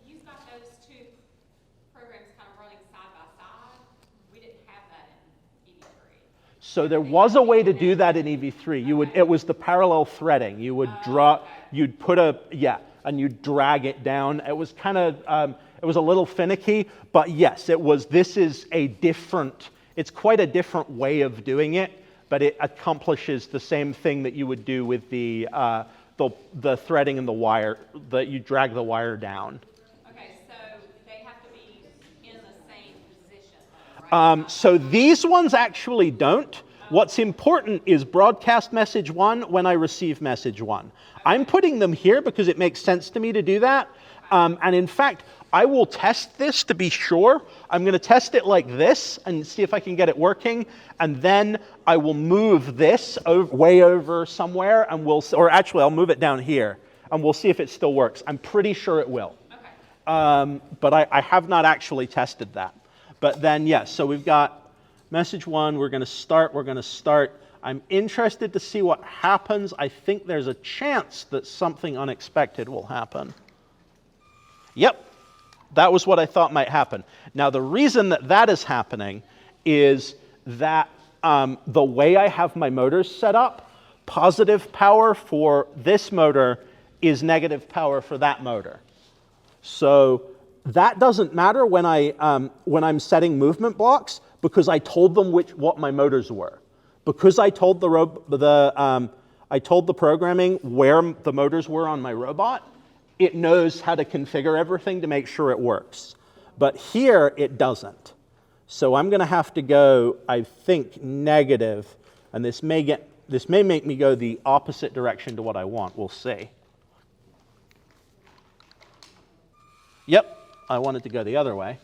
you've got those two programs kind of running side by side. We didn't have that in EV3. So there was a way to do that in EV3. It was the parallel threading. You would you'd put and you'd drag it down. It was kind of, it was a little finicky, but yes, it's quite a different way of doing it, but it accomplishes the same thing that you would do with the threading and the wire, that you drag the wire down. Okay, so they have to be in the same position, right? So these ones actually don't. What's important is broadcast message 1 when I receive message 1. I'm putting them here because it makes sense to me to do that. And in fact, I will test this to be sure. I'm going to test it like this and see if I can get it working. And then I will move this way over somewhere, and I'll move it down here, and we'll see if it still works. I'm pretty sure it will. Okay. But I have not actually tested that. But then, yes, so we've got Message 1, we're going to start. I'm interested to see what happens. I think there's a chance that something unexpected will happen. Yep, that was what I thought might happen. Now, the reason that that is happening is that the way I have my motors set up, positive power for this motor is negative power for that motor. So that doesn't matter when I'm setting movement blocks, because I told them what my motors were. Because I told the programming where the motors were on my robot, it knows how to configure everything to make sure it works. But here it doesn't. So I'm going to have to go, I think, negative, and this may make me go the opposite direction to what I want. We'll see. Yep, I want it to go the other way.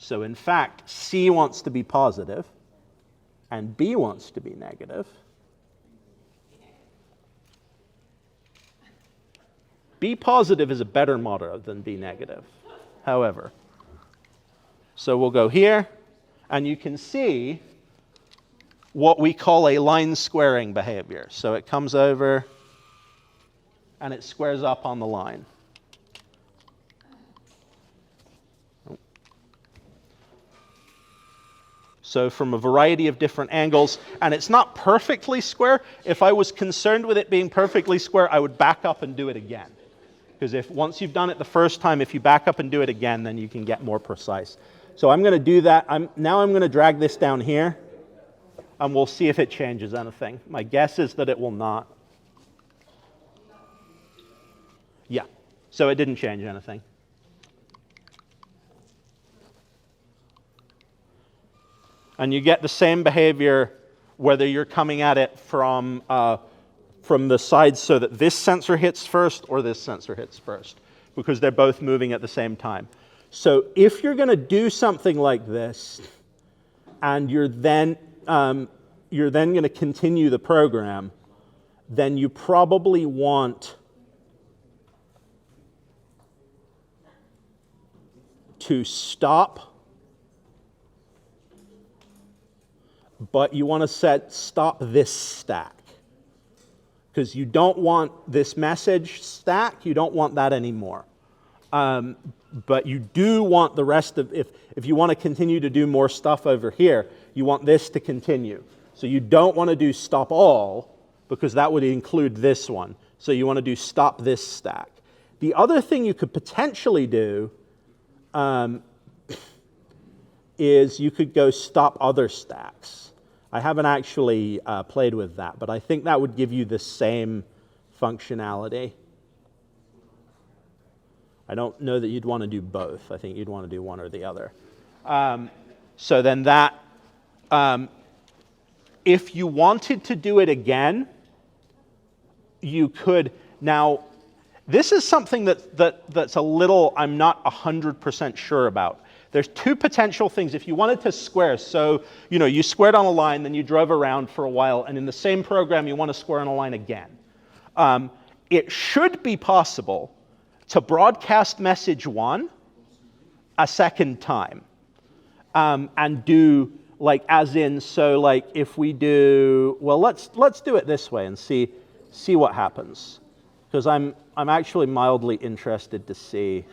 So in fact, C wants to be positive, and B wants to be negative. B positive is a better motor than B negative, however. So we'll go here, and you can see what we call a line squaring behavior. So it comes over, and it squares up on the line. So from a variety of different angles, and it's not perfectly square. If I was concerned with it being perfectly square, I would back up and do it again. Because once you've done it the first time, if you back up and do it again, then you can get more precise. So I'm going to do that. Now I'm going to drag this down here, and we'll see if it changes anything. My guess is that it will not. Yeah, so it didn't change anything. And you get the same behavior whether you're coming at it from the side so that this sensor hits first or this sensor hits first, because they're both moving at the same time. So if you're going to do something like this, and you're then going to continue the program, then you probably want to stop. But you want to set stop this stack, because you don't want this message stack, you don't want that anymore. But you do want the rest of, if you want to continue to do more stuff over here, you want this to continue. So you don't want to do stop all, because that would include this one. So you want to do stop this stack. The other thing you could potentially do is you could go stop other stacks. I haven't actually played with that, but I think that would give you the same functionality. I don't know that you'd want to do both. I think you'd want to do one or the other. So then that, if you wanted to do it again, you could. Now, this is something that's a little, I'm not 100% sure about. There's two potential things. If you wanted to square, so you squared on a line, then you drove around for a while, and in the same program you want to square on a line again. It should be possible to broadcast message 1 a second time, and do as in, so if we do, well, let's do it this way and see what happens, because I'm actually mildly interested to see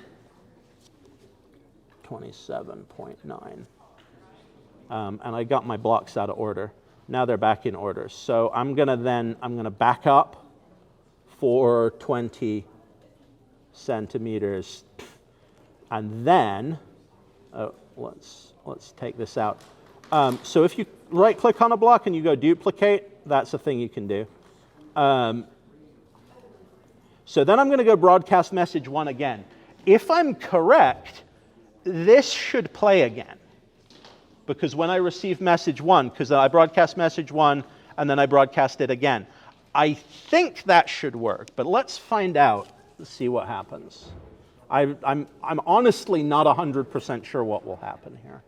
27.9. And I got my blocks out of order. Now they're back in order. So I'm going to back up for 20 centimeters. And then, let's take this out. So if you right click on a block and you go duplicate, that's a thing you can do. So then I'm going to go broadcast message 1 again. If I'm correct, this should play again, because when I receive message 1, because I broadcast message 1 and then I broadcast it again, I think that should work, but let's find out. Let's see what happens. I'm honestly not 100% sure what will happen here.